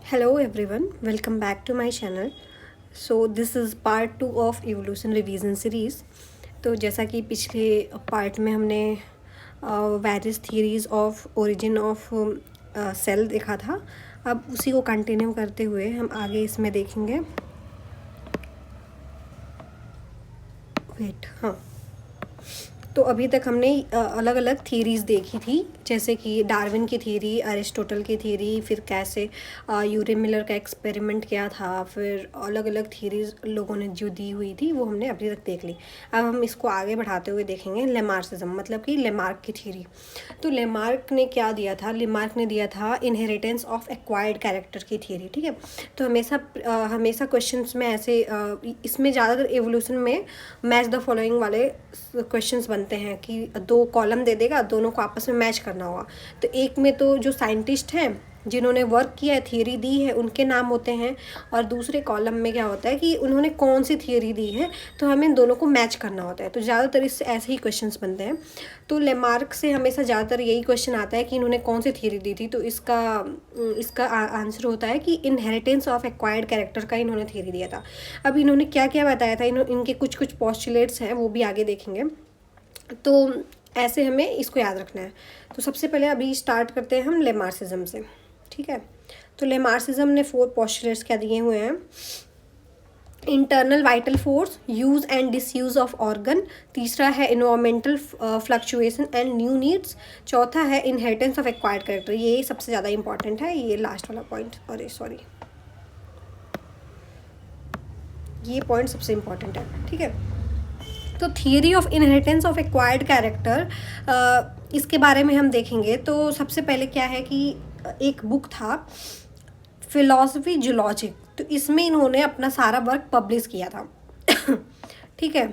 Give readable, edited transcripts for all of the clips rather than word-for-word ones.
Hello everyone, welcome back to my channel. So this is part 2 of evolution revision series. तो जैसा कि पिछले part में हमने various theories of origin of cell देखा था, अब उसी को कंटिन्यू करते हुए हम आगे इसमें देखेंगे। हाँ, तो अभी तक हमने अलग अलग थियरीज़ देखी थी, जैसे कि डार्विन की थियरी, अरिस्टोटल की थियरी, फिर कैसे यूरी मिलर का एक्सपेरिमेंट किया था, फिर अलग अलग थियरीज़ लोगों ने जो दी हुई थी वो हमने अभी तक देख ली। अब हम इसको आगे बढ़ाते हुए देखेंगे लेमार्क्सिज्म, मतलब कि लेमार्क की थियरी। तो लेमार्क ने क्या दिया था? लेमार्क ने दिया था इनहेरिटेंस ऑफ एक्वायर्ड कैरेक्टर की थियरी। ठीक है, तो हमेशा क्वेश्चंस में ऐसे इसमें ज़्यादातर एवोल्यूशन में मैच द फॉलोइंग वाले क्वेश्चंस बनते हैं कि दो कॉलम दे देगा, दोनों को आपस में मैच करना होगा। तो एक में तो जो साइंटिस्ट हैं जिन्होंने वर्क किया है, थियरी दी है, उनके नाम होते हैं, और दूसरे कॉलम में क्या होता है कि उन्होंने कौन सी थियरी दी है, तो हमें दोनों को मैच करना होता है। तो ज़्यादातर इससे ऐसे ही क्वेश्चंस बनते हैं। तो लेमार्क से हमेशा ज़्यादातर यही क्वेश्चन आता है कि इन्होंने कौन सी थियरी दी थी। तो इसका आंसर होता है कि इनहेरिटेंस ऑफ एक्वायर्ड कैरेक्टर का इन्होंने थियरी दिया था। अब इन्होंने क्या क्या बताया था, इनके कुछ कुछ पोस्टुलेट्स हैं, वो भी आगे देखेंगे। तो ऐसे हमें इसको याद रखना है। तो सबसे पहले अभी स्टार्ट करते हैं हम लेमार्क्सिज्म से। ठीक है, तो लेमार्क्सिज्म ने 4 पोस्टुलेट्स क्या दिए हुए हैं? Internal vital force, use and disuse of organ, तीसरा है environmental fluctuation and new needs, चौथा है इनहेरिटेंस ऑफ एक्वायर्ड कैरेक्टर। ये सबसे ज़्यादा इंपॉर्टेंट है, ये लास्ट वाला पॉइंट, ये पॉइंट सबसे इंपॉर्टेंट है। ठीक है, तो theory of inheritance of acquired character, इसके बारे में हम देखेंगे। तो सबसे पहले क्या है कि एक बुक था फिलॉसफी जूलॉजिक, तो इसमें इन्होंने अपना सारा वर्क पब्लिश किया था। ठीक है,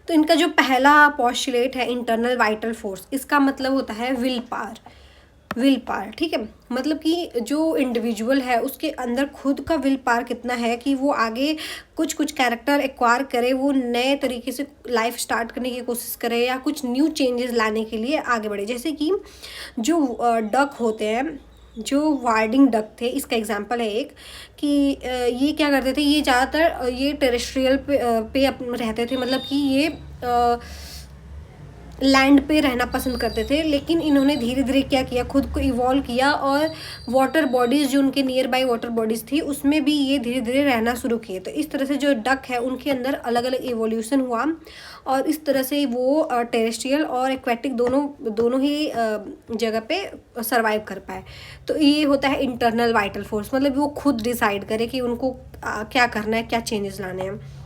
तो इनका जो पहला पोस्टुलेट है इंटरनल वाइटल फोर्स, इसका मतलब होता है विल पावर। ठीक है, मतलब कि जो इंडिविजुअल है उसके अंदर खुद का विल पावर कितना है कि वो आगे कुछ कुछ कैरेक्टर एक्वायर करे, वो नए तरीके से लाइफ स्टार्ट करने की कोशिश करे या कुछ न्यू चेंजेस लाने के लिए आगे बढ़े। जैसे कि जो डक होते हैं, जो वार्डिंग डक थे, इसका एग्जांपल है एक कि ये क्या करते थे, ये ज़्यादातर ये टेरेस्ट्रियल पे रहते थे, मतलब कि ये लैंड पे रहना पसंद करते थे। लेकिन इन्होंने धीरे धीरे क्या किया, खुद को इवॉल्व किया, और वाटर बॉडीज़ जो उनके नियर बाई वाटर बॉडीज़ थी उसमें भी ये धीरे धीरे रहना शुरू किए। तो इस तरह से जो डक है उनके अंदर अलग अलग इवोल्यूशन हुआ, और इस तरह से वो टेरेस्ट्रियल और एक्वेटिक दोनों ही जगह पे सर्वाइव कर पाए। तो ये होता है इंटरनल वाइटल फोर्स, मतलब वो खुद डिसाइड करे कि उनको क्या करना है, क्या चेंजेस लाने हैं।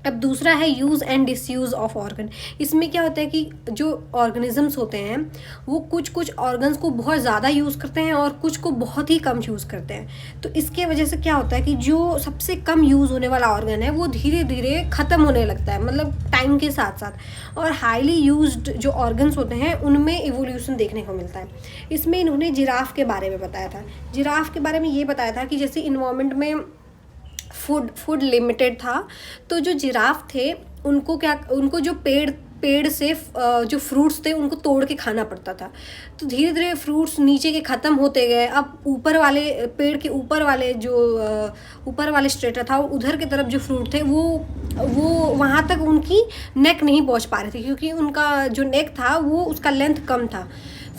अब दूसरा है use and disuse of organ. इसमें क्या होता है कि जो ऑर्गेनिजम्स होते हैं वो कुछ ऑर्गन्स को बहुत ज़्यादा यूज़ करते हैं और कुछ को बहुत ही कम यूज़ करते हैं। तो इसके वजह से क्या होता है कि जो सबसे कम यूज़ होने वाला ऑर्गन है वो धीरे धीरे ख़त्म होने लगता है, मतलब टाइम के साथ साथ, और हाईली यूज्ड जो ऑर्गन्स होते हैं उनमें इवोल्यूशन देखने को मिलता है। इसमें इन्होंने जिराफ के बारे में बताया था। जिराफ के बारे में ये बताया था कि जैसे इन्वायरमेंट में फूड लिमिटेड था, तो जो जिराफ थे उनको जो पेड़ से जो फ्रूट्स थे उनको तोड़ के खाना पड़ता था। तो धीरे धीरे फ्रूट्स नीचे के ख़त्म होते गए। अब ऊपर वाले पेड़ के ऊपर वाले स्ट्रेटा था, उधर की तरफ जो फ्रूट थे वो वहाँ तक उनकी नेक नहीं पहुँच पा रहे थे, क्योंकि उनका जो नेक था वो उसका लेंथ कम था।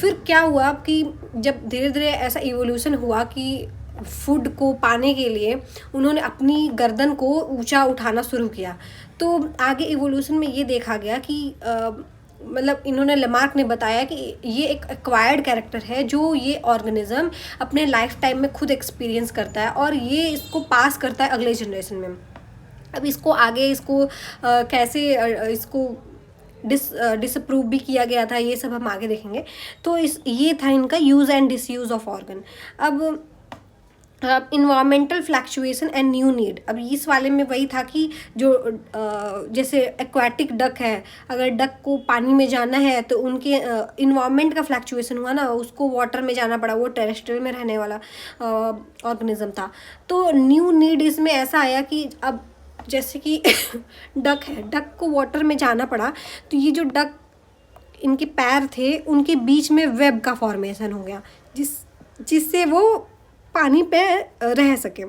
फिर क्या हुआ कि जब धीरे धीरे ऐसा इवोल्यूशन हुआ कि फूड को पाने के लिए उन्होंने अपनी गर्दन को ऊंचा उठाना शुरू किया। तो आगे इवोल्यूशन में ये देखा गया कि मतलब इन्होंने लेमार्क ने बताया कि ये एक एक्वायर्ड कैरेक्टर है जो ये ऑर्गेनिज्म अपने लाइफ टाइम में खुद एक्सपीरियंस करता है, और ये इसको पास करता है अगले जनरेशन में। अब इसको आगे कैसे इसको डिसअप्रूव भी किया गया था, ये सब हम आगे देखेंगे। तो ये था इनका use and disuse of organ. अब environmental fluctuation and new need. अब इस वाले में वही था कि जो जैसे एक्वाटिक डक है, अगर डक को पानी में जाना है तो उनके इन्वायरमेंट का फ्लक्चुएशन हुआ ना, उसको वाटर में जाना पड़ा, वो टेरेस्ट्रियल में रहने वाला ऑर्गेनिज्म था। तो न्यू नीड इसमें ऐसा आया कि अब जैसे कि डक है, डक को वाटर में जाना पड़ा, तो ये जो डक इनके पैर थे उनके बीच में वेब का फॉर्मेशन हो गया, जिससे वो पानी पे रह सके।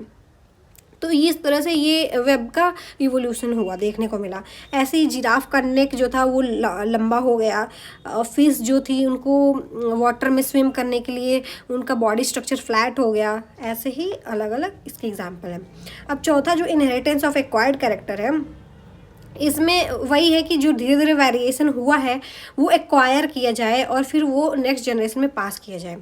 तो इस तरह से ये वेब का इवोल्यूशन हुआ देखने को मिला। ऐसे ही जिराफ का नेक जो था वो लंबा हो गया। फिश जो थी उनको वाटर में स्विम करने के लिए उनका बॉडी स्ट्रक्चर फ्लैट हो गया। ऐसे ही अलग अलग इसके एग्जाम्पल हैं। अब चौथा जो इनहेरिटेंस ऑफ एक्वायर्ड कैरेक्टर है, इसमें वही है कि जो धीरे धीरे वेरिएशन हुआ है वो एक्वायर किया जाए और फिर वो नेक्स्ट जनरेशन में पास किया जाए।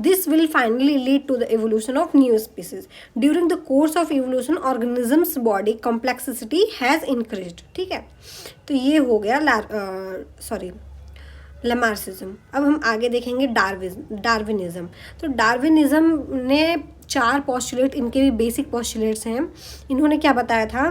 This will finally lead to the evolution of new species. During the course of evolution organisms body complexity has increased. ठीक है, तो ये हो गया लामार्क्सिज्म। अब हम आगे देखेंगे डार्विनिज्म। तो डार्विनिज्म ने 4 पोस्टुलेट, इनके भी बेसिक पोस्टुलेट्स हैं। इन्होंने क्या बताया था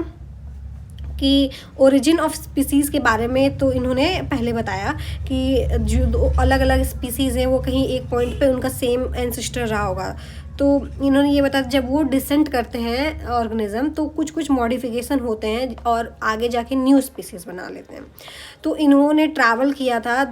कि ओरिजिन ऑफ स्पीसीज़ के बारे में तो इन्होंने पहले बताया कि जो 2 अलग अलग स्पीसीज़ हैं वो कहीं एक पॉइंट पे उनका सेम एंसेस्टर रहा होगा। तो इन्होंने ये बताया जब वो डिसेंट करते हैं ऑर्गेनिज्म तो कुछ कुछ मॉडिफिकेशन होते हैं और आगे जाके न्यू स्पीसीज़ बना लेते हैं। तो इन्होंने ट्रैवल किया था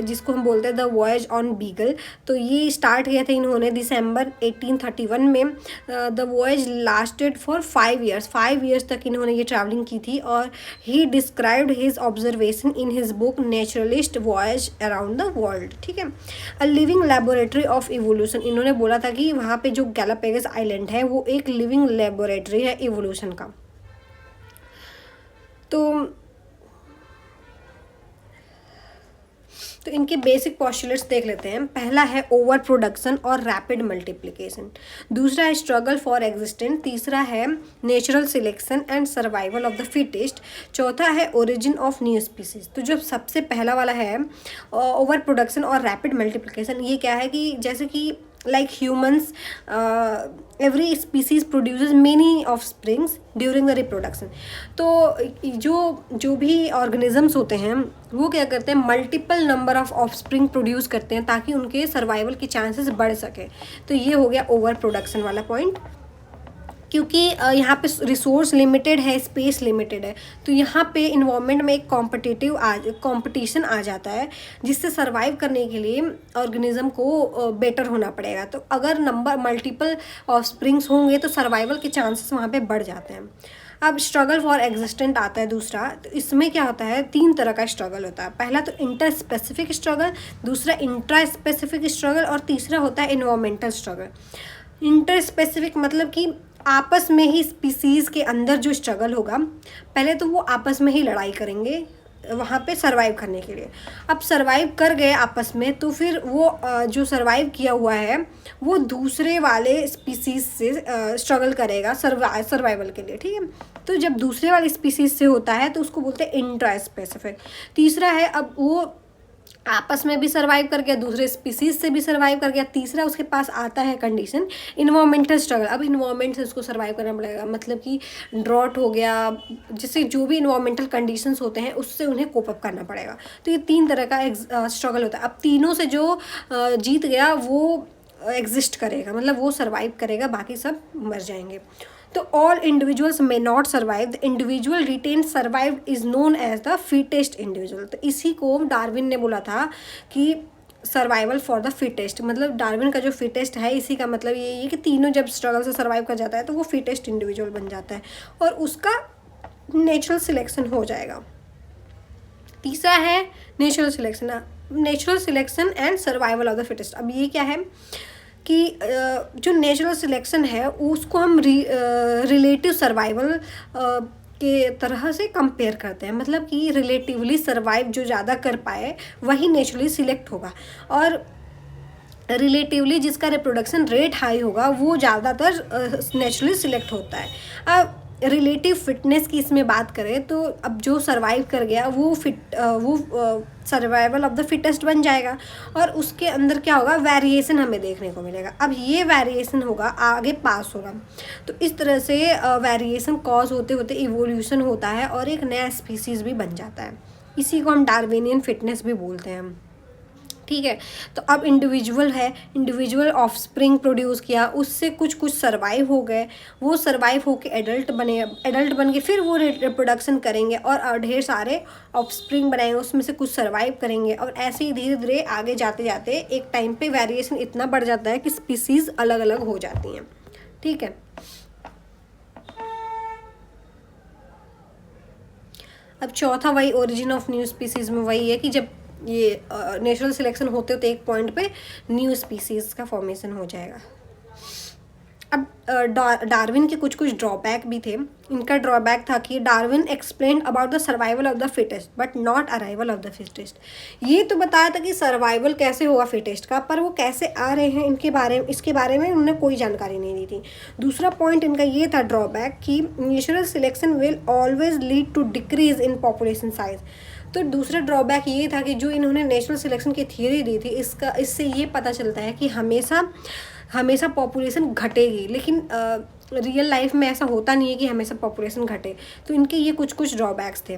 जिसको हम बोलते हैं द वॉयज ऑन बीगल। तो ये स्टार्ट किया था इन्होंने दिसंबर 1831 में। The voyage lasted for 5 years. 5 years तक इन्होंने ये ट्रैवलिंग की थी और ही described his observation in his book naturalist voyage around the world. ठीक है, a living laboratory of evolution. इन्होंने बोला था कि वहाँ पे जो गैलापेगस आइलैंड है वो एक लिविंग लेबोरेटरी है इवोल्यूशन का। तो इनके बेसिक पोस्टुलेट्स देख लेते हैं। पहला है ओवर प्रोडक्शन और रैपिड मल्टीप्लिकेशन। दूसरा है स्ट्रगल फॉर एग्जिस्टेंस। तीसरा है natural selection and survival of the fittest. चौथा है ओरिजिन ऑफ न्यू स्पीसीज। तो जो सबसे पहला वाला है ओवर प्रोडक्शन और रैपिड मल्टीप्लिकेशन, ये क्या है कि जैसे कि like humans, every species produces many offsprings during the reproduction। तो जो भी organisms होते हैं वो क्या करते हैं, multiple number of offspring produce करते हैं ताकि उनके सर्वाइवल के चांसेस बढ़ सके। तो ये हो गया ओवर प्रोडक्शन वाला पॉइंट। क्योंकि यहाँ पे रिसोर्स लिमिटेड है, स्पेस लिमिटेड है, तो यहाँ पे इन्वायरमेंट में एक कंपटीशन आ जाता है जिससे सर्वाइव करने के लिए ऑर्गेनिज्म को बेटर होना पड़ेगा। तो अगर मल्टीपल ऑफस्प्रिंग्स होंगे तो सर्वाइवल के चांसेस वहाँ पे बढ़ जाते हैं। अब स्ट्रगल फॉर एग्जिस्टेंट आता है दूसरा। तो इसमें क्या होता है, 3 तरह का स्ट्रगल होता है। पहला तो इंटर स्पेसिफिक स्ट्रगल, दूसरा इंट्रा स्पेसिफिक स्ट्रगल और तीसरा होता है इन्वायरमेंटल स्ट्रगल। इंटर स्पेसिफिक मतलब कि आपस में ही स्पीसीज़ के अंदर जो स्ट्रगल होगा, पहले तो वो आपस में ही लड़ाई करेंगे वहाँ पे सरवाइव करने के लिए। अब सरवाइव कर गए आपस में तो फिर वो जो सरवाइव किया हुआ है वो दूसरे वाले स्पीसीज़ से स्ट्रगल करेगा सर्वाइवल के लिए। ठीक है, तो जब दूसरे वाले स्पीसीज़ से होता है तो उसको बोलते हैं इंट्रा स्पेसिफिक। तीसरा है, अब वो आपस में भी सर्वाइव कर गया, दूसरे स्पीसीज से भी सर्वाइव कर गया। तीसरा उसके पास आता है कंडीशन इन्वायरमेंटल स्ट्रगल। अब इन्वायरमेंट से उसको सर्वाइव करना पड़ेगा, मतलब कि ड्रॉट हो गया, जिससे जो भी इन्वायरमेंटल कंडीशंस होते हैं उससे उन्हें कोप अप करना पड़ेगा। तो ये 3 तरह का स्ट्रगल होता है। अब तीनों से जो जीत गया वो एग्जिस्ट करेगा, मतलब वो सर्वाइव करेगा, बाकी सब मर जाएंगे। तो all individuals may not survive, the individual retain survive is known as the fittest individual. तो इसी को डार्विन ने बोला था कि सर्वाइवल फॉर द फिटेस्ट, मतलब डार्विन का जो फिटेस्ट है इसी का मतलब ये है कि तीनों जब स्ट्रगल से सर्वाइव कर जाता है तो वो फिटेस्ट इंडिविजुअल बन जाता है और उसका नेचुरल सिलेक्शन हो जाएगा। तीसरा है natural selection and survival of the fittest. अब ये क्या है कि जो नेचुरल सिलेक्शन है उसको हम रिलेटिव सर्वाइवल के तरह से कंपेयर करते हैं, मतलब कि रिलेटिवली सर्वाइव जो ज़्यादा कर पाए वही नेचुरली सिलेक्ट होगा और रिलेटिवली जिसका रिप्रोडक्शन रेट हाई होगा वो ज़्यादातर नेचुरली सिलेक्ट होता है। अब रिलेटिव फिटनेस की इसमें बात करें तो अब जो सर्वाइव कर गया वो सर्वाइवल ऑफ द फिटेस्ट बन जाएगा और उसके अंदर क्या होगा, वेरिएशन हमें देखने को मिलेगा। अब ये वेरिएशन होगा आगे पास होगा, तो इस तरह से वेरिएशन कॉज होते होते इवोल्यूशन होता है और एक नया स्पीसीज़ भी बन जाता है। इसी को हम डार्विनियन फिटनेस भी बोलते हैं। ठीक है। तो अब इंडिविजुअल है, इंडिविजुअल ऑफस्प्रिंग प्रोड्यूस किया, उससे कुछ कुछ सर्वाइव हो गए, वो सर्वाइव होके एडल्ट बने, एडल्ट बन के फिर वो रिप्रोडक्शन करेंगे और ढेर सारे ऑफस्प्रिंग बनाएंगे, उसमें से कुछ सर्वाइव करेंगे, और ऐसे ही धीरे धीरे आगे जाते जाते एक टाइम पे वेरिएशन इतना बढ़ जाता है कि स्पीसीज अलग अलग हो जाती हैं। ठीक है। अब चौथा वही ओरिजिन ऑफ न्यू स्पीसीज में वही है कि जब ये नेचुरल सिलेक्शन होते होते एक पॉइंट पे न्यू स्पीसीज का फॉर्मेशन हो जाएगा। अब डार्विन के कुछ कुछ ड्रॉबैक भी थे। इनका ड्रॉबैक था कि Darwin explain about the survival of the fittest but not arrival of the fittest. ये तो बताया था कि सर्वाइवल कैसे होगा फिटेस्ट का, पर वो कैसे आ रहे हैं इसके बारे में उन्होंने कोई जानकारी नहीं दी थी। दूसरा पॉइंट इनका ये था ड्रॉबैक कि natural selection will always lead to decrease in population size. तो दूसरा ड्रॉबैक ये था कि जो इन्होंने नेचुरल सिलेक्शन की थियरी दी थी, इससे ये पता चलता है कि हमेशा पॉपुलेशन घटेगी, लेकिन रियल लाइफ में ऐसा होता नहीं है कि हमेशा पॉपुलेशन घटे। तो इनके ये कुछ कुछ ड्रॉबैक्स थे।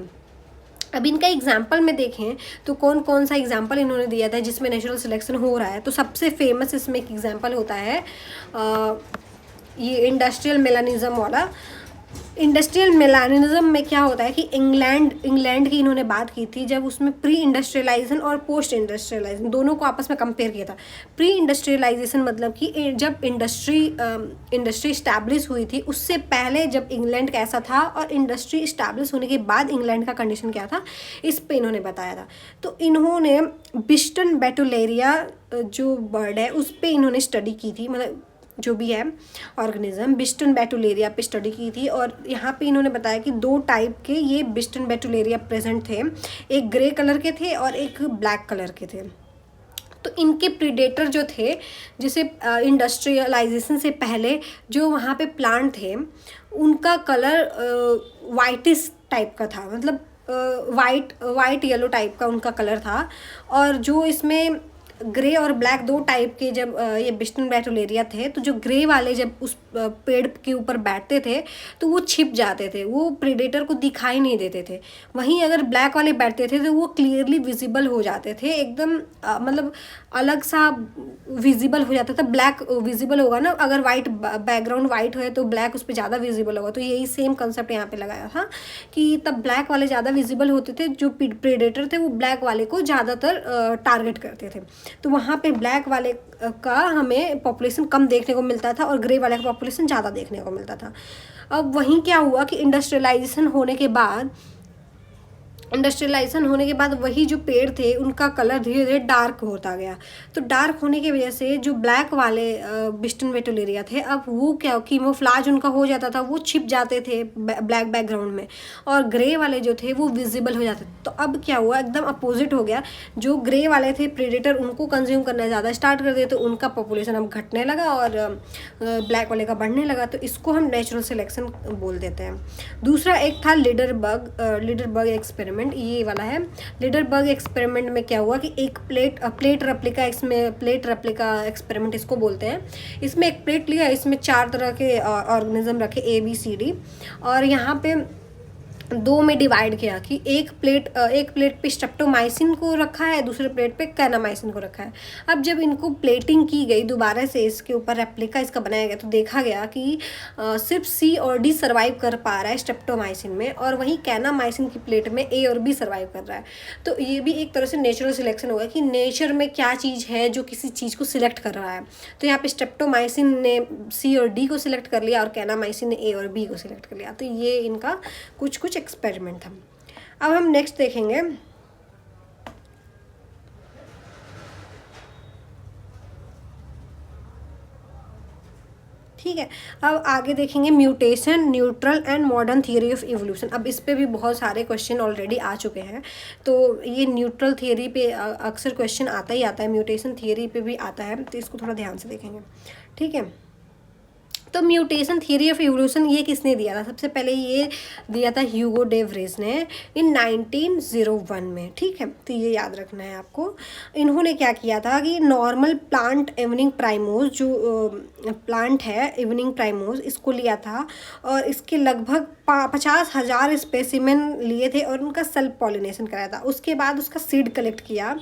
अब इनका एग्जाम्पल में देखें तो कौन कौन सा एग्जाम्पल इन्होंने दिया था जिसमें नेचुरल सिलेक्शन हो रहा है। तो सबसे फेमस इसमें एक एग्जाम्पल होता है ये इंडस्ट्रियल मेलानिज्म वाला। इंडस्ट्रियल मेलानिज्म में क्या होता है कि इंग्लैंड की इन्होंने बात की थी, जब उसमें प्री इंडस्ट्रियलाइजेशन और पोस्ट इंडस्ट्रियलाइजेशन दोनों को आपस में कंपेयर किया था। प्री इंडस्ट्रियलाइजेशन मतलब कि जब इंडस्ट्री इस्टेब्लिश हुई थी, उससे पहले जब इंग्लैंड कैसा था, और इंडस्ट्री इस्टेब्लिश होने के बाद इंग्लैंड का कंडीशन क्या था, इस पे इन्होंने बताया था। तो इन्होंने बिस्टन बेटुलेरिया जो बर्ड है उस पर इन्होंने स्टडी की थी, मतलब जो भी है ऑर्गेनिज्म बिस्टन बेटुलेरिया पे स्टडी की थी। और यहाँ पे इन्होंने बताया कि 2 टाइप के ये बिस्टन बेटुलेरिया प्रेजेंट थे, एक ग्रे कलर के थे और एक ब्लैक कलर के थे। तो इनके प्रीडेटर जो थे, जैसे इंडस्ट्रियलाइजेशन से पहले जो वहाँ पे प्लांट थे उनका कलर वाइटिश टाइप का था, मतलब वाइट येलो टाइप का उनका कलर था। और जो इसमें ग्रे और ब्लैक 2 टाइप के जब ये बिस्टन बेटुलेरिया थे, तो जो ग्रे वाले जब उस पेड़ के ऊपर बैठते थे तो वो छिप जाते थे, वो प्रेडेटर को दिखाई नहीं देते थे। वहीं अगर ब्लैक वाले बैठते थे तो वो क्लियरली विजिबल हो जाते थे, एकदम मतलब अलग सा विजिबल हो जाता था। ब्लैक विजिबल होगा ना, अगर वाइट बैकग्राउंड वाइट है तो ब्लैक उस पर ज़्यादा विजिबल होगा। तो यही सेम कंसेप्ट यहाँ पे लगाया था कि तब ब्लैक वाले ज़्यादा विजिबल होते थे, जो प्रेडेटर थे वो ब्लैक वाले को ज़्यादातर टारगेट करते थे। तो वहाँ पे ब्लैक वाले का हमें पॉपुलेशन कम देखने को मिलता था और ग्रे वाले का पॉपुलेशन ज़्यादा देखने को मिलता था। अब वहीं क्या हुआ कि इंडस्ट्रियलाइजेशन होने के बाद वही जो पेड़ थे उनका कलर धीरे धीरे डार्क होता गया। तो डार्क होने की वजह से जो ब्लैक वाले बिस्टन बेटुलेरिया थे, अब वो क्या कीमोफ्लाज उनका हो जाता था, वो छिप जाते थे ब्लैक बैकग्राउंड में, और ग्रे वाले जो थे वो विजिबल हो जाते थे। तो अब क्या हुआ, एकदम अपोजिट हो गया। जो ग्रे वाले थे प्रेडेटर उनको कंज्यूम करना ज़्यादा स्टार्ट कर दिए, तो उनका पॉपुलेशन अब घटने लगा और ब्लैक वाले का बढ़ने लगा। तो इसको हम नेचुरल सिलेक्शन बोल देते हैं। दूसरा एक था लीडरबर्ग एक्सपेरिमेंट, ये वाला है। लीडरबर्ग एक्सपेरिमेंट में क्या हुआ कि एक प्लेट रेप्लिका एक्सपेरिमेंट इसको बोलते हैं। इसमें एक प्लेट लिया, इसमें 4 तरह के ऑर्गेनिज्म रखे ABCD, और यहाँ पे 2 में डिवाइड किया कि एक प्लेट पे स्ट्रेप्टोमाइसिन को रखा है, दूसरे प्लेट पे कैनामाइसिन को रखा है। अब जब इनको प्लेटिंग की गई दोबारा से, इसके ऊपर रेप्लिका इसका बनाया गया, तो देखा गया कि सिर्फ C और D सर्वाइव कर पा रहा है स्ट्रेप्टोमाइसिन में, और वहीं कैनामाइसिन की प्लेट में A और B सर्वाइव कर रहा है। तो ये भी एक तरह से नेचुरल सिलेक्शन होगा कि नेचर में क्या चीज़ है जो किसी चीज़ को सिलेक्ट कर रहा है। तो यहाँ पे स्ट्रेप्टोमाइसिन ने C और D को सिलेक्ट कर लिया और कैनामाइसिन ने A और B को सिलेक्ट कर लिया। तो ये इनका कुछ एक्सपेरिमेंट था। अब हम नेक्स्ट देखेंगे ठीक है। अब आगे देखेंगे mutation, neutral and modern theory of evolution. अब इस पे भी बहुत सारे क्वेश्चन ऑलरेडी आ चुके हैं। तो ये न्यूट्रल थियरी पे अक्सर क्वेश्चन आता ही आता है, म्यूटेशन थियरी पे भी आता है, तो इसको थोड़ा ध्यान से देखेंगे। ठीक है। तो म्यूटेशन थियरी ऑफ इवोल्यूशन ये किसने दिया था? सबसे पहले ये दिया था ह्यूगो डे व्रेज ने इन 1901 में, ठीक है, तो ये याद रखना है आपको। इन्होंने क्या किया था कि नॉर्मल प्लांट इवनिंग प्राइमोस, जो प्लांट है इवनिंग प्राइमोस, इसको लिया था और इसके लगभग 50,000 स्पेसिमेन लिए थे और उनका सेल्फ पॉलिनेशन कराया था। उसके बाद उसका सीड कलेक्ट किया।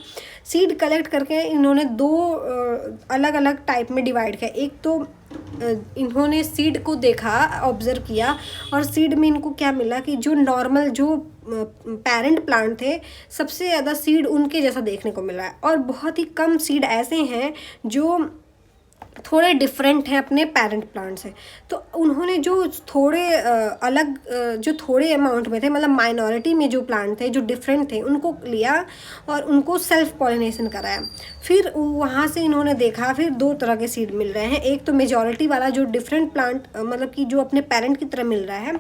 सीड कलेक्ट करके इन्होंने दो अलग अलग टाइप में डिवाइड किया। एक तो इन्होंने सीड को देखा, ऑब्जर्व किया, और सीड में इनको क्या मिला कि जो नॉर्मल जो पेरेंट प्लांट थे सबसे ज़्यादा सीड उनके जैसा देखने को मिला है, और बहुत ही कम सीड ऐसे हैं जो थोड़े डिफरेंट हैं अपने पेरेंट प्लांट से। तो उन्होंने जो थोड़े अलग जो थोड़े अमाउंट में थे, मतलब माइनॉरिटी में जो प्लांट थे जो डिफरेंट थे, उनको लिया और उनको सेल्फ पॉलिनेशन कराया। फिर वहाँ से इन्होंने देखा फिर दो तरह के सीड मिल रहे हैं। एक तो मेजॉरिटी वाला जो डिफरेंट प्लांट मतलब कि जो अपने पेरेंट की तरह मिल रहा है,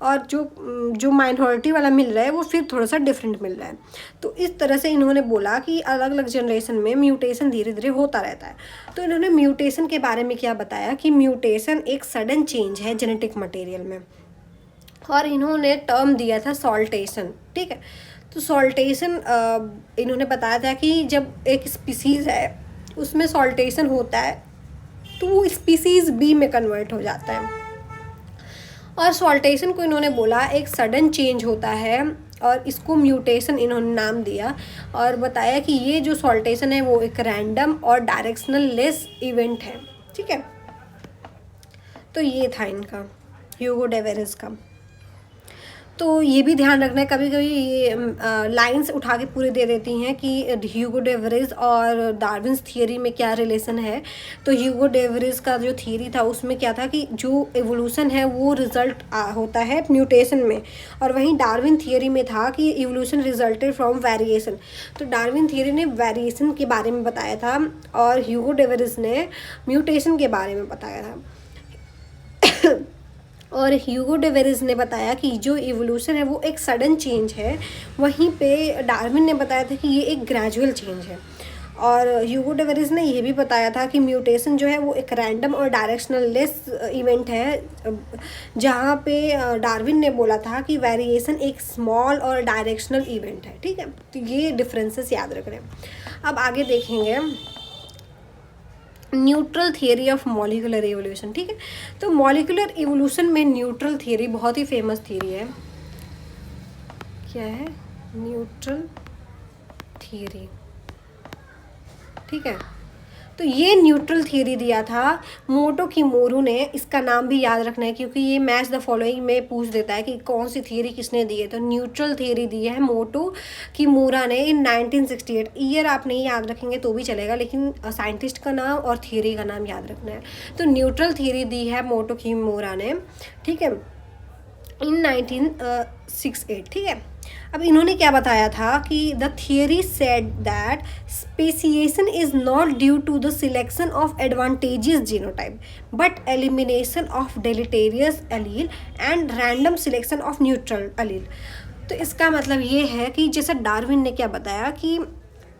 और जो माइनॉरिटी वाला मिल रहा है वो फिर थोड़ा सा डिफरेंट मिल रहा है। तो इस तरह से इन्होंने बोला कि अलग अलग जनरेशन में म्यूटेशन धीरे धीरे होता रहता है। तो इन्होंने म्यूटेशन के बारे में क्या बताया कि म्यूटेशन एक सडन चेंज है जेनेटिक मटेरियल में, और इन्होंने टर्म दिया था सॉल्टेशन, ठीक है। तो सॉल्टेशन इन्होंने बताया था कि जब एक स्पीसीज़ है उसमें सॉल्टेशन होता है तो वो स्पीसीज़ बी में कन्वर्ट हो जाता है, और सॉल्टेशन को इन्होंने बोला एक सडन चेंज होता है, और इसको म्यूटेशन इन्होंने नाम दिया, और बताया कि ये जो सॉल्टेशन है वो एक रैंडम और डायरेक्शनल लेस इवेंट है, ठीक है। तो ये था इनका ह्यूगो डे व्रेज का। तो ये भी ध्यान रखना है, कभी कभी ये लाइंस उठा के पूरे दे देती हैं कि ह्यूगो डे व्रेज और डार्विन्स थियरी में क्या रिलेशन है। तो ह्यूगो डे व्रेज का जो थियरी था उसमें क्या था कि जो एवोल्यूशन है वो रिजल्ट होता है म्यूटेशन में, और वहीं डार्विन थियरी में था कि एवोल्यूशन रिजल्टेड फ्रॉम वेरिएशन। तो डार्विन थियरी ने वेरिएशन के बारे में बताया था और ह्यूगो डे व्रेज ने म्यूटेशन के बारे में बताया था। और ह्यूगो डे व्रेज ने बताया कि जो इवोल्यूशन है वो एक सडन चेंज है, वहीं पे डार्विन ने बताया था कि ये एक ग्रेजुअल चेंज है। और ह्यूगो डे व्रेज ने ये भी बताया था कि म्यूटेशन जो है वो एक रैंडम और डायरेक्शनल लेस इवेंट है, जहाँ पे डार्विन ने बोला था कि वेरिएशन एक स्मॉल और डायरेक्शनल इवेंट है, ठीक है। तो ये डिफरेंसेस याद रख रहे हैं। अब आगे देखेंगे neutral theory of molecular evolution, ठीक है। तो मॉलिकुलर इवोल्यूशन में न्यूट्रल थियरी बहुत ही फेमस थियरी है। क्या है? न्यूट्रल थियरी, ठीक है। तो ये न्यूट्रल थियरी दिया था मोटो किमोरू ने। इसका नाम भी याद रखना है क्योंकि ये मैच द फॉलोइंग में पूछ देता है कि कौन सी थियरी किसने दी है। तो न्यूट्रल थियरी दी है मोटो किमोरा ने इन 1968। ईयर आप नहीं याद रखेंगे तो भी चलेगा, लेकिन साइंटिस्ट का नाम और थियरी का नाम याद रखना है। तो न्यूट्रल थियरी दी है मोटो किमोरा ने, ठीक है, इन 1968, ठीक है। अब इन्होंने क्या बताया था कि the theory said that speciation is not due to the selection of advantageous genotype but elimination of deleterious allele and random selection of neutral allele. तो इसका मतलब ये है कि जैसे डार्विन ने क्या बताया कि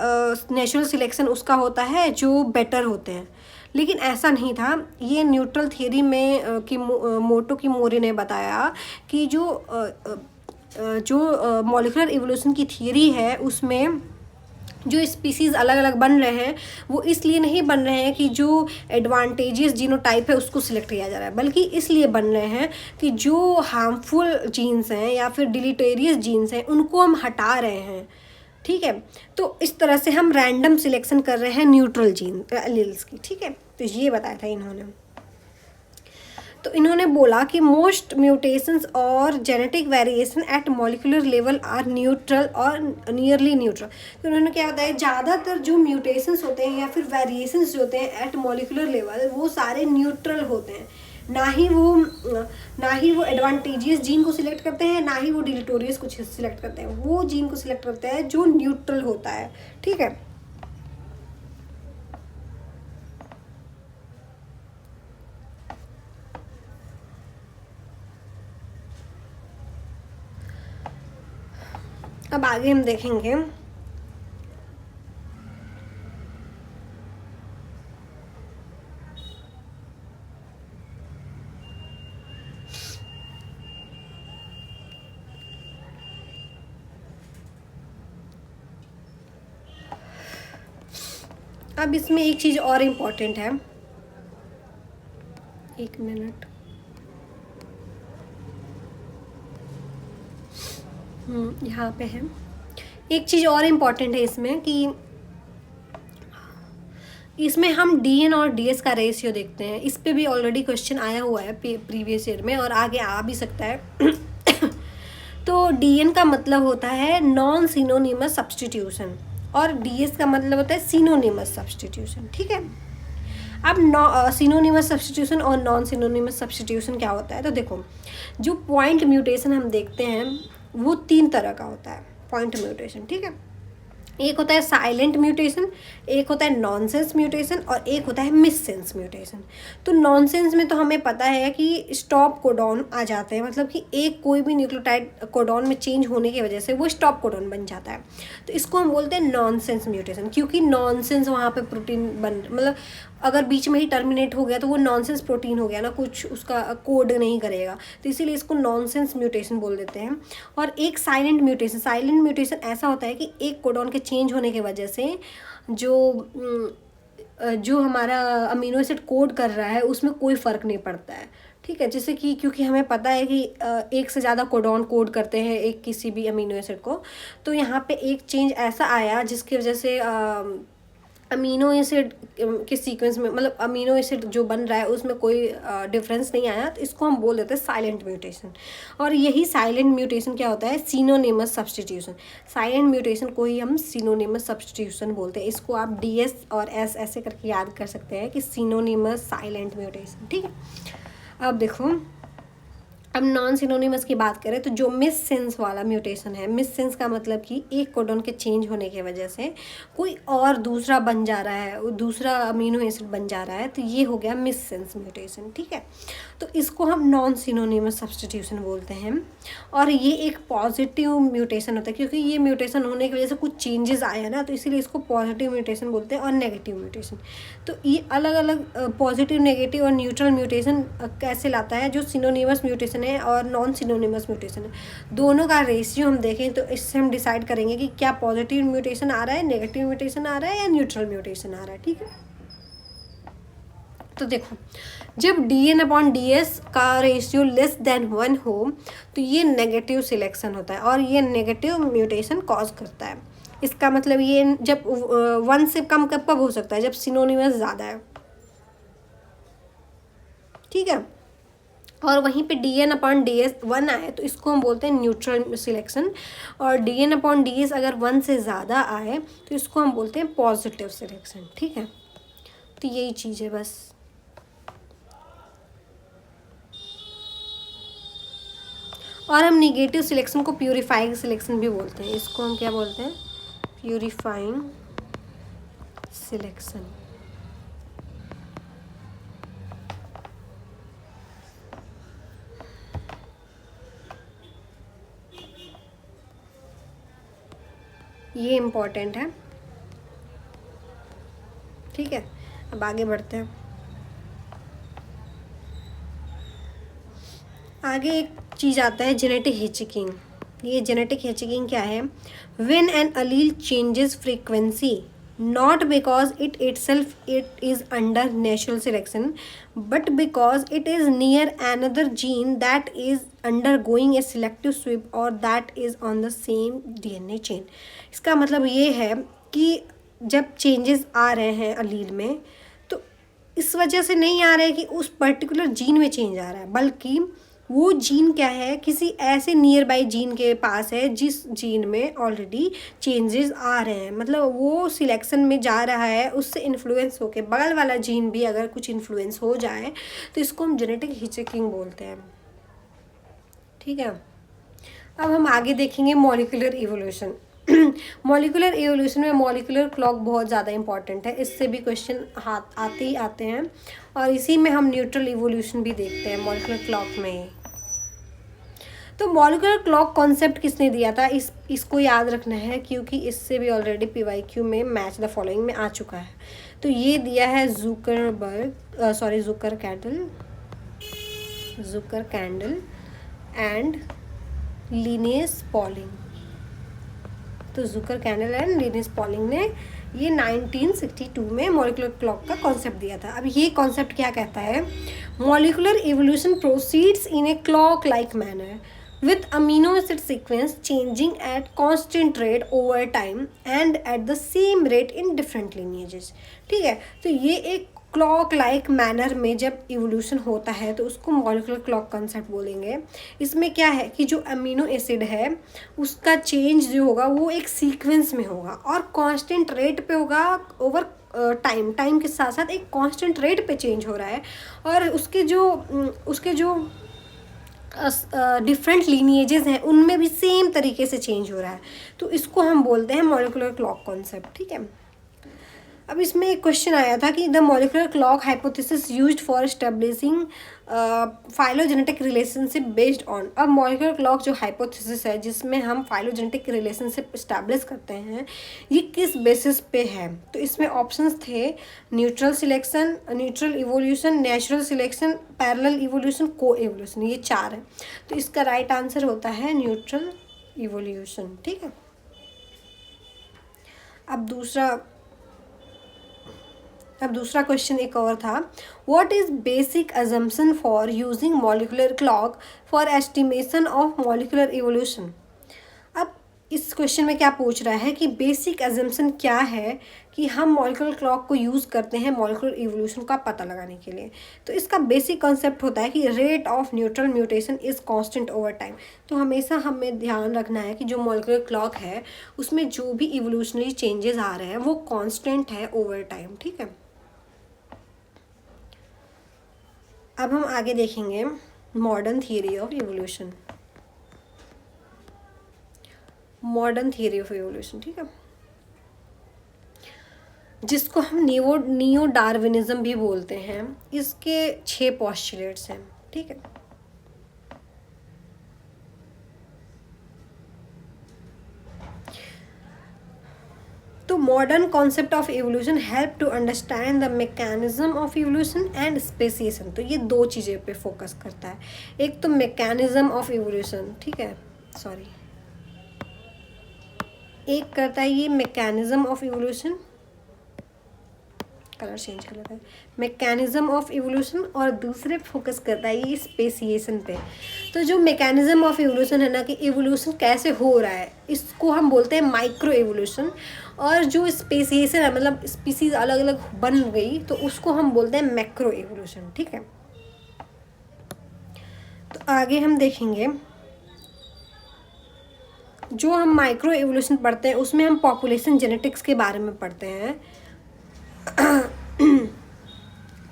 नेचुरल सिलेक्शन उसका होता है जो बेटर होते हैं, लेकिन ऐसा नहीं था। ये न्यूट्रल थियरी में कि मोटो किमोरी ने बताया कि जो मॉलिक्यूलर इवोल्यूशन की थियरी है उसमें जो स्पीसीज़ अलग अलग बन रहे हैं वो इसलिए नहीं बन रहे हैं कि जो एडवांटेजियस जीनोटाइप है उसको सिलेक्ट किया जा रहा है, बल्कि इसलिए बन रहे हैं कि जो हार्मफुल जीन्स हैं या फिर डिलीटेरियस जीन्स हैं उनको हम हटा रहे हैं, ठीक है। तो इस तरह से हम रैंडम सिलेक्शन कर रहे हैं न्यूट्रल जीन एलील्स की, ठीक है। तो ये बताया था इन्होंने। तो इन्होंने बोला कि मोस्ट म्यूटेशंस और genetic variation at molecular level are neutral और नियरली न्यूट्रल। तो उन्होंने क्या बताया, ज़्यादातर जो म्यूटेशंस होते हैं या फिर वेरिएशंस जो होते हैं एट मॉलिक्यूलर लेवल वो सारे न्यूट्रल होते हैं, ना ही वो एडवांटेजियस जीन को सिलेक्ट करते हैं, ना ही वो डिलीटोरियस को सिलेक्ट करते हैं। वो जीन को सिलेक्ट करते हैं जो न्यूट्रल होता है, ठीक है। अब आगे हम देखेंगे अब इसमें एक चीज़ और इम्पॉर्टेंट है, एक मिनट, यहाँ पे है एक चीज़ और इम्पॉर्टेंट है इसमें कि इसमें हम डीएन और डीएस का रेशियो देखते हैं। इस पे भी ऑलरेडी क्वेश्चन आया हुआ है प्रीवियस ईयर में और आगे आ भी सकता है। तो डीएन का मतलब होता है नॉन सिनोनिमस सब्स्टिट्यूशन और डीएस का मतलब होता है सिनोनिमस सब्स्टिट्यूशन। ठीक है, अब सिनोनिमस सब्स्टिट्यूशन और नॉन सिनोनिमस सब्स्टिट्यूशन क्या होता है, तो देखो जो पॉइंट म्यूटेशन हम देखते हैं वो 3 तरह का होता है पॉइंट म्यूटेशन। ठीक है, एक होता है साइलेंट म्यूटेशन, एक होता है नॉनसेंस म्यूटेशन और एक होता है मिससेंस म्यूटेशन। तो नॉनसेंस में तो हमें पता है कि स्टॉप कोडॉन आ जाते हैं, मतलब कि एक कोई भी न्यूक्लियोटाइड कोडॉन में चेंज होने की वजह से वो स्टॉप कोडॉन बन जाता है। तो इसको हम बोलते हैं नॉनसेंस म्यूटेशन, क्योंकि नॉनसेंस वहाँ पे प्रोटीन मतलब अगर बीच में ही टर्मिनेट हो गया तो वो नॉनसेंस प्रोटीन हो गया ना, कुछ उसका कोड नहीं करेगा, तो इसीलिए इसको नॉनसेंस म्यूटेशन बोल देते हैं। और एक साइलेंट म्यूटेशन, साइलेंट म्यूटेशन ऐसा होता है कि एक कोडॉन के चेंज होने की वजह से जो हमारा अमीनो एसिड कोड कर रहा है उसमें कोई फ़र्क नहीं पड़ता है। ठीक है, जैसे कि क्योंकि हमें पता है कि एक से ज़्यादा कोडॉन कोड करते हैं एक किसी भी अमीनो एसिड को, तो यहाँ पे एक चेंज ऐसा आया जिसकी वजह से अमीनो एसिड के सीक्वेंस में, मतलब अमीनो एसिड जो बन रहा है उसमें कोई डिफरेंस नहीं आया, तो इसको हम बोल देते हैं साइलेंट म्यूटेशन। और यही साइलेंट म्यूटेशन क्या होता है, सिनोनिमस सब्स्टिट्यूशन। साइलेंट म्यूटेशन को ही हम सिनोनिमस सब्स्टिट्यूशन बोलते हैं। इसको आप डीएस और एस ऐसे करके याद कर सकते हैं कि सिनोनिमस साइलेंट म्यूटेशन। ठीक है, अब देखो, अब नॉन सिनोनिमस की बात करें तो जो मिस सेंस वाला म्यूटेशन है, मिस सेंस का मतलब कि एक कोडॉन के चेंज होने की वजह से कोई और दूसरा बन जा रहा है, दूसरा अमीनो एसिड बन जा रहा है, तो ये हो गया मिस सेंस म्यूटेशन। ठीक है, तो इसको हम नॉन सिनोनिमस सब्स्टिट्यूशन बोलते हैं। और ये एक पॉजिटिव म्यूटेशन होता है, क्योंकि ये म्यूटेशन होने की वजह से कुछ चेंजेस आए हैं ना, तो इसीलिए इसको पॉजिटिव म्यूटेशन बोलते हैं। और नेगेटिव म्यूटेशन, तो ये अलग अलग पॉजिटिव, नेगेटिव और न्यूट्रल म्यूटेशन कैसे लाता है, जो सिनोनिमस म्यूटेशन है और नॉन सिनोनिमस म्यूटेशन है, दोनों का रेशियो हम देखें तो इससे हम डिसाइड करेंगे कि क्या पॉजिटिव म्यूटेशन आ रहा है, नेगेटिव म्यूटेशन आ रहा है या न्यूट्रल म्यूटेशन आ रहा है। ठीक है, तो देखो, जब डीएन अपॉन डीएस का रेशियो लेस देन 1 हो तो ये नेगेटिव सिलेक्शन होता है और ये नेगेटिव म्यूटेशन कॉज करता है। इसका मतलब ये जब 1 से कम कब हो सकता है, जब सिनोनिमस ज़्यादा है। ठीक है, और वहीं पे डीएन अपॉन डीएस 1 आए तो इसको हम बोलते हैं न्यूट्रल सिलेक्शन। और डीएन अपॉन डीएस अगर 1 से ज़्यादा आए तो इसको हम बोलते हैं पॉजिटिव सिलेक्शन। ठीक है, तो यही चीज़ है बस। और हम निगेटिव सिलेक्शन को प्यूरिफाइंग सिलेक्शन भी बोलते हैं। इसको हम क्या बोलते हैं, प्यूरिफाइंग सिलेक्शन। ये इम्पोर्टेंट है। ठीक है, अब आगे बढ़ते हैं। आगे एक चीज़ आता है जेनेटिक हिचिकिंग। ये जेनेटिक हिचिकिंग क्या है, when an allele changes frequency not because it itself it is under natural selection but because it is near another gene that is undergoing a selective sweep or that is on the same DNA chain। इसका मतलब ये है कि जब changes आ रहे हैं अलील में तो इस वजह से नहीं आ रहे हैं कि उस पर्टिकुलर जीन में चेंज आ रहा है, बल्कि वो जीन क्या है, किसी ऐसे नियर बाई जीन के पास है जिस जीन में ऑलरेडी चेंजेस आ रहे हैं। मतलब वो सिलेक्शन में जा रहा है, उससे इन्फ्लुएंस होके बगल वाला जीन भी अगर कुछ इन्फ्लुएंस हो जाए तो इसको हम जेनेटिक हिचिकिंग बोलते हैं। ठीक है, अब हम आगे देखेंगे मॉलिक्यूलर इवोल्यूशन। मॉलिक्यूलर इवोल्यूशन में मॉलिक्यूलर क्लॉक बहुत ज़्यादा इंपॉर्टेंट है, इससे भी क्वेश्चन आते ही आते हैं। और इसी में हम न्यूट्रल इवोल्यूशन भी देखते हैं मॉलिक्यूलर क्लॉक में। तो मॉलिक्यूलर क्लॉक कॉन्सेप्ट किसने दिया था, इसको याद रखना है क्योंकि इससे भी ऑलरेडी PYQ में मैच द फॉलोइंग में आ चुका है। तो ये दिया है Zuckerkandl and Linus Pauling. तो Zuckerkandl and Linus Pauling ने ये 1962 में मॉलिक्यूलर क्लॉक का कॉन्सेप्ट दिया था। अब ये कॉन्सेप्ट क्या कहता है, molecular evolution proceeds in a clock like manner with amino acid sequence changing at constant rate over time and at the same rate in different lineages। ठीक है, तो ये एक क्लॉक लाइक मैनर में जब इवोल्यूशन होता है तो उसको मॉलिक्यूलर क्लॉक कंसेप्ट बोलेंगे। इसमें क्या है कि जो अमीनो एसिड है उसका चेंज जो होगा वो एक सीक्वेंस में होगा और कांस्टेंट रेट पे होगा ओवर टाइम के साथ साथ एक कांस्टेंट रेट पे चेंज हो रहा है और उसके जो डिफरेंट लीनिएजेस हैं उनमें भी सेम तरीके से चेंज हो रहा है, तो इसको हम बोलते हैं मॉलिक्यूलर क्लॉक कॉन्सेप्ट। ठीक है, अब इसमें एक क्वेश्चन आया था कि the molecular clock hypothesis used for establishing phylogenetic relationship based on. अब मॉलिक्यूलर क्लॉक जो हाइपोथेसिस है जिसमें हम फाइलोजेनेटिक रिलेशनशिप इस्टेब्लिश करते हैं ये किस बेसिस पे है, तो इसमें ऑप्शंस थे neutral selection, neutral evolution, natural selection, parallel evolution, को एवोल्यूशन, ये 4 है। तो इसका राइट आंसर होता है न्यूट्रल इवोल्यूशन। ठीक है, अब दूसरा क्वेश्चन एक और था, what is basic assumption for using molecular clock for estimation of molecular evolution. अब इस क्वेश्चन में क्या पूछ रहा है कि बेसिक अजम्पशन क्या है कि हम मॉलिक्यूलर क्लॉक को यूज़ करते हैं मॉलिक्यूलर इवोल्यूशन का पता लगाने के लिए। तो इसका बेसिक कॉन्सेप्ट होता है कि rate of neutral mutation is constant over time. तो हमेशा हमें ध्यान रखना है कि जो मॉलिक्यूलर क्लॉक है उसमें जो भी इवोल्यूशनरी चेंजेस आ रहे हैं वो कांस्टेंट है ओवर टाइम। ठीक है, अब हम आगे देखेंगे modern theory of evolution. Modern theory of evolution, ठीक है, जिसको हम नियो डार्विनिज्म भी बोलते हैं। इसके 6 पोस्टुलेट्स हैं। ठीक है, तो modern concept of evolution help to understand the mechanism of evolution and speciation. तो ये 2 चीज़ें पे फोकस करता है, एक तो मैकेनिज्म ऑफ इवोल्यूशन, ठीक है, सॉरी, एक करता है ये mechanism of evolution, colour change कर लेता है, मैकेनिज्म ऑफ इवोल्यूशन, और दूसरे फोकस करता है ये स्पेसिएशन पे। तो जो मैकेनिज्म ऑफ इवोल्यूशन है ना कि इवोल्यूशन कैसे हो रहा है इसको हम बोलते हैं माइक्रो इवोल्यूशन, और जो स्पेसिएशन है मतलब स्पीसीज अलग अलग बन गई तो उसको हम बोलते हैं मैक्रो इवोल्यूशन। ठीक है, तो आगे हम देखेंगे जो हम माइक्रो इवोल्यूशन पढ़ते हैं उसमें हम पॉपुलेशन जेनेटिक्स के बारे में पढ़ते हैं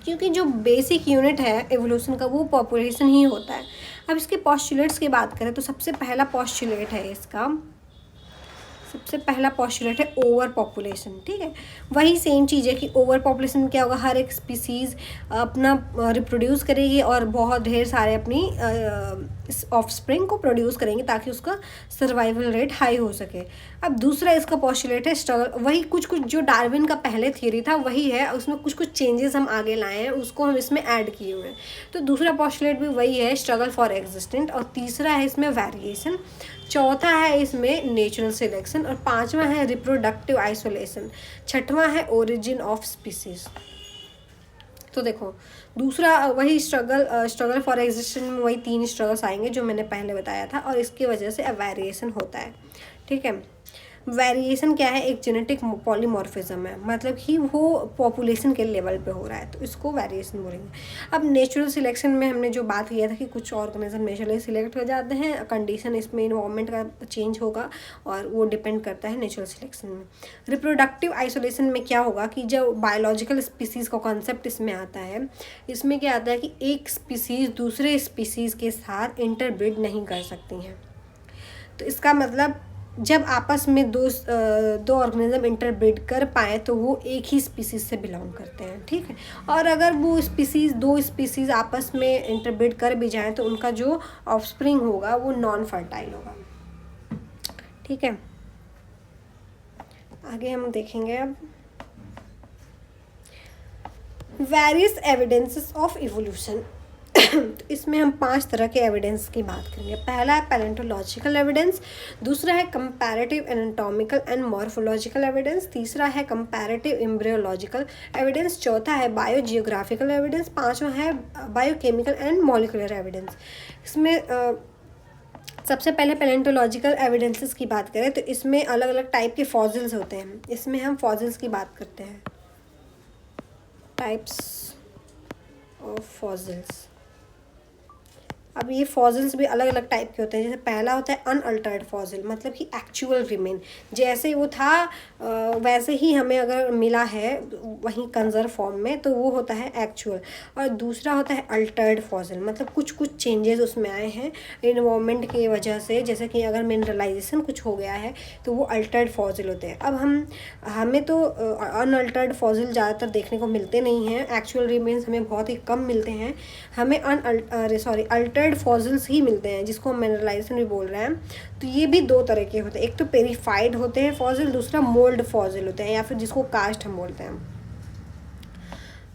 क्योंकि जो बेसिक यूनिट है एवोल्यूशन का वो पॉपुलेशन ही होता है। अब इसके पोस्टुलेट्स की बात करें तो सबसे पहला पोस्टुलेट है ओवर पॉपुलेशन। ठीक है, वही सेम चीज़ है कि ओवर पॉपुलेशन में क्या होगा, हर एक स्पीसीज़ अपना रिप्रोड्यूस करेगी और बहुत ढेर सारे अपनी ऑफस्प्रिंग को प्रोड्यूस करेंगे ताकि उसका सर्वाइवल रेट हाई हो सके। अब दूसरा इसका पोस्टुलेट है स्ट्रगल, वही कुछ जो डार्विन का पहले थियरी था वही है, उसमें कुछ चेंजेस हम आगे लाए हैं उसको हम इसमें ऐड किए हुए हैं। तो दूसरा पोस्टुलेट भी वही है, स्ट्रगल फॉर एग्जिस्टेंट, और तीसरा है इसमें वेरिएशन, चौथा है इसमें नेचुरल सिलेक्शन, और पांचवा है रिप्रोडक्टिव आइसोलेशन, छठवां है ओरिजिन ऑफ स्पीसीज। तो देखो दूसरा वही स्ट्रगल फॉर एग्जिस्टेंस में वही 3 स्ट्रगल्स आएंगे जो मैंने पहले बताया था, और इसकी वजह से वेरिएशन होता है। ठीक है, वेरिएशन क्या है, एक जेनेटिक पॉलीमॉर्फिज्म है, मतलब कि वो पॉपुलेशन के लेवल पे हो रहा है तो इसको वेरिएशन बोलेंगे। अब नेचुरल सिलेक्शन में हमने जो बात किया था कि कुछ ऑर्गेनिज्म नेचुरली सिलेक्ट हो जाते हैं, कंडीशन इसमें इन्वायरमेंट का चेंज होगा और वो डिपेंड करता है नेचुरल सिलेक्शन में। रिप्रोडक्टिव आइसोलेशन में क्या होगा कि जो बायोलॉजिकल स्पीसीज़ का कॉन्सेप्ट इसमें आता है, इसमें क्या आता है कि एक स्पीसीज़ दूसरे स्पीसीज़ के साथ इंटरब्रीड नहीं कर सकती हैं। तो इसका मतलब जब आपस में दो ऑर्गेनिज्म इंटरब्रीड कर पाए तो वो एक ही स्पीसीज से बिलोंग करते हैं। ठीक है, और अगर वो दो स्पीसीज आपस में इंटरब्रीड कर भी जाएं तो उनका जो ऑफस्प्रिंग होगा वो नॉन फर्टाइल होगा। ठीक है, आगे हम देखेंगे अब वेरियस एविडेंसेस ऑफ इवोल्यूशन। तो इसमें हम 5 तरह के एविडेंस की बात करेंगे। पहला है पैलेंटोलॉजिकल एविडेंस, दूसरा है comparative anatomical and morphological evidence, तीसरा है कंपैरेटिव एम्ब्रियोलॉजिकल एविडेंस, चौथा है बायोजियोग्राफिकल एविडेंस, पांचवा है बायोकेमिकल एंड मॉलिक्यूलर एविडेंस। इसमें सबसे पहले पैलेंटोलॉजिकल एविडेंसेस की बात करें तो इसमें अलग अलग टाइप के फॉसिल्स होते हैं। इसमें हम फॉसिल्स की बात करते हैं, टाइप्स ऑफ फॉसिल्स। अब ये फॉसिल्स भी अलग अलग टाइप के होते हैं। जैसे पहला होता है अनअल्टर्ड फॉसिल, मतलब कि एक्चुअल रिमेन, जैसे वो था वैसे ही हमें अगर मिला है वहीं कंजर्व फॉर्म में तो वो होता है एक्चुअल। और दूसरा होता है अल्टर्ड फॉसिल, मतलब कुछ कुछ चेंजेस उसमें आए हैं इन्वायरमेंट की वजह से, जैसे कि अगर मिनरलाइजेशन कुछ हो गया है तो वो अल्टर्ड फॉसिल होते हैं। अब हमें तो अनअल्टर्ड फॉसिल ज़्यादातर देखने को मिलते नहीं हैं, एक्चुअल रिमेन्स हमें बहुत ही कम मिलते हैं। हमें अल्टर्ड फॉसिल्स ही मिलते हैं, जिसको हम मिनरलाइजेशन भी बोल रहे हैं। तो ये भी दो तरह के होते हैं, एक तो पेरिफाइड होते हैं फॉसिल, दूसरा मोल्ड फॉसिल होते हैं या फिर जिसको कास्ट हम बोलते हैं।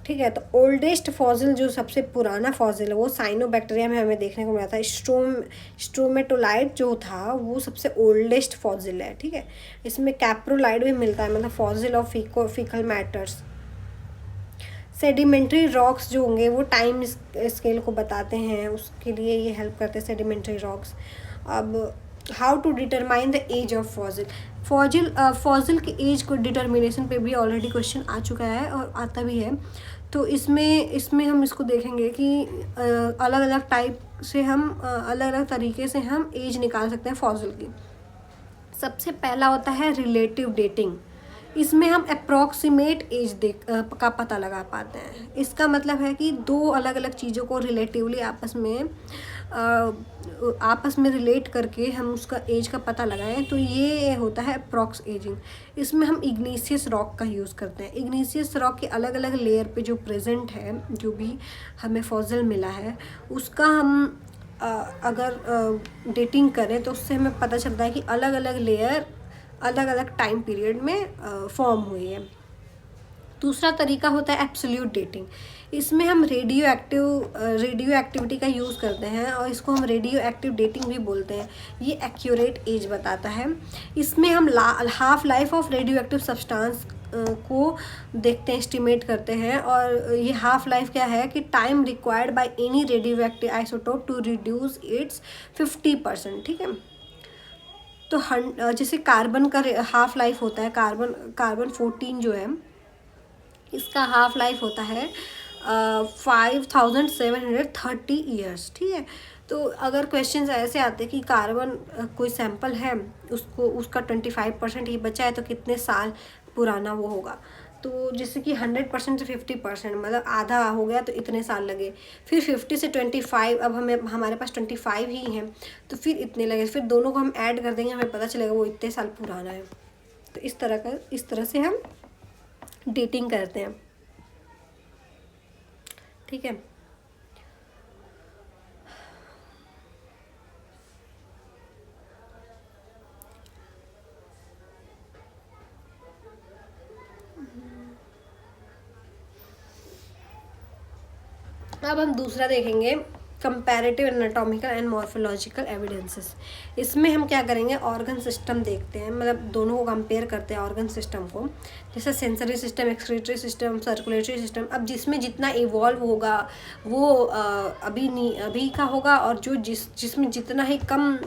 ठीक है, तो ओल्डेस्ट फॉसिल जो सबसे पुराना फॉसिल है वो साइनोबैक्टीरिया में हमें देखने को मिला था। स्ट्रोमेटोलाइट जो था वो सबसे ओल्डेस्ट फॉसिल है। ठीक है, इसमें कैप्रोलाइट भी मिलता है, मतलब fossil of faecal matters. Sedimentary rocks जो होंगे वो टाइम स्केल को बताते हैं, उसके लिए ये हेल्प करते हैं सेडिमेंट्री रॉक्स। अब how to determine the age of fossil की एज को डिटर्मिनेशन पे भी ऑलरेडी क्वेश्चन आ चुका है और आता भी है। तो इसमें हम इसको देखेंगे कि अलग अलग टाइप से हम अलग अलग तरीके से हम एज निकाल सकते हैं फॉसिल की। सबसे पहला होता है रिलेटिव डेटिंग। इसमें हम अप्रॉक्सीमेट एज का पता लगा पाते हैं। इसका मतलब है कि दो अलग अलग चीज़ों को रिलेटिवली आपस में रिलेट करके हम उसका एज का पता लगाएं, तो ये होता है अप्रॉक्स एजिंग। इसमें हम इग्नीशियस रॉक का यूज़ करते हैं। इग्नीशियस रॉक के अलग अलग लेयर पे जो प्रेजेंट है, जो भी हमें फॉसिल मिला है, उसका हम अगर डेटिंग करें तो उससे हमें पता चलता है कि अलग अलग लेयर अलग अलग टाइम पीरियड में फॉर्म हुई है। दूसरा तरीका होता है एब्सोल्यूट डेटिंग। इसमें हम रेडियो एक्टिविटी का यूज़ करते हैं और इसको हम रेडियो एक्टिव डेटिंग भी बोलते हैं। ये एक्यूरेट एज बताता है। इसमें हम half life of radio active substance को देखते हैं, एस्टिमेट करते हैं। और ये हाफ लाइफ क्या है कि time required by any radio active isotope to reduce its 50%। ठीक है, तो जैसे कार्बन का हाफ लाइफ होता है, कार्बन 14 जो है इसका हाफ लाइफ होता है 5730 ईयर्स। ठीक है, तो अगर क्वेश्चंस ऐसे आते कि कार्बन कोई सैंपल है उसका 25% ही बचा है तो कितने साल पुराना वो होगा। तो जैसे कि 100% से 50%, मतलब आधा हो गया तो इतने साल लगे। फिर 50 से 25, अब हमारे पास 25 ही हैं तो फिर इतने लगे। फिर दोनों को हम ऐड कर देंगे, हमें पता चलेगा वो इतने साल पुराना है। तो इस तरह से हम डेटिंग करते हैं। ठीक है, अब हम दूसरा देखेंगे comparative anatomical and morphological evidences. इसमें हम क्या करेंगे, ऑर्गन सिस्टम देखते हैं, मतलब दोनों को कंपेयर करते हैं ऑर्गन सिस्टम को। जैसे sensory system, excretory system, circulatory system. अब जिसमें जितना इवॉल्व होगा वो अभी का होगा, और जिसमें जितना ही कम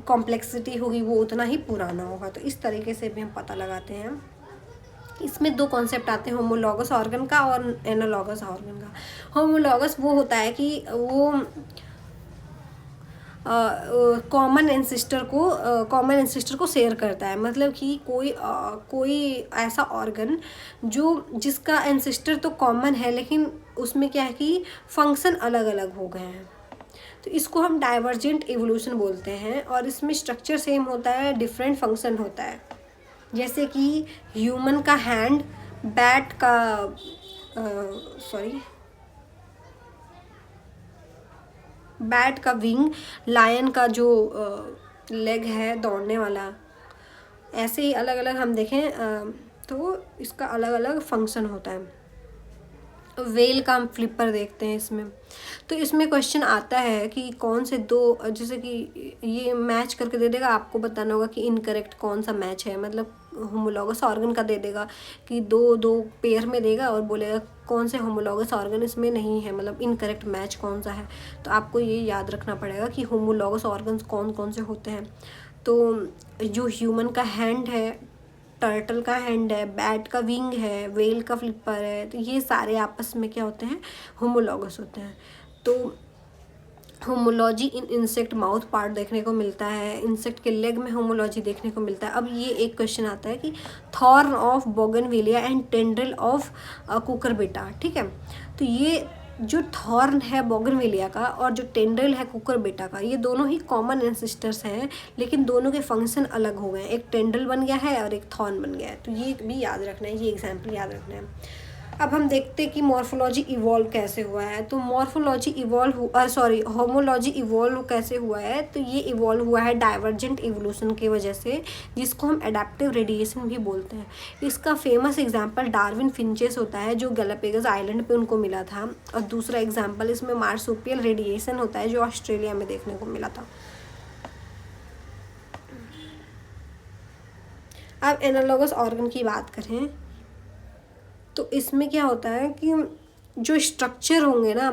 कॉम्प्लेक्सिटी होगी वो उतना ही पुराना होगा। तो इस तरीके से भी हम पता लगाते हैं। इसमें दो कॉन्सेप्ट आते हैं, होमोलॉगस ऑर्गन का और एनालॉगस ऑर्गन का। होमोलॉगस वो होता है कि वो कॉमन एंसेस्टर को शेयर करता है, मतलब कि कोई ऐसा ऑर्गन जिसका एंसेस्टर तो कॉमन है लेकिन उसमें क्या है कि फंक्शन अलग अलग हो गए हैं, तो इसको हम डाइवर्जेंट इवोल्यूशन बोलते हैं। और इसमें स्ट्रक्चर सेम होता है, डिफरेंट फंक्शन होता है। जैसे कि ह्यूमन का हैंड, बैट का विंग, लायन का जो लेग है दौड़ने वाला, ऐसे ही अलग अलग हम देखें तो इसका अलग अलग फंक्शन होता है। वेल का हम फ्लिपर देखते हैं इसमें। तो इसमें क्वेश्चन आता है कि कौन से दो, जैसे कि ये मैच करके दे देगा, आपको बताना होगा कि इनकरेक्ट कौन सा मैच है, मतलब होमोलॉगस ऑर्गन का दे देगा कि दो दो पेयर में देगा और बोलेगा कौन से होमोलॉगस ऑर्गन इसमें नहीं है, मतलब इनकरेक्ट मैच कौन सा है। तो आपको ये याद रखना पड़ेगा कि होमोलॉगस ऑर्गन्स कौन कौन से होते हैं। तो जो ह्यूमन का हैंड है, टर्टल का हैंड है, बैट का विंग है, वेल का फ्लिपर है, तो ये सारे आपस में क्या होते हैं, होमोलॉगस होते हैं। तो होमोलॉजी इन इंसेक्ट माउथ पार्ट देखने को मिलता है, इंसेक्ट के लेग में होमोलॉजी देखने को मिलता है। अब ये एक क्वेश्चन आता है कि thorn of bougainvillea and tendril of Cucurbita, ठीक है। तो ये जो थॉर्न है बोगनविलिया का और जो टेंड्रिल है कुकुरबिटा का, ये दोनों ही कॉमन एंसेस्टर्स हैं, लेकिन दोनों के फंक्शन अलग हो गए हैं। एक टेंड्रिल बन गया है और एक थॉर्न बन गया है, तो ये भी याद रखना है, ये एग्जाम्पल याद रखना है। अब हम देखते हैं कि मॉर्फोलॉजी इवॉल्व कैसे हुआ है। तो मॉर्फोलॉजी होमोलॉजी इवॉल्व कैसे हुआ है, तो ये इवॉल्व हुआ है डाइवर्जेंट इवोल्यूशन की वजह से, जिसको हम एडेप्टिव रेडिएशन भी बोलते हैं। इसका फेमस एग्जांपल डार्विन फिंचेस होता है, जो गैलापागोस आइलैंड पे उनको मिला था, और दूसरा एग्जांपल इसमें मार्सुपियल रेडिएशन होता है, जो ऑस्ट्रेलिया में देखने को मिला था। अब एनालॉगस ऑर्गन की बात करें तो इसमें क्या होता है कि जो स्ट्रक्चर होंगे ना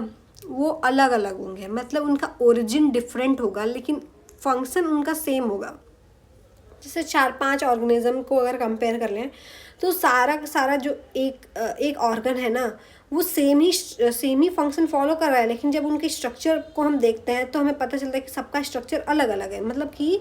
वो अलग अलग होंगे, मतलब उनका ओरिजिन डिफरेंट होगा लेकिन फंक्शन उनका सेम होगा। जैसे 4-5 ऑर्गेनिज्म को अगर कंपेयर कर लें तो सारा का सारा जो एक ऑर्गन है ना वो सेम ही फंक्शन फॉलो कर रहा है, लेकिन जब उनके स्ट्रक्चर को हम देखते हैं तो हमें पता चलता है कि सबका स्ट्रक्चर अलग अलग है, मतलब कि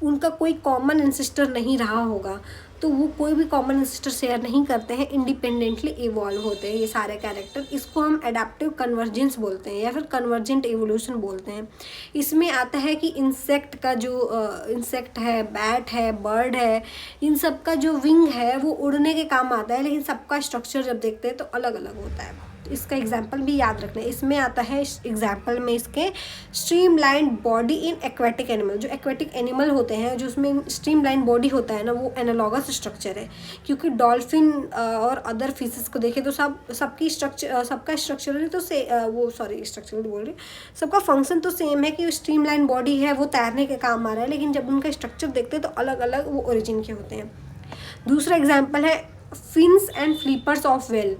उनका कोई कॉमन एंसेस्टर नहीं रहा होगा। तो वो कोई भी कॉमन एंसेस्टर शेयर नहीं करते हैं, इंडिपेंडेंटली इवॉल्व होते हैं ये सारे कैरेक्टर। इसको हम एडाप्टिव कन्वर्जेंस बोलते हैं या फिर कन्वर्जेंट इवोल्यूशन बोलते हैं। इसमें आता है कि इंसेक्ट का जो इंसेक्ट है, बैट है, बर्ड है, इन सब का जो विंग है वो उड़ने के काम आता है, लेकिन सबका स्ट्रक्चर जब देखते हैं तो अलग अलग होता है। तो इसका एग्जाम्पल भी याद रखना है। इसमें आता है एग्जाम्पल में इसके streamline body in aquatic animal. जो एक्वेटिक एनिमल होते हैं जो उसमें स्ट्रीमलाइन बॉडी होता है ना, वो एनालॉगस स्ट्रक्चर है, क्योंकि डॉल्फिन और अदर फिशेस को देखें तो सबका स्ट्रक्चर तो स्ट्रक्चरल बोल रही, सबका फंक्शन तो सेम है कि स्ट्रीमलाइन बॉडी है वो तैरने के काम आ रहा है, लेकिन जब उनका स्ट्रक्चर देखते हैं तो अलग अलग वो ओरिजिन के होते हैं। दूसरा एग्जाम्पल है fins and flippers of well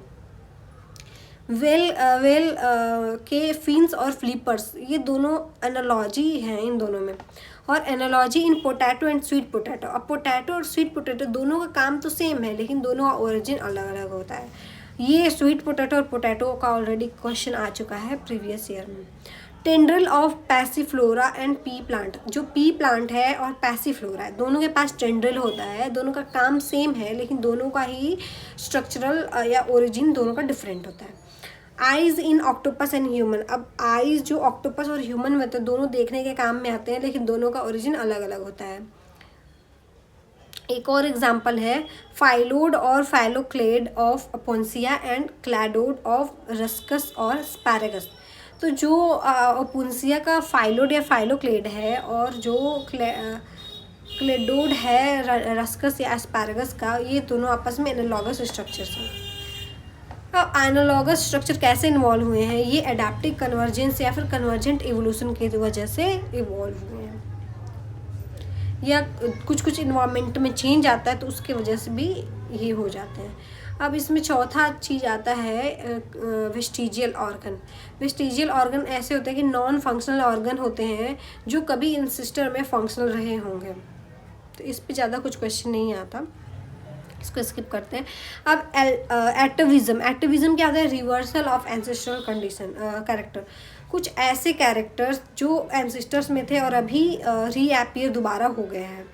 के फिन्स और फ्लिपर्स, ये दोनों एनालॉजी हैं इन दोनों में। और analogy in potato and sweet potato. अब पोटैटो और स्वीट पोटैटो दोनों का काम तो सेम है, लेकिन दोनों का ओरिजिन अलग अलग होता है। ये स्वीट पोटैटो और पोटैटो का ऑलरेडी क्वेश्चन आ चुका है प्रीवियस ईयर में। Tendril of Passiflora and P plant. जो पी प्लांट है और पैसिफ्लोरा है, दोनों के पास टेंड्रिल होता है, दोनों का काम सेम है, लेकिन दोनों का ही स्ट्रक्चरल या ओरिजिन दोनों का डिफरेंट होता है। Eyes in octopus and human. अब आइज़ जो ऑक्टोपस और ह्यूमन में तो दोनों देखने के काम में आते हैं, लेकिन दोनों का ओरिजिन अलग अलग होता है। एक और एग्जाम्पल है फाइलोड और phylloclade of Opuntia and cladode of Ruscus और स्पैरागस। तो जो अपोन्सिया का फाइलोड या फाइलोक्लेड है और जो क्लेडोड है रस्कस या एस्पैरागस का, ये दोनों आपस में एनालॉगस स्ट्रक्चर्स हैं। अब एनालॉगस स्ट्रक्चर कैसे इन्वॉल्व हुए हैं, ये एडाप्टिव कन्वर्जेंस या फिर कन्वर्जेंट इवोल्यूशन की वजह से इवॉल्व हुए हैं, या कुछ इन्वायरमेंट में चेंज आता है तो उसके वजह से भी ये हो जाते हैं। अब इसमें चौथा चीज़ आता है वेस्टिजियल ऑर्गन। वेस्टिजियल ऑर्गन ऐसे होते हैं कि नॉन फंक्शनल ऑर्गन होते हैं जो कभी इंसिस्टर में फंक्शनल रहे होंगे। तो इस पे ज़्यादा कुछ क्वेश्चन नहीं आता, इसको स्किप करते हैं। अब एटविज्म क्या होता है, reversal of ancestral condition character. कुछ ऐसे कैरेक्टर्स जो एंसेस्टर्स में थे और अभी रीअपीयर दोबारा हो गए हैं,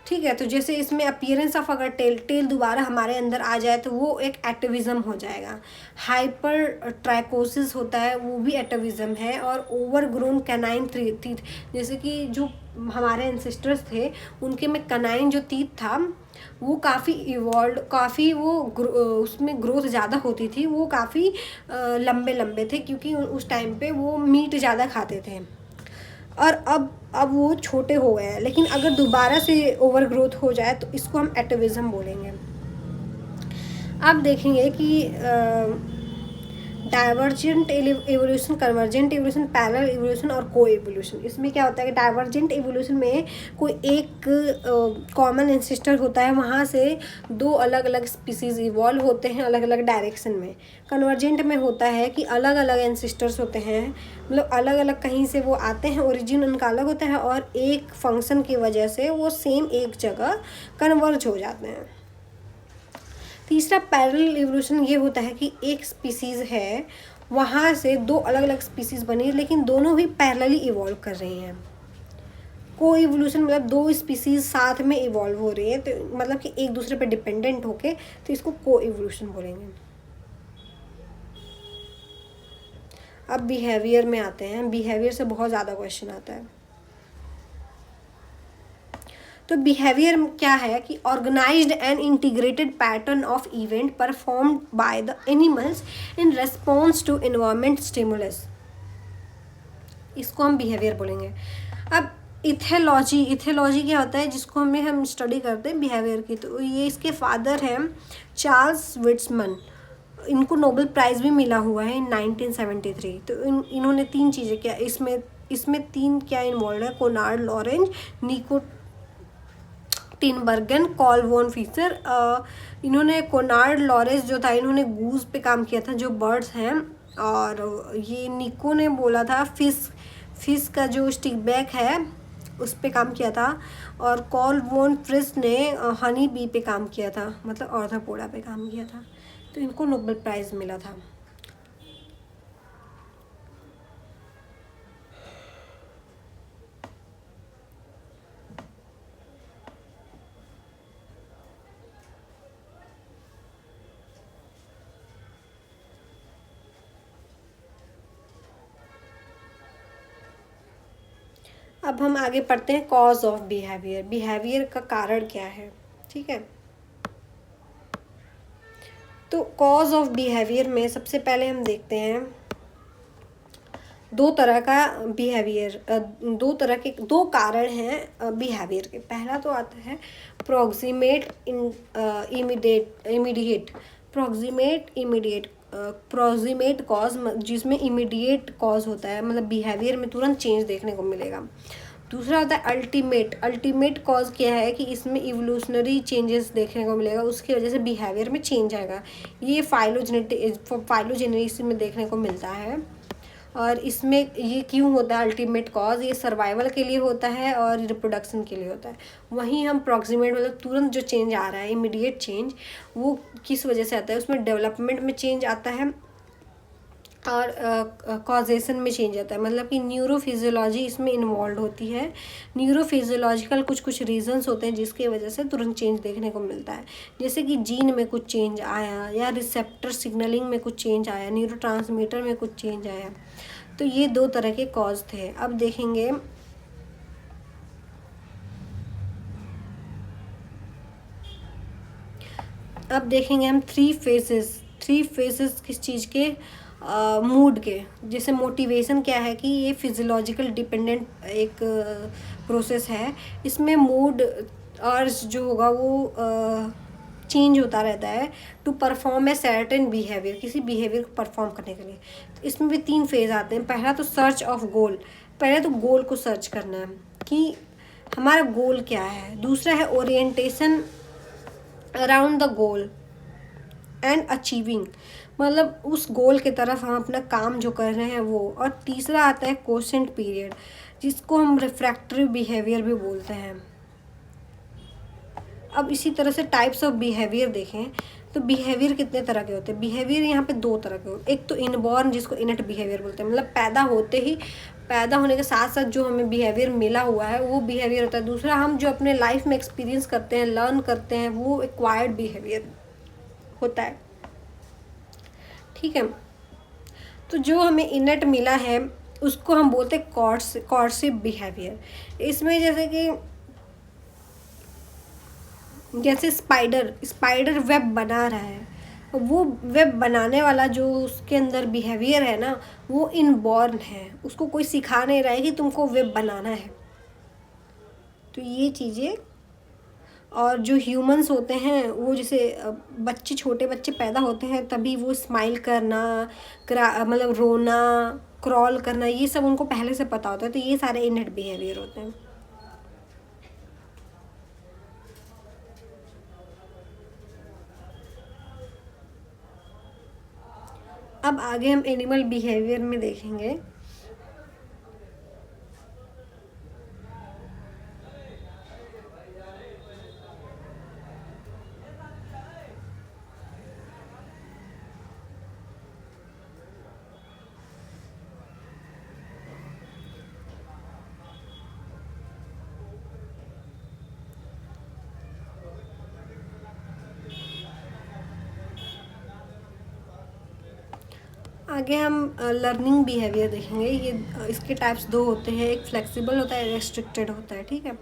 ठीक है। तो जैसे इसमें अपीयरेंस ऑफ अगर टेल दोबारा हमारे अंदर आ जाए तो वो एक एटविज्म हो जाएगा। हाइपर ट्राइकोसिस होता है, वो भी एटविज्म है। और ओवरग्रोन कैनाइन टीथ, जैसे कि जो हमारे एंसेस्टर्स थे उनके में कैनाइन जो टीथ था वो काफ़ी इवॉल्व, काफ़ी वो उसमें ग्रोथ ज़्यादा होती थी, वो काफ़ी लंबे लंबे थे, क्योंकि उस टाइम पे वो मीट ज़्यादा खाते थे। और अब वो छोटे हो गए हैं, लेकिन अगर दोबारा से ओवर ग्रोथ हो जाए तो इसको हम एटविज्म बोलेंगे। अब देखेंगे कि divergent evolution, convergent evolution, parallel evolution और को एवोल्यूशन। इसमें क्या होता है कि डाइवर्जेंट एवोल्यूशन में कोई एक कॉमन एंसेस्टर होता है, वहाँ से दो अलग अलग स्पीसीज इवॉल्व होते हैं अलग अलग डायरेक्शन में। कन्वर्जेंट में होता है कि अलग अलग एंसेस्टर्स होते हैं, मतलब अलग अलग कहीं से वो आते हैं, ओरिजिन उनका अलग होता है और एक फंक्शन की वजह से वो सेम एक जगह कन्वर्ज हो जाते हैं। तीसरा पैरेलल इवोल्यूशन ये होता है कि एक स्पीसीज़ है, वहाँ से दो अलग अलग स्पीसीज़ बनी लेकिन दोनों ही पैरेलली इवॉल्व कर रही हैं। को इवोल्यूशन मतलब दो स्पीसीज़ साथ में इवॉल्व हो रही है, तो मतलब कि एक दूसरे पर डिपेंडेंट होके, तो इसको को इवोल्यूशन बोलेंगे। अब बिहेवियर में आते हैं। बिहेवियर से बहुत ज़्यादा क्वेश्चन आता है। तो बिहेवियर क्या है कि organised and integrated pattern of event performed by the animals in response to environment stimulus, इसको हम बिहेवियर बोलेंगे। अब इथेलॉजी क्या होता है, जिसको हम स्टडी करते हैं बिहेवियर की, तो ये इसके फादर हैं चार्ल्स विट्समन। इनको नोबेल प्राइज़ भी मिला हुआ है इन 1973। तो इन्होंने तीन चीज़ें क्या इसमें तीन क्या इन्वॉल्व है, कोनार्ड लॉरेंज, निको टिनबर्गन, कॉल वॉन फीसर। इन्होंने कोनार्ड लॉरेंस जो था, इन्होंने गूज पे काम किया था, जो बर्ड्स हैं, और ये निको ने बोला था फिश का जो स्टिक बैक है उस पे काम किया था, और कॉल वॉन फ्रिस ने हनी बी पे काम किया था, मतलब ऑर्थोपोडा पे काम किया था। तो इनको नोबेल प्राइज़ मिला था। अब हम आगे पढ़ते हैं कॉज ऑफ बिहेवियर। बिहेवियर का कारण क्या है, ठीक है। तो कॉज ऑफ बिहेवियर में सबसे पहले हम देखते हैं दो तरह का बिहेवियर, दो कारण हैं बिहेवियर के। पहला तो आता है प्रॉक्सिमेट इमीडिएट प्रॉक्सिमेट कॉज, जिसमें इमीडिएट कॉज होता है, मतलब बिहेवियर में तुरंत चेंज देखने को मिलेगा। दूसरा होता है अल्टीमेट कॉज, क्या है कि इसमें इवोल्यूशनरी चेंजेस देखने को मिलेगा, उसकी वजह से बिहेवियर में चेंज आएगा। ये फाइलोजेनेटिक्स में देखने को मिलता है। और इसमें ये क्यों होता है अल्टीमेट कॉज, ये सर्वाइवल के लिए होता है और रिप्रोडक्शन के लिए होता है। वहीं हम प्रॉक्सिमेट मतलब तुरंत जो चेंज आ रहा है, इमीडिएट चेंज, वो किस वजह से आता है, उसमें डेवलपमेंट में चेंज आता है और कॉजेशन में चेंज आता है, मतलब कि न्यूरोफिजियोलॉजी इसमें इन्वॉल्व होती है। न्यूरोफिजियोलॉजिकल कुछ रीजंस होते हैं जिसके वजह से तुरंत चेंज देखने को मिलता है, जैसे कि जीन में कुछ चेंज आया, या रिसेप्टर सिग्नलिंग में कुछ चेंज आया, न्यूरोट्रांसमीटर में कुछ चेंज आया। तो ये दो तरह के कॉज थे। अब देखेंगे हम थ्री फेसेस किस चीज़ के, मूड के। जैसे मोटिवेशन क्या है कि ये फिजियोलॉजिकल डिपेंडेंट एक प्रोसेस है, इसमें मूड और जो होगा वो चेंज होता रहता है to perform a certain behaviour, किसी बिहेवियर को परफॉर्म करने के लिए। तो इसमें भी तीन फेज आते हैं। पहला तो सर्च ऑफ गोल, पहले तो गोल को सर्च करना है कि हमारा गोल क्या है। दूसरा है orientation around the goal and achieving, मतलब उस गोल की तरफ हम अपना काम जो कर रहे हैं वो। और तीसरा आता है क्वोशेंट पीरियड, जिसको हम रिफ्रैक्टरी बिहेवियर भी बोलते हैं। अब इसी तरह से टाइप्स ऑफ बिहेवियर देखें तो बिहेवियर कितने तरह के होते हैं। बिहेवियर यहाँ पे दो तरह के होते हैं। एक तो इनबॉर्न, जिसको इनट बिहेवियर बोलते हैं, मतलब पैदा होने के साथ साथ जो हमें बिहेवियर मिला हुआ है वो बिहेवियर होता है। दूसरा हम जो अपने लाइफ में एक्सपीरियंस करते हैं, लर्न करते हैं, वो एक्वायर्ड बिहेवियर होता है, ठीक है। तो जो हमें इनट मिला है उसको हम बोलते हैं कॉर्सिव बिहेवियर। इसमें जैसे स्पाइडर वेब बना रहा है, वो वेब बनाने वाला जो उसके अंदर बिहेवियर है ना, वो इनबॉर्न है, उसको कोई सिखा नहीं रहा है कि तुमको वेब बनाना है। तो ये चीज़ें और जो ह्यूमंस होते हैं वो जैसे बच्चे, छोटे बच्चे पैदा होते हैं तभी वो स्माइल करना, मतलब रोना, क्रॉल करना, ये सब उनको पहले से पता होता है। तो ये सारे इनहेट बिहेवियर होते हैं। अब आगे हम एनिमल बिहेवियर में देखेंगे। आगे हम लर्निंग बिहेवियर देखेंगे। ये इसके टाइप्स दो होते हैं, एक फ्लेक्सिबल होता है, रेस्ट्रिक्टेड होता है। ठीक है,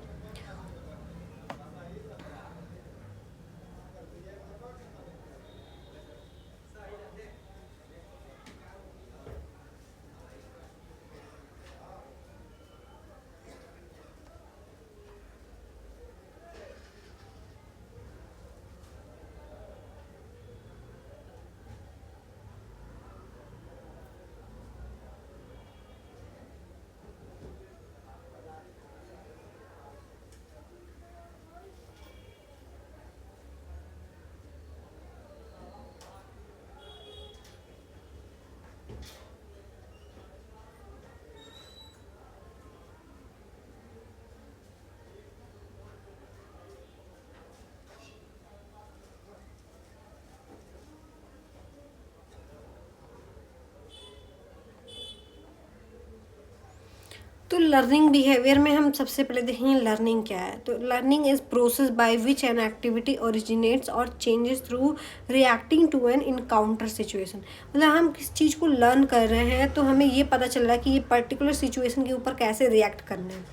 तो लर्निंग बिहेवियर में हम सबसे पहले देखेंगे लर्निंग क्या है। तो learning is process by which an activity originates और changes through reacting to an encounter situation. मतलब हम किस चीज़ को लर्न कर रहे हैं तो हमें ये पता चल रहा है कि ये पर्टिकुलर सिचुएशन के ऊपर कैसे रिएक्ट करना है।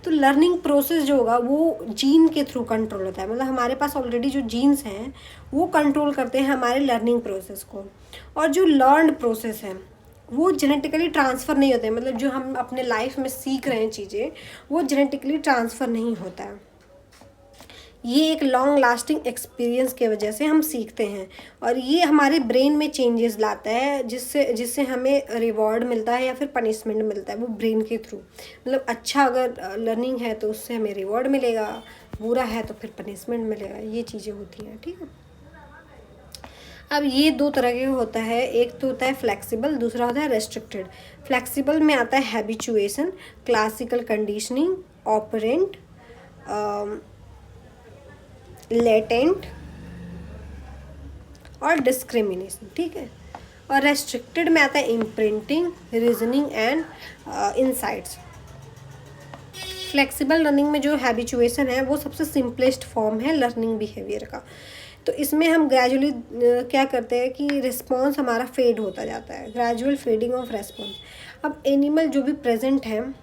तो लर्निंग प्रोसेस जो होगा वो जीन के थ्रू कंट्रोल होता है। मतलब हमारे पास ऑलरेडी जो जीन्स हैं वो कंट्रोल करते हैं हमारे लर्निंग प्रोसेस को। और जो लर्नड प्रोसेस है वो जेनेटिकली ट्रांसफ़र नहीं होते हैं। मतलब जो हम अपने लाइफ में सीख रहे हैं चीज़ें वो जेनेटिकली ट्रांसफ़र नहीं होता है। ये एक लॉन्ग लास्टिंग एक्सपीरियंस के वजह से हम सीखते हैं और ये हमारे ब्रेन में चेंजेस लाता है, जिससे जिससे हमें रिवॉर्ड मिलता है या फिर पनिशमेंट मिलता है वो ब्रेन के थ्रू। मतलब अच्छा अगर लर्निंग है तो उससे हमें रिवॉर्ड मिलेगा, बुरा है तो फिर पनिशमेंट मिलेगा, ये चीज़ें होती हैं। ठीक है, अब ये दो तरह के होता है, एक तो होता है फ्लेक्सिबल, दूसरा होता है रेस्ट्रिक्टेड। फ्लेक्सिबल में आता है habituation, classical conditioning, operant, latent और डिस्क्रिमिनेशन। ठीक है, और रेस्ट्रिक्टेड में आता है imprinting, reasoning and insights. Flexible learning में जो हैबिचुएशन है वो सबसे सिंपलेस्ट फॉर्म है लर्निंग बिहेवियर का। तो इसमें हम ग्रेजुअली क्या करते हैं कि रिस्पॉन्स हमारा फेड होता जाता है, ग्रेजुअल फेडिंग ऑफ रेस्पॉन्स। अब एनिमल जो भी प्रेजेंट हैं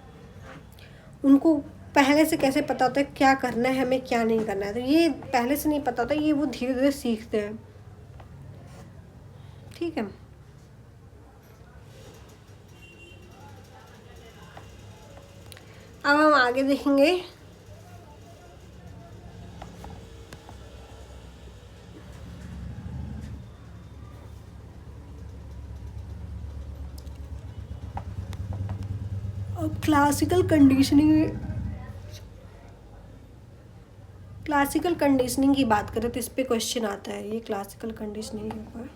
उनको पहले से कैसे पता होता है क्या करना है हमें, क्या नहीं करना है। तो ये पहले से नहीं पता होता, ये वो धीरे धीरे सीखते हैं। ठीक है, अब हम आगे देखेंगे अब क्लासिकल कंडीशनिंग की बात करें तो इस पे क्वेश्चन आता है, ये क्लासिकल कंडीशनिंग के ऊपर।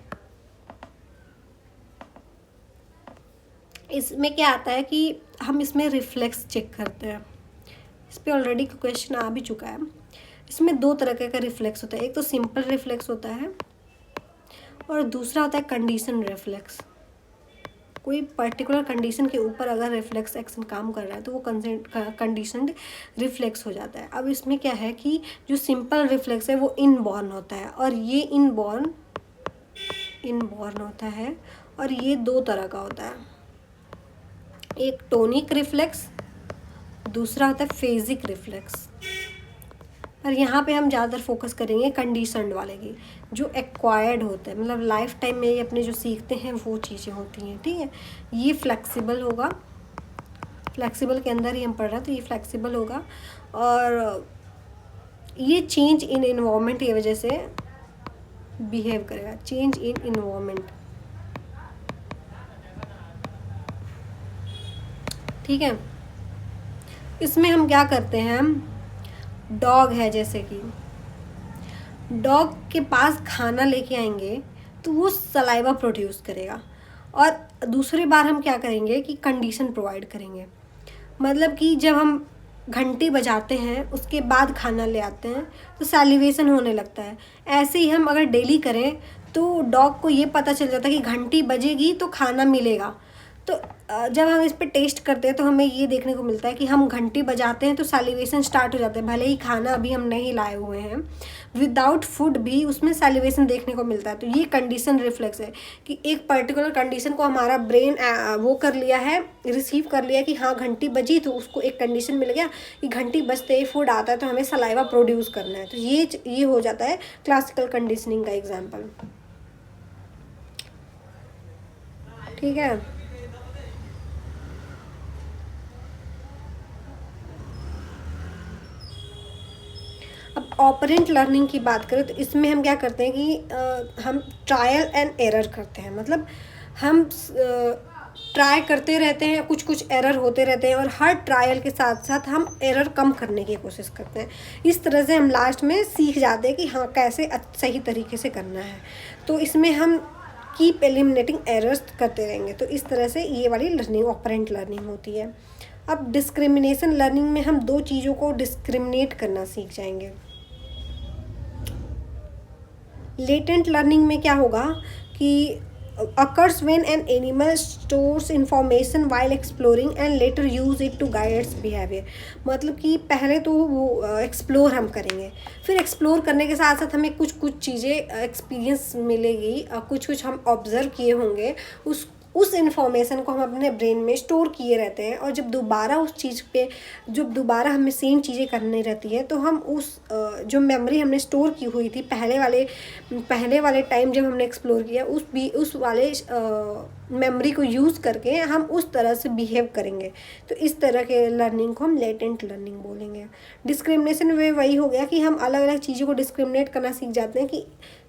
इसमें क्या आता है कि हम इसमें रिफ्लेक्स चेक करते हैं। इस पे ऑलरेडी क्वेश्चन आ भी चुका है। इसमें दो तरह का रिफ्लेक्स होता है, एक तो सिंपल रिफ्लेक्स होता है और दूसरा होता है कंडीशन रिफ्लेक्स। कोई पर्टिकुलर कंडीशन के ऊपर अगर रिफ्लेक्स एक्शन काम कर रहा है तो वो कंडीशनड रिफ्लेक्स हो जाता है। अब इसमें क्या है कि जो सिंपल रिफ्लेक्स है वो इनबॉर्न होता है और ये इनबॉर्न होता है और ये दो तरह का होता है, एक टोनिक रिफ्लेक्स, दूसरा होता है फेजिक रिफ्लेक्स। पर यहाँ पे हम ज़्यादातर फोकस करेंगे कंडीशनड वाले की, जो एक्वायर्ड होते हैं, मतलब लाइफ टाइम में ये अपने जो सीखते हैं वो चीज़ें होती हैं। ठीक है, ये फ्लेक्सिबल होगा, फ्लेक्सिबल के अंदर ही हम पढ़ रहे हैं तो ये फ्लेक्सिबल होगा। और ये चेंज इन इन्वायरमेंट की वजह से बिहेव करेगा, चेंज इन इन्वायरमेंट। ठीक है, इसमें हम क्या करते हैं, हम डॉग है, जैसे कि डॉग के पास खाना लेके आएंगे तो वो सलाइवा प्रोड्यूस करेगा, और दूसरी बार हम क्या करेंगे कि कंडीशन प्रोवाइड करेंगे। मतलब कि जब हम घंटी बजाते हैं उसके बाद खाना ले आते हैं तो सैलिवेशन होने लगता है। ऐसे ही हम अगर डेली करें तो डॉग को ये पता चल जाता है कि घंटी बजेगी तो खाना मिलेगा। तो जब हम इस पे टेस्ट करते हैं तो हमें ये देखने को मिलता है कि हम घंटी बजाते हैं तो सैलिवेशन स्टार्ट हो जाता है, भले ही खाना अभी हम नहीं लाए हुए हैं, विदाउट फूड भी उसमें सैलिवेशन देखने को मिलता है। तो ये कंडीशन रिफ्लेक्स है कि एक पर्टिकुलर कंडीशन को हमारा ब्रेन वो कर लिया है, रिसीव कर लिया कि हाँ घंटी बजी, तो उसको एक कंडीशन मिल गया कि घंटी बजते ही फूड आता है तो हमें सलाइवा प्रोड्यूस करना है। तो ये हो जाता है क्लासिकल कंडीशनिंग का एग्जाम्पल। ठीक है, अब ऑपरेंट लर्निंग की बात करें तो इसमें हम क्या करते हैं कि हम ट्रायल एंड एरर करते हैं। मतलब हम ट्राई करते रहते हैं, कुछ कुछ एरर होते रहते हैं, और हर ट्रायल के साथ साथ हम एरर कम करने की कोशिश करते हैं। इस तरह से हम लास्ट में सीख जाते हैं कि हाँ कैसे सही तरीके से करना है। तो इसमें हम कीप एलिमिनेटिंग एरर्स करते रहेंगे। तो इस तरह से ये वाली लर्निंग ऑपरेंट लर्निंग होती है। अब डिस्क्रिमिनेशन लर्निंग में हम दो चीज़ों को डिस्क्रिमिनेट करना सीख जाएंगे। लेटेंट लर्निंग में क्या होगा कि occurs when an animal stores information while exploring and later use it to guide its behavior। मतलब कि पहले तो वो एक्सप्लोर हम करेंगे, फिर एक्सप्लोर करने के साथ साथ हमें कुछ कुछ चीज़ें एक्सपीरियंस मिलेगी, कुछ कुछ हम ऑब्ज़र्व किए होंगे, उस इन्फॉर्मेशन को हम अपने ब्रेन में स्टोर किए रहते हैं। और जब दोबारा उस चीज़ पे जब दोबारा हमें सेम चीज़ें करनी रहती है तो हम उस जो मेमोरी हमने स्टोर की हुई थी पहले वाले टाइम जब हमने एक्सप्लोर किया उस वाले मेमोरी को यूज़ करके हम उस तरह से बिहेव करेंगे। तो इस तरह के लर्निंग को हम लेटेंट लर्निंग बोलेंगे। डिस्क्रिमिनेशन में वही हो गया कि हम अलग अलग चीज़ों को डिस्क्रिमिनेट करना सीख जाते हैं कि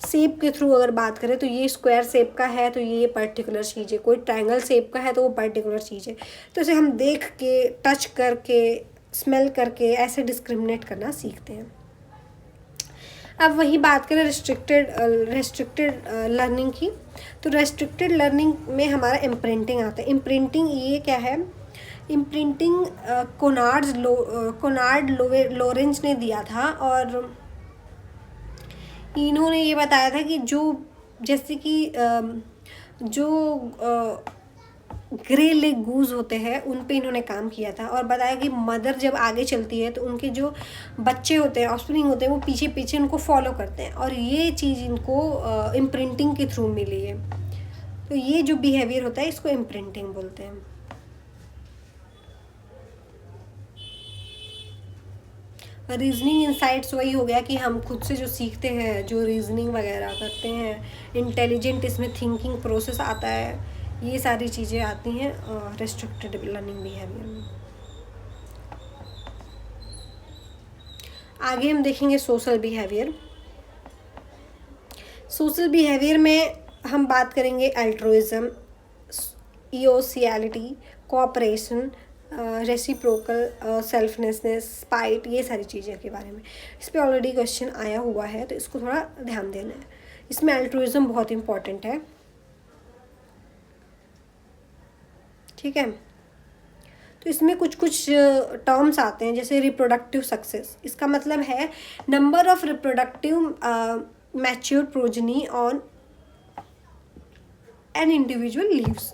शेप के थ्रू अगर बात करें तो ये स्क्वायर शेप का है तो ये पर्टिकुलर चीज़ है, कोई ट्रायंगल शेप का है तो वो पर्टिकुलर चीज़ है। तो इसे हम देख के, टच करके, स्मेल करके ऐसे डिस्क्रिमिनेट करना सीखते हैं। अब वही बात करें रेस्ट्रिक्टेड लर्निंग की, तो रेस्ट्रिक्टेड लर्निंग में हमारा इम्प्रिंटिंग आता है। इम्प्रिंटिंग ये क्या है, इम्प्रिंटिंग कोनार्ड लोरेंज ने दिया था, और इन्होंने ये बताया था कि जैसे कि जो ग्रे लेग गूज होते हैं उन पे इन्होंने काम किया था, और बताया कि मदर जब आगे चलती है तो उनके जो बच्चे होते हैं, ऑफस्प्रिंग होते हैं, वो पीछे पीछे उनको फॉलो करते हैं, और ये चीज़ इनको इम्प्रिंटिंग के थ्रू मिली है। तो ये जो बिहेवियर होता है इसको इम्प्रिंटिंग बोलते हैं। रीजनिंग इंसाइट्स वही हो गया कि हम खुद से जो सीखते हैं, जो रीजनिंग वगैरह करते हैं, इंटेलिजेंट इसमें थिंकिंग प्रोसेस आता है, ये सारी चीज़ें आती हैं रेस्ट्रिक्टेड लर्निंग बिहेवियर में। आगे हम देखेंगे सोशल बिहेवियर। सोशल बिहेवियर में हम बात करेंगे अल्ट्रुइज्म, इओसियलिटी, कोऑपरेशन, रेसिप्रोकल, सेल्फनेसनेस, स्पाइट, ये सारी चीज़ें के बारे में। इस पर ऑलरेडी क्वेश्चन आया हुआ है तो इसको थोड़ा ध्यान देना है। इसमें अल्ट्रुइज्म बहुत इंपॉर्टेंट है। ठीक है, तो इसमें कुछ कुछ टर्म्स आते हैं, जैसे रिप्रोडक्टिव सक्सेस। इसका मतलब है number of reproductive mature progeny on an individual leaves.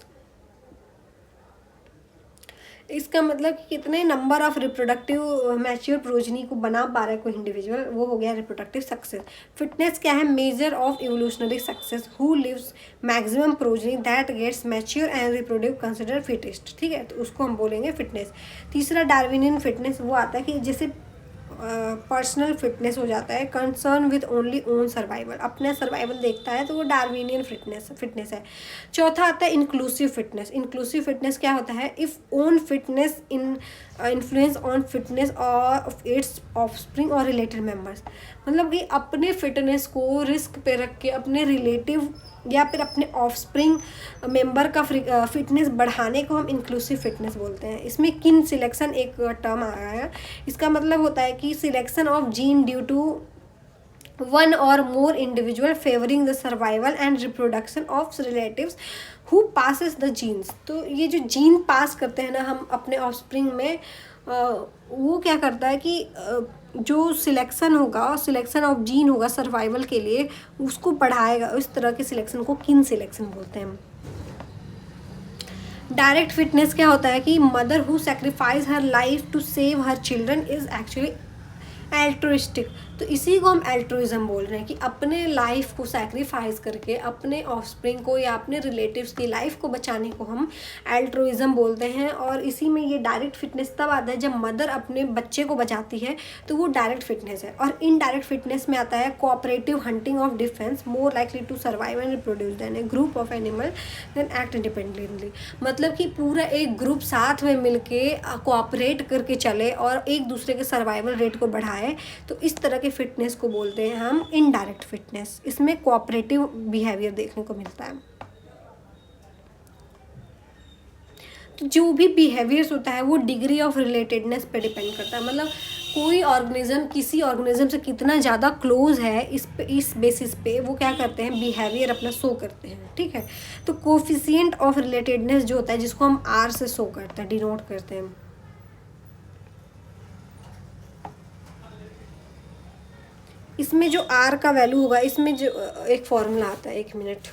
इसका मतलब कि कितने number of reproductive mature progeny को बना पा रहा है कोई इंडिविजुअल, वो हो गया रिप्रोडक्टिव सक्सेस। फिटनेस क्या है, measure of evolutionary success, who lives maximum progeny that gets mature and reproduce consider fittest. ठीक है, तो उसको हम बोलेंगे फिटनेस। तीसरा डार्विनियन फिटनेस वो आता है कि जैसे पर्सनल फिटनेस हो जाता है। Concern with only own survival, अपना सर्वाइवल देखता है तो वो डार्विनियन फिटनेस है। चौथा आता है इंक्लूसिव फिटनेस। इंक्लूसिव फिटनेस क्या होता है? If own fitness influence on fitness of its offspring और रिलेटेड मेम्बर्स, मतलब कि अपने फिटनेस को रिस्क पे रख के अपने रिलेटिव या फिर अपने ऑफस्प्रिंग मेंबर का फिटनेस बढ़ाने को हम इंक्लूसिव फिटनेस बोलते हैं। इसमें किन सिलेक्शन एक टर्म आ रहा है, इसका मतलब होता है कि selection of gene due to one और more individual favouring the survival and reproduction of relatives who passes the genes. तो ये जो जीन पास करते हैं ना हम अपने ऑफस्प्रिंग में, वो क्या करता है कि जो सिलेक्शन होगा, सिलेक्शन ऑफ जीन होगा सर्वाइवल के लिए, उसको बढ़ाएगा। इस तरह के सिलेक्शन को किन सिलेक्शन बोलते हैं। डायरेक्ट फिटनेस क्या होता है कि mother who sacrifice her life to save her children is actually altruistic. तो इसी को हम एल्ट्रुइज्म बोल रहे हैं कि अपने लाइफ को सैक्रिफाइस करके अपने ऑफस्प्रिंग को या अपने रिलेटिव्स की लाइफ को बचाने को हम एल्ट्रुइज्म बोलते हैं। और इसी में ये डायरेक्ट फिटनेस तब आता है जब मदर अपने बच्चे को बचाती है, तो वो डायरेक्ट फिटनेस है। और इनडायरेक्ट फिटनेस में आता है cooperative hunting of defence, more likely to survive and reproduce than a group of animal than act independently. मतलब कि पूरा एक ग्रुप साथ में मिलके कोऑपरेट करके चले और एक दूसरे के सर्वाइवल रेट को बढ़ाए, तो इस तरह के फिटनेस को बोलते हैं हम इनडायरेक्ट फिटनेस। इसमें कोऑपरेटिव बिहेवियर देखने को मिलता है। तो जो भी बिहेवियर्स होता है वो डिग्री ऑफ रिलेटेडनेस पे डिपेंड करता है। मतलब कोई ऑर्गेनिज्म किसी ऑर्गेनिज्म से कितना ज़्यादा क्लोज है, इस बेसिस पे वो क्या करते हैं, बिहेवियर अपना शो करते हैं। ठीक है, तो कोफिशिएंट ऑफ रिलेटेडनेस जो होता है, जिसको हम आर से शो करते हैं, डिनोट करते हैं। इसमें जो आर का वैल्यू होगा, इसमें जो एक फॉर्मूला आता है, एक मिनट,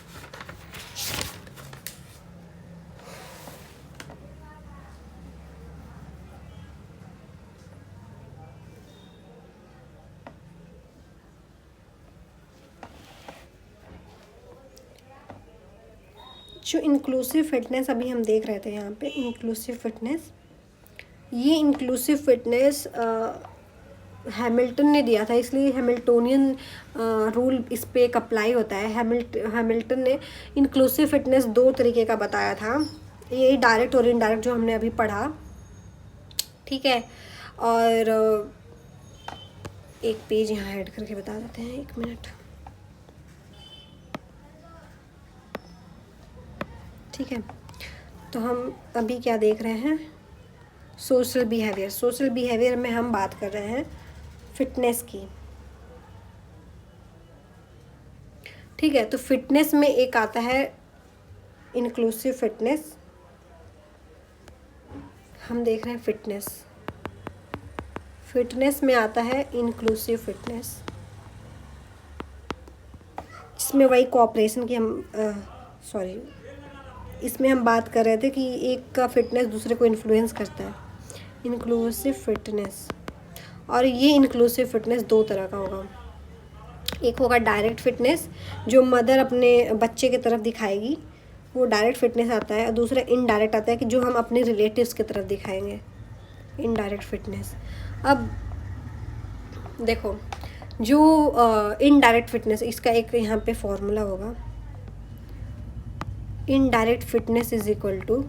जो इंक्लूसिव फिटनेस अभी हम देख रहे थे यहाँ पे, इंक्लूसिव फिटनेस, ये इंक्लूसिव फिटनेस हैमिल्टन ने दिया था, इसलिए हैमिल्टोनियन रूल इस पे एक अप्लाई होता है। हैमिल्टन ने इंक्लूसिव फिटनेस दो तरीके का बताया था, ये डायरेक्ट और इनडायरेक्ट जो हमने अभी पढ़ा। ठीक है, और एक पेज यहाँ ऐड करके बता देते हैं, एक मिनट। ठीक है, तो हम अभी क्या देख रहे हैं, सोशल बिहेवियर। सोशल बिहेवियर में हम बात कर रहे हैं फिटनेस की। ठीक है, तो फिटनेस में एक आता है इंक्लूसिव फिटनेस, हम देख रहे हैं फिटनेस में आता है इंक्लूसिव फिटनेस, जिसमें वही कोऑपरेशन की हम इसमें हम बात कर रहे थे कि एक का फिटनेस दूसरे को इन्फ्लुएंस करता है, इंक्लूसिव फिटनेस। और ये इंक्लूसिव फिटनेस दो तरह का होगा, एक होगा डायरेक्ट फिटनेस जो मदर अपने बच्चे की तरफ दिखाएगी, वो डायरेक्ट फिटनेस आता है। और दूसरा इनडायरेक्ट आता है कि जो हम अपने रिलेटिव्स की तरफ दिखाएंगे, इनडायरेक्ट फिटनेस। अब देखो, जो इनडायरेक्ट फिटनेस, इसका एक यहाँ पे फॉर्मूला होगा, indirect fitness is equal to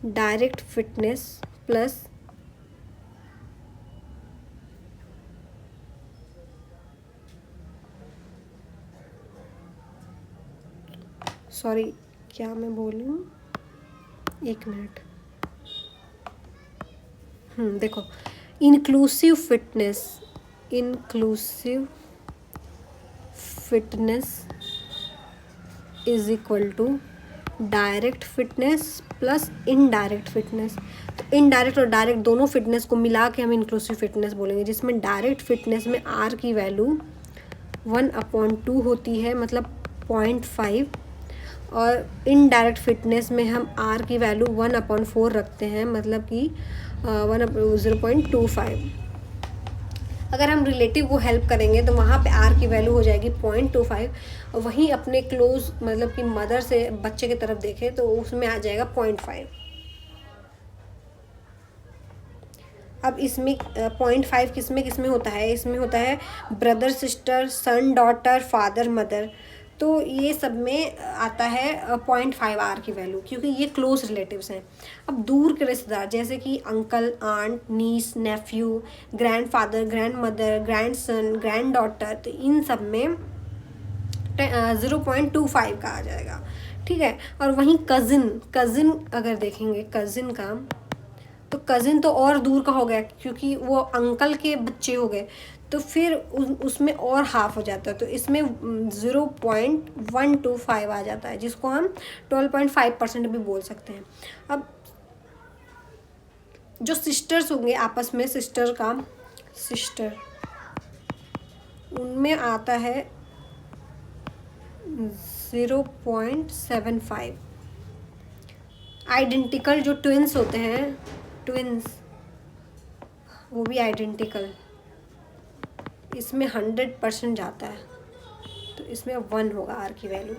direct fitness plus क्या मैं बोल रही हूँ, एक मिनट। देखो, inclusive fitness is equal to direct fitness plus indirect fitness. तो इनडायरेक्ट और डायरेक्ट दोनों फिटनेस को मिला के हम इंक्लूसिव फिटनेस बोलेंगे, जिसमें डायरेक्ट फिटनेस में आर की वैल्यू 1/2 होती है, मतलब 0.5, और इनडायरेक्ट फिटनेस में हम आर की वैल्यू 1/4 रखते हैं, मतलब कि 0.25। अगर हम रिलेटिव को हेल्प करेंगे तो वहाँ पे आर की वैल्यू हो जाएगी 0.25, और वहीं अपने क्लोज मतलब कि मदर से बच्चे की तरफ देखें तो उसमें आ जाएगा 0.5। अब इसमें 0.5 किस में होता है, इसमें होता है brother sister, son daughter, father mother. तो ये सब में आता है 0.5 की वैल्यू, क्योंकि ये क्लोज रिलेटिव्स हैं। अब दूर के रिश्तेदार जैसे कि uncle, aunt, niece, nephew, grandfather, grandmother, grandson, granddaughter, तो इन सब में 0.25 का आ जाएगा। ठीक है। और वहीं कज़िन अगर देखेंगे कज़िन का, तो कज़िन तो और दूर का हो गया, क्योंकि वो अंकल के बच्चे हो गए, तो फिर उसमें और हाफ हो जाता है, तो इसमें 0.125 आ जाता है, जिसको हम 12.5% भी बोल सकते हैं। अब जो सिस्टर्स होंगे आपस में, सिस्टर उनमें आता है 0.75। आइडेंटिकल जो ट्विंस होते हैं, वो भी आइडेंटिकल, इसमें 100% जाता है, तो इसमें 1 होगा आर की वैल्यू।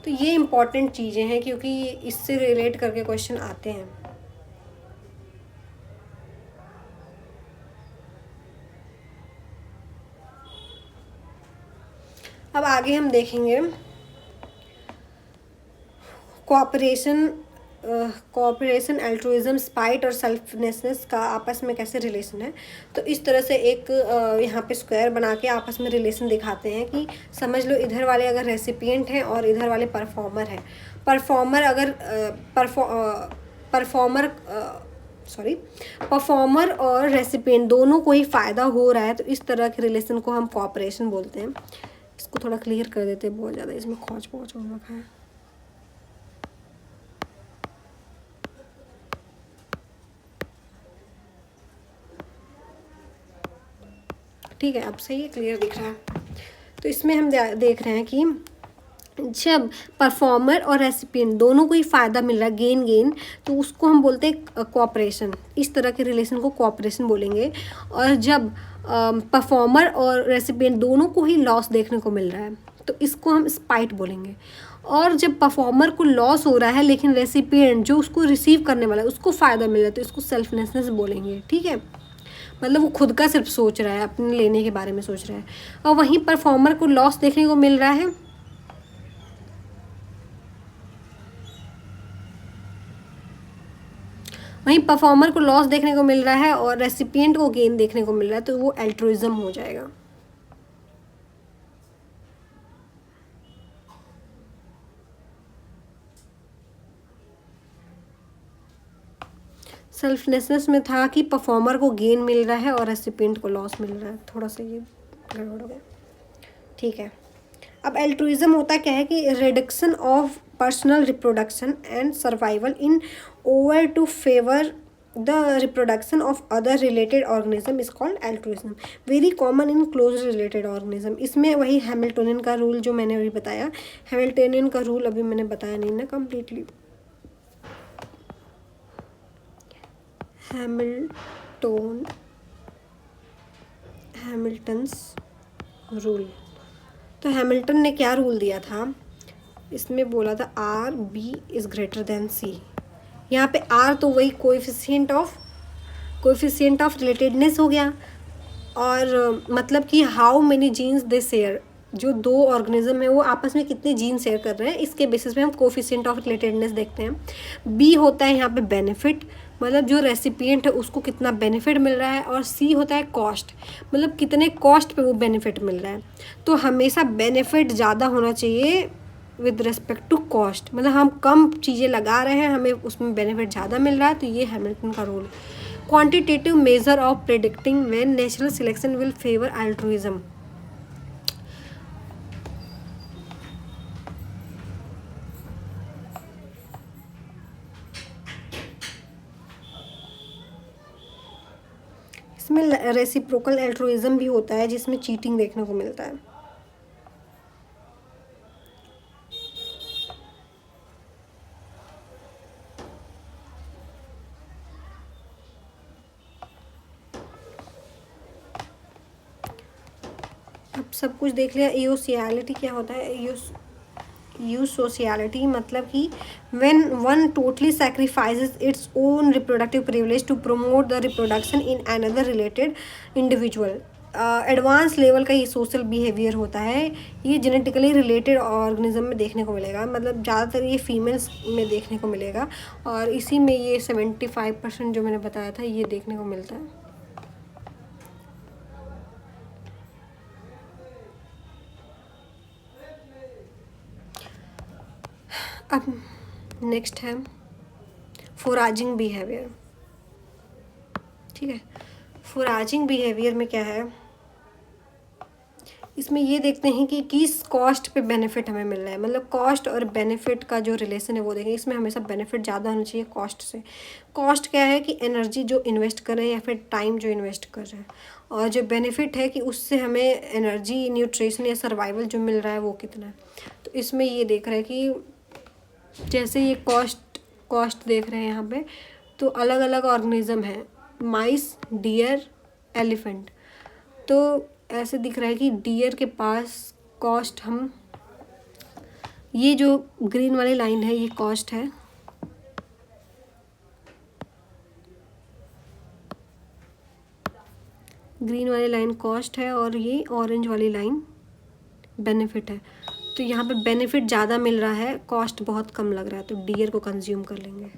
तो ये इम्पॉर्टेंट चीज़ें हैं, क्योंकि इससे रिलेट करके क्वेश्चन आते हैं। अब आगे हम देखेंगे कोऑपरेशन, एल्ट्रुइज्म, स्पाइट और सेल्फनेसनेस का आपस में कैसे रिलेशन है। तो इस तरह से एक यहाँ पे स्क्वायर बना के आपस में रिलेशन दिखाते हैं कि समझ लो इधर वाले अगर रेसिपिएंट हैं और इधर वाले परफॉर्मर हैं। परफॉर्मर और रेसिपिएंट दोनों को ही फ़ायदा हो रहा है, तो इस तरह के रिलेशन को हम कोऑपरेशन बोलते हैं। इसको थोड़ा क्लियर कर देते हैं, बहुत ज़्यादा इसमें खौच पहुँच हो रखा है। ठीक है, अब सही है, क्लियर दिख रहा है। तो इसमें हम देख रहे हैं कि जब परफॉर्मर और रेसिपिएंट दोनों को ही फ़ायदा मिल रहा है, गेन, तो उसको हम बोलते हैं कोऑपरेशन। इस तरह के रिलेशन को कोऑपरेशन बोलेंगे। और जब परफॉर्मर और रेसिपिएंट दोनों को ही लॉस देखने को मिल रहा है, तो इसको हम स्पाइट बोलेंगे। और जब परफॉर्मर को लॉस हो रहा है लेकिन रेसिपिएंट जो उसको रिसीव करने वाला है उसको फ़ायदा मिल रहा है, तो इसको सेल्फनेसनेस बोलेंगे। ठीक है, मतलब वो खुद का सिर्फ सोच रहा है, अपने लेने के बारे में सोच रहा है। और वहीं परफॉर्मर को लॉस देखने को मिल रहा है, और रेसिपिएंट को गेन देखने को मिल रहा है, तो वो एल्ट्रुइज्म हो जाएगा। सेल्फनेसनेस में था कि परफॉर्मर को गेन मिल रहा है और रेसिपिएंट को लॉस मिल रहा है। थोड़ा सा ये गड़बड़ हो गया। ठीक है, अब एल्ट्रुइज्म होता क्या है कि reduction of personal reproduction and survival in over to favour the reproduction of other related organism is called altruism, very common in close related organism. इसमें वही हैमिल्टोनियन का रूल जो मैंने अभी बताया, हैमिल्टोनियन का रूल अभी मैंने बताया नहीं ना कम्प्लीटली। Hamilton's rule. तो हैमिल्टन ने क्या रूल दिया था, इसमें बोला था R B is greater than C. यहाँ पे आर तो वही कोएफिशिएंट ऑफ रिलेटेडनेस हो गया, और मतलब कि how many genes they share, जो दो ऑर्गेनिज्म है वो आपस में कितने जीन शेयर कर रहे हैं, इसके बेसिस पे हम कोएफिशिएंट ऑफ रिलेटेडनेस देखते हैं। बी होता है यहाँ पे बेनिफिट, मतलब जो रेसिपिएंट है उसको कितना बेनिफिट मिल रहा है, और सी होता है कॉस्ट, मतलब कितने कॉस्ट पे वो बेनिफिट मिल रहा है। तो हमेशा बेनिफिट ज़्यादा होना चाहिए विद रिस्पेक्ट टू कॉस्ट, मतलब हम कम चीज़ें लगा रहे हैं, हमें उसमें बेनिफिट ज़्यादा मिल रहा है, तो ये हैमिल्टन का rule. Quantitative measure of predicting when natural selection will favour altruism. इसमें रेसिप्रोकल एल्ट्रुइज्म भी होता है, जिसमें चीटिंग देखने को मिलता है। अब सब कुछ देख लिया। इयोसियालिटी क्या होता है, यूज सोशियलिटी मतलब कि when one totally sacrifices its own reproductive privilege to promote the reproduction in another related individual. Advance level का ये सोशल बिहेवियर होता है। ये जेनेटिकली रिलेटेड ऑर्गेनिज्म में देखने को मिलेगा, मतलब ज़्यादातर ये फीमेल्स में देखने को मिलेगा, और इसी में ये 75% जो मैंने बताया था ये देखने को मिलता है। अब नेक्स्ट है फोराजिंग बिहेवियर। ठीक है, फोराजिंग बिहेवियर में क्या है, इसमें ये देखते हैं कि किस कॉस्ट पे बेनिफिट हमें मिल रहा है, मतलब कॉस्ट और बेनिफिट का जो रिलेशन है वो देखें। इसमें हमेशा बेनिफिट ज़्यादा होना चाहिए कॉस्ट से। कॉस्ट क्या है कि एनर्जी जो इन्वेस्ट कर रहे हैं या फिर टाइम जो इन्वेस्ट कर रहे हैं, और जो बेनिफिट है कि उससे हमें एनर्जी, न्यूट्रिशन या सर्वाइवल जो मिल रहा है वो कितना है। तो इसमें ये देख रहे हैं कि जैसे ये कॉस्ट देख रहे हैं यहाँ पे, तो अलग अलग ऑर्गेनिज्म हैं, माइस, डियर, एलिफेंट। तो ऐसे दिख रहा है कि डियर के पास कॉस्ट, हम ये जो ग्रीन वाली लाइन है ये कॉस्ट है, ग्रीन वाली लाइन कॉस्ट है, और ये ऑरेंज वाली लाइन बेनिफिट है। तो यहाँ पे बेनिफिट ज़्यादा मिल रहा है, कॉस्ट बहुत कम लग रहा है, तो डियर को कंज्यूम कर लेंगे।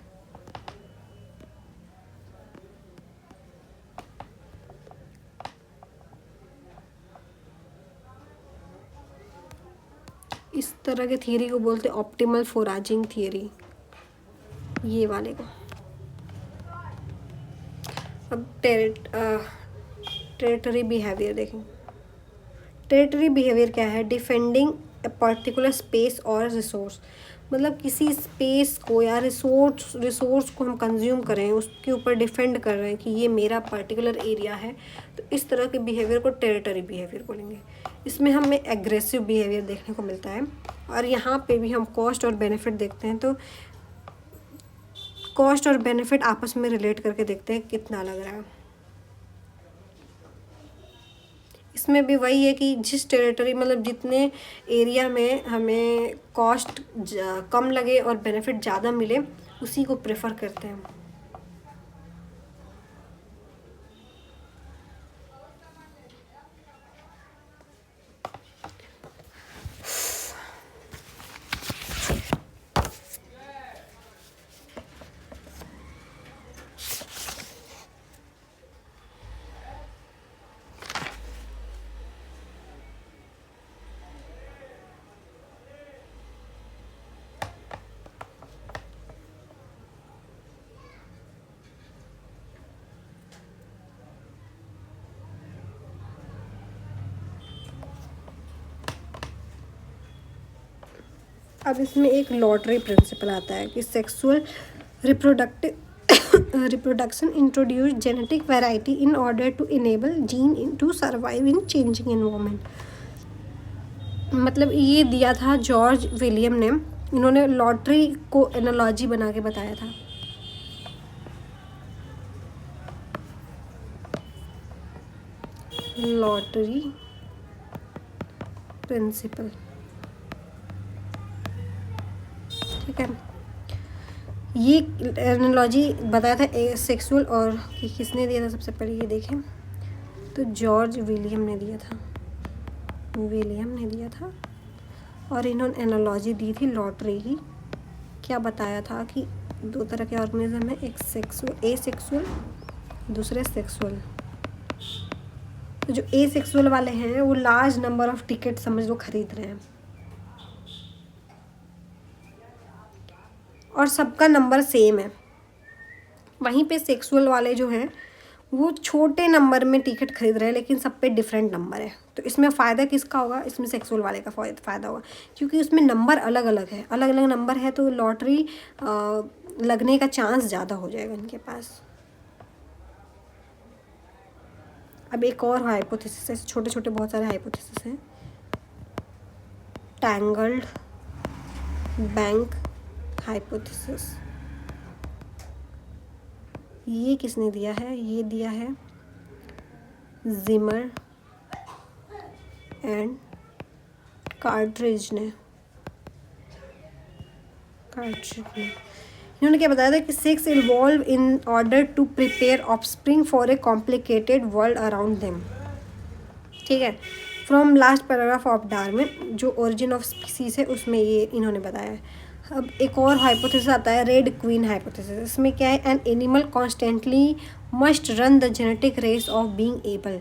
इस तरह के थियरी को बोलते हैं ऑप्टिमल फोराजिंग थियरी, ये वाले को। अब टेरिटरी बिहेवियर देखें। टेरिटरी बिहेवियर क्या है, डिफेंडिंग ए पर्टिकुलर स्पेस और रिसोर्स, मतलब किसी स्पेस को या रिसोर्स को हम कंज्यूम करें, उसके ऊपर डिफेंड कर रहे हैं कि ये मेरा पर्टिकुलर एरिया है, तो इस तरह के बिहेवियर को टेरिटरी बिहेवियर बोलेंगे। इसमें हमें एग्रेसिव बिहेवियर देखने को मिलता है, और यहाँ पे भी हम कॉस्ट और बेनिफिट देखते हैं, तो कॉस्ट और बेनिफिट आपस में रिलेट करके देखते हैं कितना लग रहा है। इसमें भी वही है कि जिस टेरिटरी, मतलब जितने एरिया में हमें कॉस्ट कम लगे और बेनिफिट ज़्यादा मिले, उसी को प्रेफर करते हैं। अब इसमें एक लॉटरी प्रिंसिपल आता है कि sexual reproduction introduce genetic variety in order to enable gene to survive in changing environment. मतलब ये दिया था जॉर्ज विलियम ने, इन्होंने लॉटरी को एनालॉजी बना के बताया था। लॉटरी प्रिंसिपल, ठीक है। ये एनालॉजी बताया था सेक्सुअल, और किसने दिया था सबसे पहले ये देखें, तो जॉर्ज विलियम ने दिया था, और इन्होंने एनालॉजी दी थी लॉटरी की। क्या बताया था कि दो तरह के ऑर्गेनिज्म है, एक एसेक्सुअल, दूसरे सेक्सुअल। तो जो एसेक्सुअल वाले हैं वो लार्ज नंबर ऑफ टिकट समझ लो खरीद रहे हैं, और सबका नंबर सेम है। वहीं पे सेक्सुअल वाले जो हैं वो छोटे नंबर में टिकट खरीद रहे हैं, लेकिन सब पे डिफरेंट नंबर है। तो इसमें फ़ायदा किसका होगा, इसमें सेक्सुअल वाले का फ़ायदा होगा, क्योंकि उसमें नंबर अलग अलग है, अलग अलग नंबर है, तो लॉटरी लगने का चांस ज़्यादा हो जाएगा इनके पास। अब एक और हाइपोथेसिस है, छोटे छोटे बहुत सारे हाइपोथेसिस हैं। टैंगल्ड बैंक हाइपोथेसिस, ये किसने दिया है, ये दिया है जिमर एंड कार्ट्रिज ने। Heart treatment. इन्होंने क्या बताया था कि sex involve in order to prepare offspring for a complicated world around them. ठीक है, from last paragraph of Darwin जो ओरिजिन ऑफ स्पीसीज है उसमें ये इन्होंने बताया है। अब एक और हाइपोथेसिस आता है रेड क्वीन हाइपोथेसिस। इसमें क्या है, an animal constantly must run the genetic race of being able,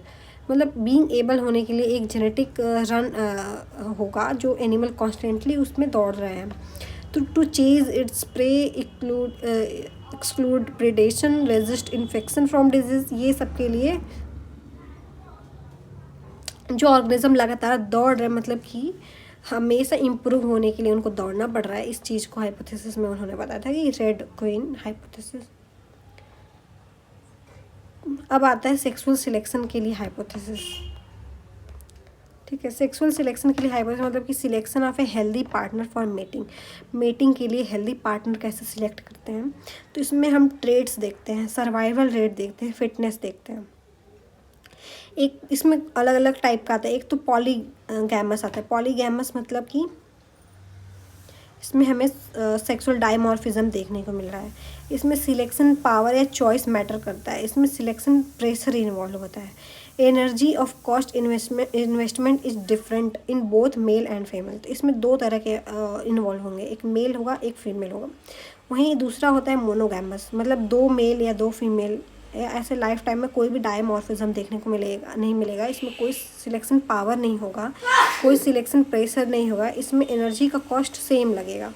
मतलब बीइंग एबल होने के लिए एक जेनेटिक रन होगा जो एनिमल कॉन्स्टेंटली उसमें दौड़ रहे हैं। to chase its prey, exclude predation, resist infection from disease। ये सब के लिए जो ऑर्गेनिज्म लगातार दौड़ रहे हैं, मतलब कि हमेशा इम्प्रूव होने के लिए उनको दौड़ना पड़ रहा है। इस चीज़ को हाइपोथेसिस में उन्होंने बताया था कि रेड क्वीन हाइपोथेसिस। अब आता है सेक्सुअल सिलेक्शन के लिए हाइपोथेसिस। ठीक है, सेक्सुअल सिलेक्शन के लिए हाइपोथेसिस मतलब कि selection of a healthy partner for mating. Mating के लिए हेल्दी पार्टनर कैसे सिलेक्ट करते हैं, तो इसमें हम ट्रेड्स देखते हैं, सर्वाइवल रेट देखते हैं, फिटनेस देखते हैं। एक इसमें अलग अलग टाइप का आता है। एक तो पॉलीगैमस आता है। पॉलीगैमस मतलब कि इसमें हमें सेक्सुअल डायमॉर्फिज्म देखने को मिल रहा है। इसमें सिलेक्शन पावर या चॉइस मैटर करता है। इसमें सिलेक्शन प्रेशर इन्वॉल्व होता है। Energy of cost investment is different in both male and female. तो इसमें दो तरह के इन्वॉल्व होंगे, एक मेल होगा एक फीमेल होगा। वहीं दूसरा होता है मोनोगैमस, मतलब दो मेल या दो फीमेल, ऐसे लाइफ टाइम में कोई भी डायमॉर्फिज्म देखने को नहीं मिलेगा। इसमें कोई सिलेक्शन पावर नहीं होगा, कोई सिलेक्शन प्रेशर नहीं होगा। इसमें एनर्जी का कॉस्ट सेम लगेगा।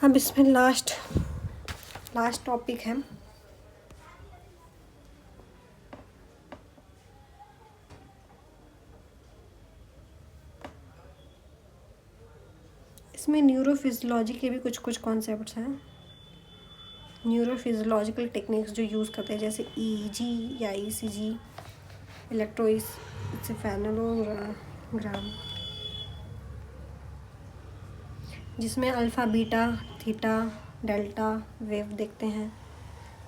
अब इसमें लास्ट टॉपिक है इसमें न्यूरोफिजियोलॉजी के भी कुछ कॉन्सेप्ट्स हैं। न्यूरोफिजियोलॉजिकल टेक्निक्स जो यूज़ करते हैं जैसे ईईजी या ईसीजी, इलेक्ट्रोइंसेफेलोग्राम, जिसमें alpha beta theta delta wave देखते हैं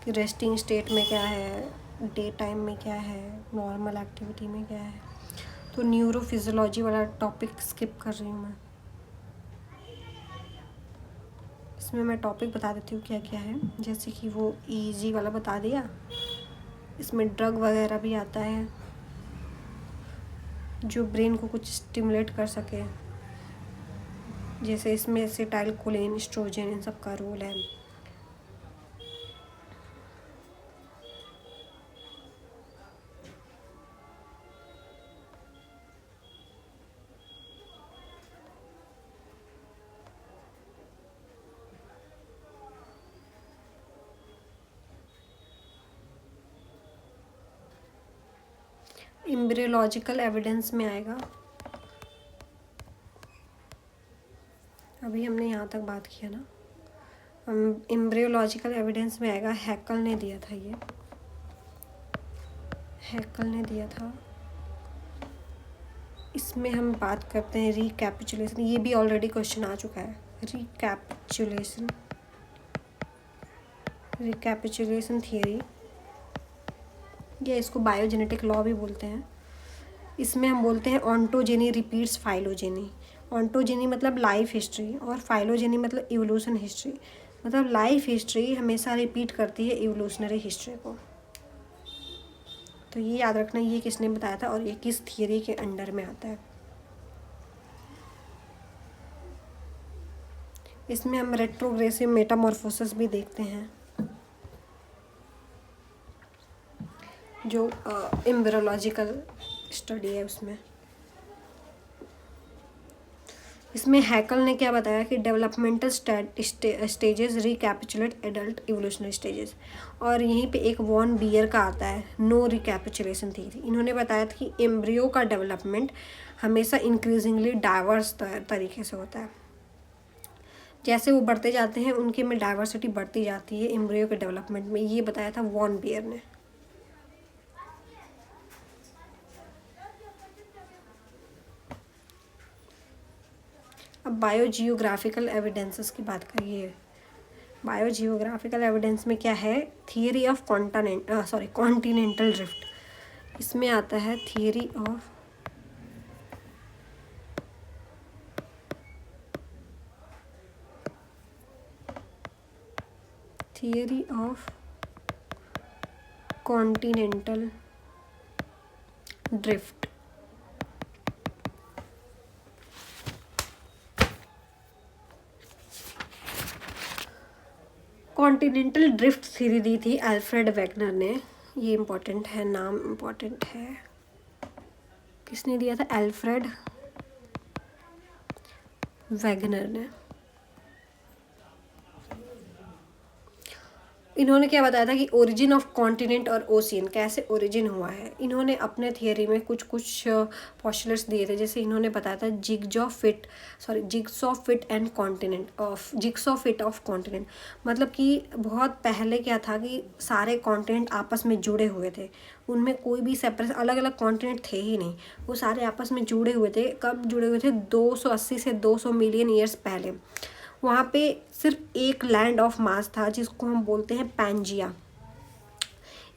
कि रेस्टिंग स्टेट में क्या है, डे टाइम में क्या है, नॉर्मल एक्टिविटी में क्या है। तो न्यूरोफिजियोलॉजी वाला टॉपिक स्किप कर रही हूँ मैं। इसमें मैं टॉपिक बता देती हूँ क्या क्या है। जैसे कि वो ईजी वाला बता दिया, इसमें ड्रग वगैरह भी आता है जो ब्रेन को कुछ स्टिमुलेट कर सके, जैसे इसमें एसिटाइलकोलिन, एस्ट्रोजन, इन सब का रोल है। एम्ब्रियोलॉजिकल एविडेंस में आएगा, अभी हमने यहाँ तक बात किया ना। हम एम्ब्रियोलॉजिकल एविडेंस में आएगा, हैकल ने दिया था, ये हैकल ने दिया था। इसमें हम बात करते हैं रिकैपिचुलेशन, ये भी ऑलरेडी क्वेश्चन आ चुका है। रिकैपिचुलेशन थियरी, या इसको बायोजेनेटिक लॉ भी बोलते हैं। इसमें हम बोलते हैं ऑन्टोजेनी रिपीट्स फाइलोजेनी। ऑन्टोजेनी मतलब लाइफ हिस्ट्री और फाइलोजेनी मतलब इवोल्यूशन हिस्ट्री। मतलब लाइफ हिस्ट्री हमेशा रिपीट करती है इवोल्यूशनरी हिस्ट्री को। तो ये याद रखना, ये किसने बताया था और ये किस थियरी के अंडर में आता है। इसमें हम रेट्रोग्रेसिव मेटामॉर्फोसिस भी देखते हैं, जो एम्ब्रियोलॉजिकल स्टडी है उसमें। इसमें हैकल ने क्या बताया कि developmental stages recapitulate adult evolutionary stages, और यहीं पे एक वॉन बियर का आता है नो रिकैपिचुलेशन थ्योरी। इन्होंने बताया था कि एम्ब्रियो का डेवलपमेंट हमेशा इंक्रीजिंगली डाइवर्स तरीके से होता है, जैसे वो बढ़ते जाते हैं उनके में डाइवर्सिटी बढ़ती जाती है एम्ब्रियो के डेवलपमेंट में, ये बताया था वॉन बियर ने। अब बायोजियोग्राफिकल एविडेंसेस की बात करिए। बायोजियोग्राफिकल एविडेंस में क्या है, थियरी ऑफ कॉन्टिनेंटल ड्रिफ्ट। इसमें आता है theory of continental drift. Continental drift theory दी थी अल्फ्रेड वेगनर ने। ये इम्पोर्टेंट है, नाम इम्पोर्टेंट है। किसने दिया था? अल्फ्रेड वेगनर ने। इन्होंने क्या बताया था कि ओरिजिन ऑफ कॉन्टिनेंट और ओशियन, कैसे ओरिजिन हुआ है। इन्होंने अपने थियरी में कुछ पोस्टुलेट्स दिए थे, जैसे इन्होंने बताया था जिग्सॉ फिट ऑफ कॉन्टिनेंट। मतलब कि बहुत पहले क्या था कि सारे कॉन्टिनेंट आपस में जुड़े हुए थे, उनमें कोई भी सेपरेट अलग अलग कॉन्टिनेंट थे ही नहीं, वो सारे आपस में जुड़े हुए थे। कब जुड़े हुए थे? 280 से 200 मिलियन ईयर्स पहले। वहाँ पे सिर्फ एक लैंड ऑफ मास था जिसको हम बोलते हैं पैंजिया।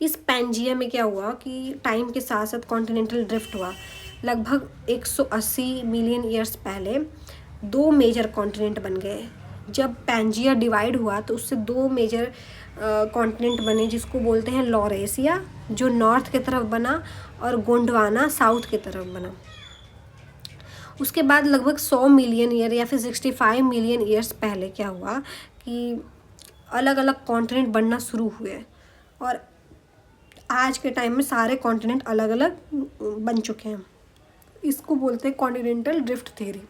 इस पैंजिया में क्या हुआ कि टाइम के साथ साथ कॉन्टिनेंटल ड्रिफ्ट हुआ। लगभग 180 मिलियन ईयर्स पहले 2 मेजर कॉन्टिनेंट बन गए। जब पैंजिया डिवाइड हुआ तो उससे 2 मेजर कॉन्टिनेंट बने, जिसको बोलते हैं लॉरेशिया जो नॉर्थ की तरफ बना और गोंडवाना साउथ की तरफ बना। उसके बाद लगभग 100 मिलियन ईयर या फिर 65 मिलियन ईयर्स पहले क्या हुआ कि अलग अलग कॉन्टिनेंट बनना शुरू हुए, और आज के टाइम में सारे कॉन्टिनेंट अलग अलग बन चुके हैं। इसको बोलते हैं कॉन्टिनेंटल ड्रिफ्ट थ्योरी।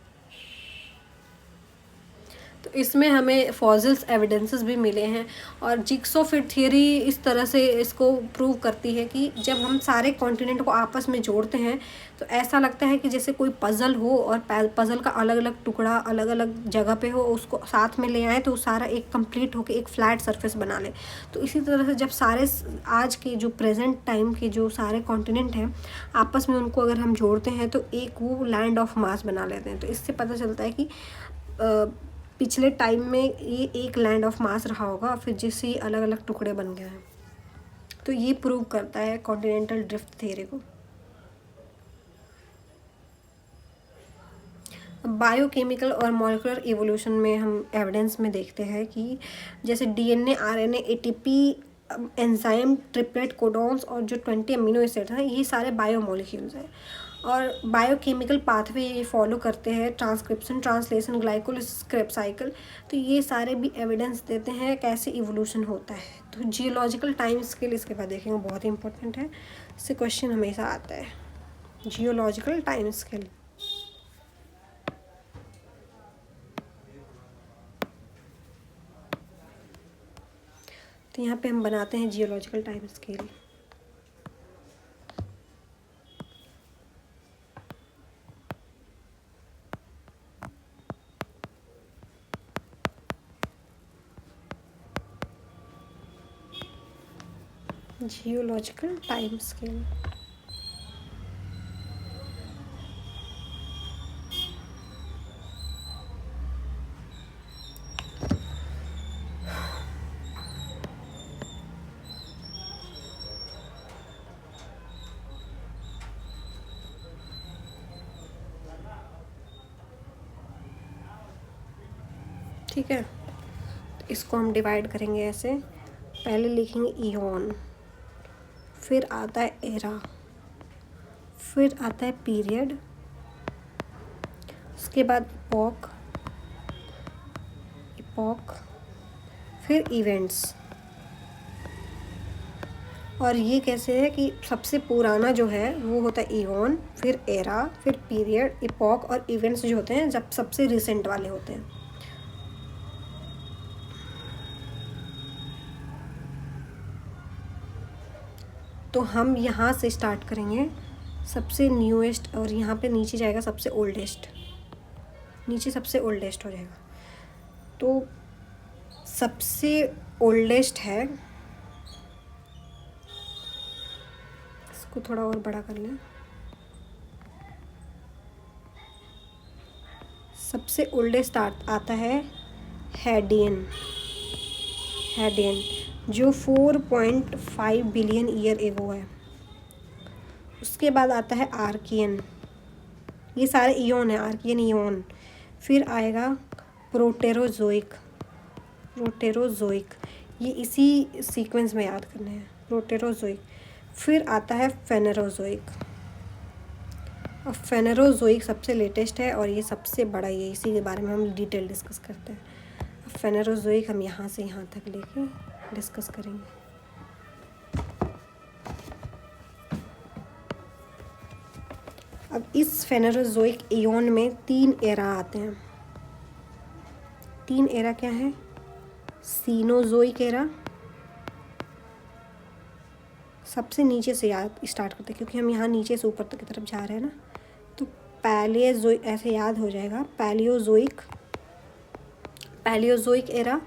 तो इसमें हमें फॉसिल्स एविडेंसेस भी मिले हैं, और जिग्सॉ फिट थियरी इस तरह से इसको प्रूव करती है कि जब हम सारे कॉन्टिनेंट को आपस में जोड़ते हैं तो ऐसा लगता है कि जैसे कोई पज़ल हो और पज़ल का अलग अलग टुकड़ा अलग अलग जगह पे हो, उसको साथ में ले आए तो सारा एक कंप्लीट होकर एक फ्लैट सरफेस बना ले। तो इसी तरह से जब सारे आज के जो प्रेजेंट टाइम के जो सारे कॉन्टिनेंट हैं आपस में उनको अगर हम जोड़ते हैं तो एक वो लैंड ऑफ मास बना लेते हैं। तो इससे पता चलता है कि पिछले टाइम में ये एक लैंड ऑफ मास रहा होगा, फिर जिससे अलग अलग टुकड़े बन गए हैं। तो ये प्रूव करता है कॉन्टिनेंटल ड्रिफ्ट थ्योरी को। बायोकेमिकल और मॉलिक्यूलर इवोल्यूशन में हम एविडेंस में देखते हैं कि जैसे DNA, RNA, ATP, enzyme, triplet, codons और जो 20 अमीनो एसिड हैं, ये सारे बायोमोलिक्यूल्स हैं और बायोकेमिकल पाथवे ये फॉलो करते हैं, ट्रांसक्रिप्शन, ट्रांसलेशन, ग्लाइकोलिसिस साइकिल। तो ये सारे भी एविडेंस देते हैं कैसे इवोल्यूशन होता है। तो जियोलॉजिकल टाइम स्केल इसके बाद देखेंगे, बहुत ही इंपॉर्टेंट है, इससे क्वेश्चन हमेशा आता है। जियोलॉजिकल टाइम स्केल, तो यहाँ पे हम बनाते हैं geological time scale. Geological time scale, ठीक है। तो इसको हम डिवाइड करेंगे ऐसे, पहले लिखेंगे ईओन, फिर आता है एरा, फिर आता है पीरियड, उसके बाद इपॉक, फिर इवेंट्स। और ये कैसे है कि सबसे पुराना जो है वो होता है ईओन, फिर एरा, फिर पीरियड, इपॉक और इवेंट्स जो होते हैं जब सबसे रिसेंट वाले होते हैं। तो हम यहाँ से स्टार्ट करेंगे, सबसे न्यूएस्ट, और यहाँ पे नीचे जाएगा सबसे ओल्डेस्ट, नीचे सबसे ओल्डेस्ट हो जाएगा। तो सबसे ओल्डेस्ट है, इसको थोड़ा और बड़ा कर लें, सबसे ओल्डेस्ट आता है हैडियन जो 4.5 बिलियन ईयर एगो है। उसके बाद आता है आर्कियन, ये सारे इयोन है, आर्कियन इयोन। फिर आएगा प्रोटेरोजोइक, ये इसी सीक्वेंस में याद करने हैं, प्रोटेरोजोइक। फिर आता है फेनेरोजोइक, और फेनेरोजोइक सबसे लेटेस्ट है और ये सबसे बड़ा, ये इसी के बारे में हम डिटेल डिस्कस करते हैं। अब फेनेरोजोइक हम यहाँ से यहाँ तक लेके डिस्कस करेंगे। अब इस फेनेरोजोइक इयोन में 3 एरा आते हैं। 3 एरा क्या है? सीनोजोइक एरा, सबसे नीचे से याद स्टार्ट करते हैं क्योंकि हम यहाँ नीचे से ऊपर तक की तरफ जा रहे हैं ना, तो पैलियोजोइक ऐसे याद हो जाएगा, पैलियोजोइक एरा,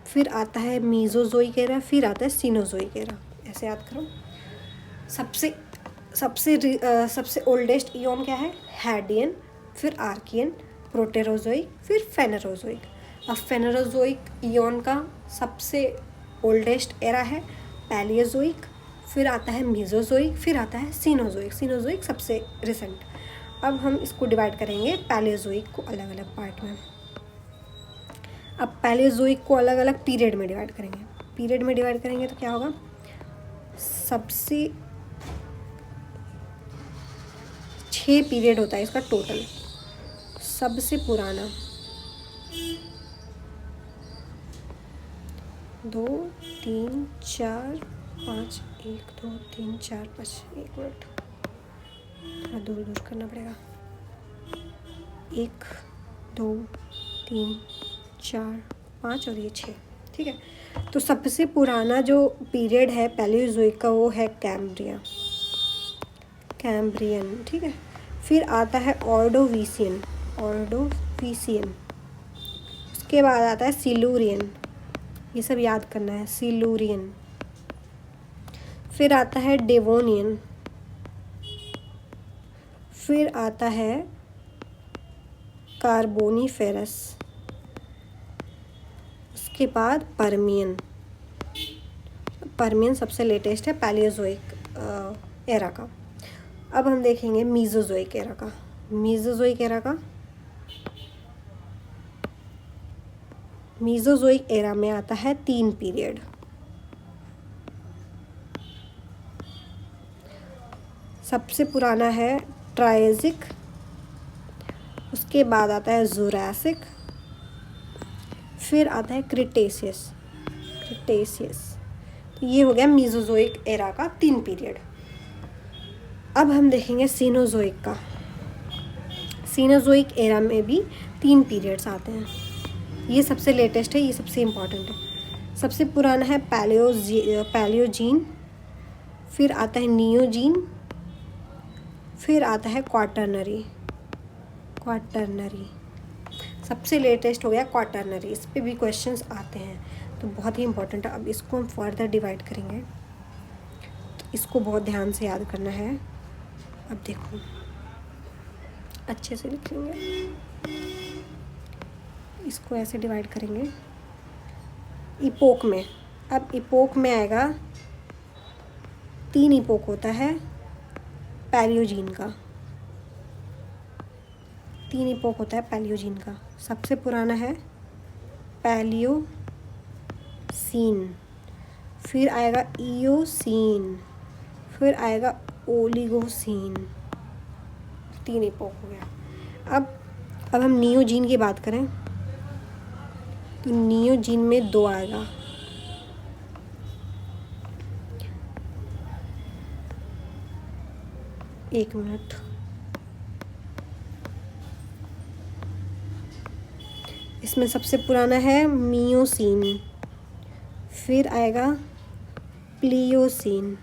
फिर आता है मीजोजोइक एरा, फिर आता है सीनोजोइक एरा, ऐसे याद करो। सबसे ओल्डेस्ट इयोन क्या है? हैडियन, फिर आर्कियन, प्रोटेरोजोइक, फिर फेनेरोजोइक। अब फेनेरोजोइक इयोन का सबसे ओल्डेस्ट एरा है पैलियोजोइक, फिर आता है मीजोजोइक, फिर आता है सीनोजोइक सबसे रिसेंट। अब हम इसको डिवाइड करेंगे पैलियोजोइक को अलग अलग पार्ट में। अब पैलियोजोइक को अलग अलग पीरियड में डिवाइड करेंगे तो क्या होगा? सबसे 6 पीरियड होता है इसका टोटल। सबसे पुराना 2 3 4 5 1 2 3 4 5, 1 मिनट थोड़ा दूर करना पड़ेगा। 1 2 3 4 5 और ये 6, ठीक है। तो सबसे पुराना जो पीरियड है पैलियोजोइक का वो है कैम्ब्रियन, ठीक है। फिर आता है ऑर्डोविशियन, उसके बाद आता है सिलूरियन, ये सब याद करना है, सिलूरियन। फिर आता है डेवोनियन, फिर आता है कार्बोनीफेरस, उसके बाद परमियन सबसे लेटेस्ट है पैलियोजोइक एरा का। अब हम देखेंगे मीजोजोइक एरा का। मीज़ोज़ोइक एरा में आता है 3 पीरियड। सबसे पुराना है ट्रायसिक, उसके बाद आता है जुरासिक, फिर आता है क्रिटेशियस। तो ये हो गया मीज़ोज़ोइक एरा का 3 पीरियड। अब हम देखेंगे सीनोज़ोइक का। सीनोज़ोइक एरा में भी 3 पीरियड्स आते हैं। ये सबसे लेटेस्ट है, ये सबसे इम्पॉर्टेंट है। सबसे पुराना है पैलियोजीन, फिर आता है नियोजीन, फिर आता है क्वाटरनरी। सबसे लेटेस्ट हो गया क्वाटरनरी। इस पे भी क्वेश्चंस आते हैं, तो बहुत ही इम्पोर्टेंट है। अब इसको हम फर्दर डिवाइड करेंगे, तो इसको बहुत ध्यान से याद करना है। अब देखो, अच्छे से लिखेंगे, इसको ऐसे डिवाइड करेंगे इपोक में। अब इपोक में आएगा, 3 इपोक होता है पैलियोजीन का। 3 इपोक होता है पैलियोजीन का। सबसे पुराना है पैलियोसीन, फिर आएगा इयोसीन, फिर आएगा ओलिगोसीन। 3 इपोक हो गया। अब हम नियोजीन की बात करें, तो नियोजीन में 2 आएगा। एक मिनट, इसमें सबसे पुराना है मियोसीन, फिर आएगा प्लियोसीन।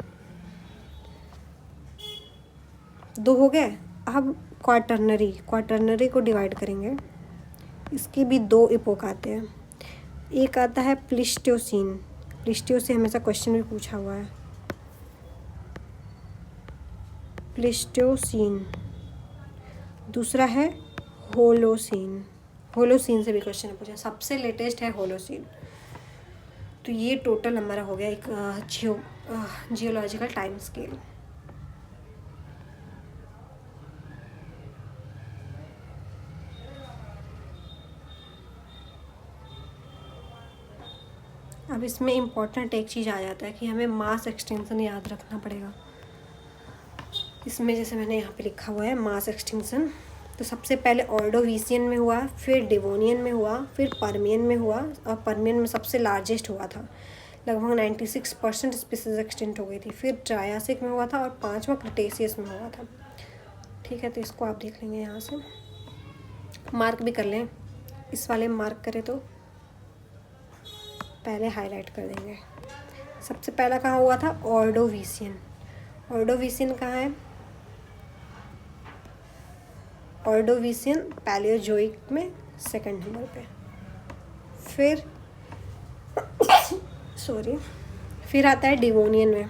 2 हो गए। अब क्वाटरनरी को डिवाइड करेंगे। इसके भी 2 इपोक आते हैं। एक आता है प्लिस्टोसीन, प्लिस्टो से हमेशा क्वेश्चन भी पूछा हुआ है, प्लिस्टोसीन। दूसरा है होलोसीन से भी क्वेश्चन पूछा। सबसे लेटेस्ट है होलोसीन। तो ये टोटल हमारा हो गया एक जियोलॉजिकल टाइम स्केल। अब इसमें इम्पोर्टेंट एक चीज़ आ जाता है कि हमें मास एक्सटिंक्शन याद रखना पड़ेगा। इसमें जैसे मैंने यहाँ पे लिखा हुआ है मास एक्सटिंक्शन, तो सबसे पहले ऑर्डोविशियन में हुआ, फिर डिवोनियन में हुआ, फिर पर्मियन में हुआ, और पर्मियन में सबसे लार्जेस्ट हुआ था। लगभग 96% स्पीसीज एक्सटिंक्ट हो गई थी। फिर ट्रायासिक में हुआ था, और 5वां क्रिटेशियस में हुआ था। ठीक है, तो इसको आप देख लेंगे, यहाँ से मार्क भी कर लें। इस वाले में मार्क करें तो पहले हाईलाइट कर देंगे। सबसे पहला कहाँ हुआ था? ऑर्डोविशियन कहाँ है? ऑर्डोविशियन पैलियोजोइक में 2nd नंबर पे। फिर आता है डिवोनियन में,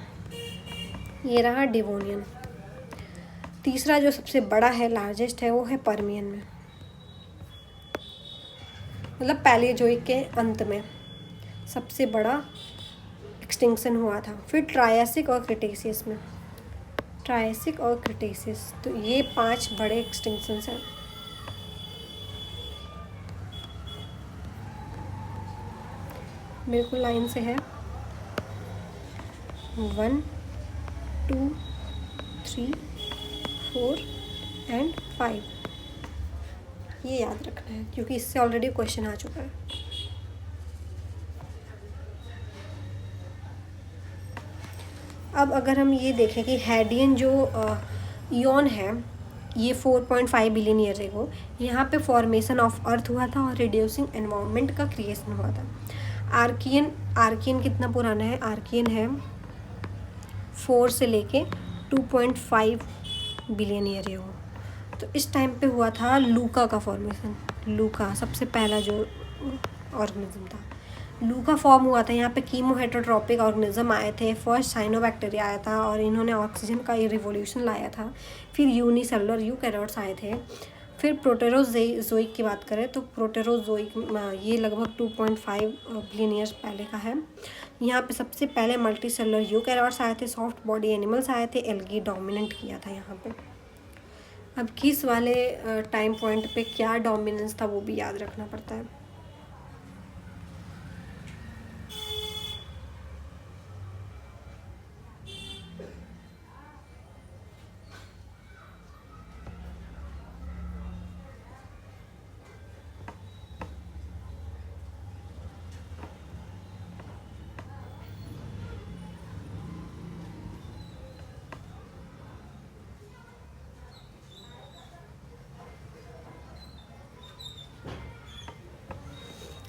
ये रहा डिवोनियन। तीसरा जो सबसे बड़ा है, लार्जेस्ट है, वो है पर्मियन में, मतलब पैलियोजोइक के अंत में सबसे बड़ा एक्सटिंक्शन हुआ था। फिर ट्रायासिक और क्रिटेशियस में, तो ये 5 बड़े एक्सटिंक्शंस हैं। बिल्कुल लाइन से है, 1 2 3 4 एंड 5। ये याद रखना है क्योंकि इससे ऑलरेडी क्वेश्चन आ चुका है। अब अगर हम ये देखें कि हैडियन जो इयॉन है, ये 4.5 बिलियन ईयर एगो यहाँ पे फॉर्मेशन ऑफ अर्थ हुआ था और रिड्यूसिंग एनवायरनमेंट का क्रिएशन हुआ था। आर्कियन कितना पुराना है? आर्कियन है 4 से लेके 2.5 बिलियन ईयर एगो। तो इस टाइम पे हुआ था लूका का फॉर्मेशन। लूका सबसे पहला जो ऑर्गेनिज्म था, लूका फॉर्म हुआ था। यहाँ पे कीमो हेटरोट्रॉपिक ऑर्गेनिज्म आए थे। फर्स्ट साइनोबैक्टीरिया आया था और इन्होंने ऑक्सीजन का ये रिवोल्यूशन लाया था। फिर यूनिसेलुलर यूकैरियोट्स आए थे। फिर प्रोटेरोजोइक की बात करें तो प्रोटेरोजोइक ये लगभग 2.5 बिलियन ईयर्स पहले का है। यहाँ पे सबसे पहले मल्टी सेलुलर यूकैरियोट्स आए थे। सॉफ्ट बॉडी एनिमल्स आए थे। एल्गी डोमिनेंट किया था यहाँ पे। अब किस वाले टाइम पॉइंट पे क्या डोमिनेंस था वो भी याद रखना पड़ता है।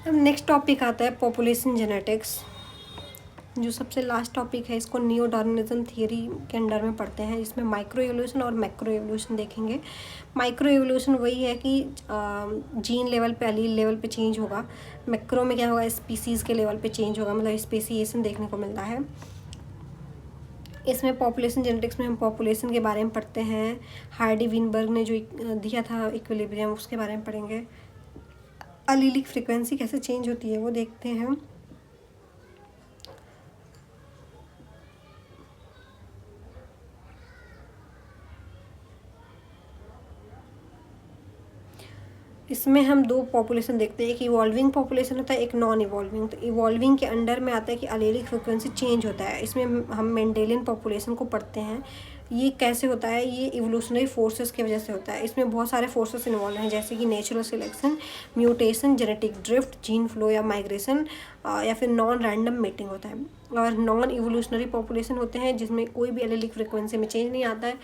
अब नेक्स्ट टॉपिक आता है पॉपुलेशन जेनेटिक्स, जो सबसे लास्ट टॉपिक है। इसको नियो डार्विनिज्म थियरी के अंडर में पढ़ते हैं। इसमें माइक्रो एवोल्यूशन और मैक्रो एवोल्यूशन देखेंगे। माइक्रो एवोल्यूशन वही है कि जीन लेवल पे, एलील लेवल पे चेंज होगा। मैक्रो में क्या होगा, स्पीसीज़ के लेवल पे चेंज होगा, मतलब स्पेसिएशन देखने को मिलता है। इसमें पॉपुलेशन जेनेटिक्स में हम पॉपुलेशन के बारे में पढ़ते हैं। हार्डी विनबर्ग ने जो दिया था इक्विलिब्रियम, उसके बारे में पढ़ेंगे। अलीलिक फ्रिक्वेंसी कैसे चेंज होती है वो देखते हैं। इसमें हम दो पॉपुलेशन देखते हैं, एक इवॉल्विंग पॉपुलेशन होता है, एक नॉन इवॉल्विंग। तो इवॉल्विंग के अंडर में आता है कि अलेलिक फ्रिक्वेंसी चेंज होता है। इसमें हम मेंडेलियन पॉपुलेशन को पढ़ते हैं। ये कैसे होता है, ये इवोल्यूशनरी फोर्सेस की वजह से होता है। इसमें बहुत सारे फोर्सेस इन्वॉल्व हैं, जैसे कि natural selection, mutation, genetic drift, gene flow या माइग्रेशन, या फिर नॉन रैंडम मेटिंग होता है। और नॉन इवोल्यूशनरी पॉपुलेशन होते हैं जिसमें कोई भी एलेलिक फ्रिक्वेंसी में चेंज नहीं आता है।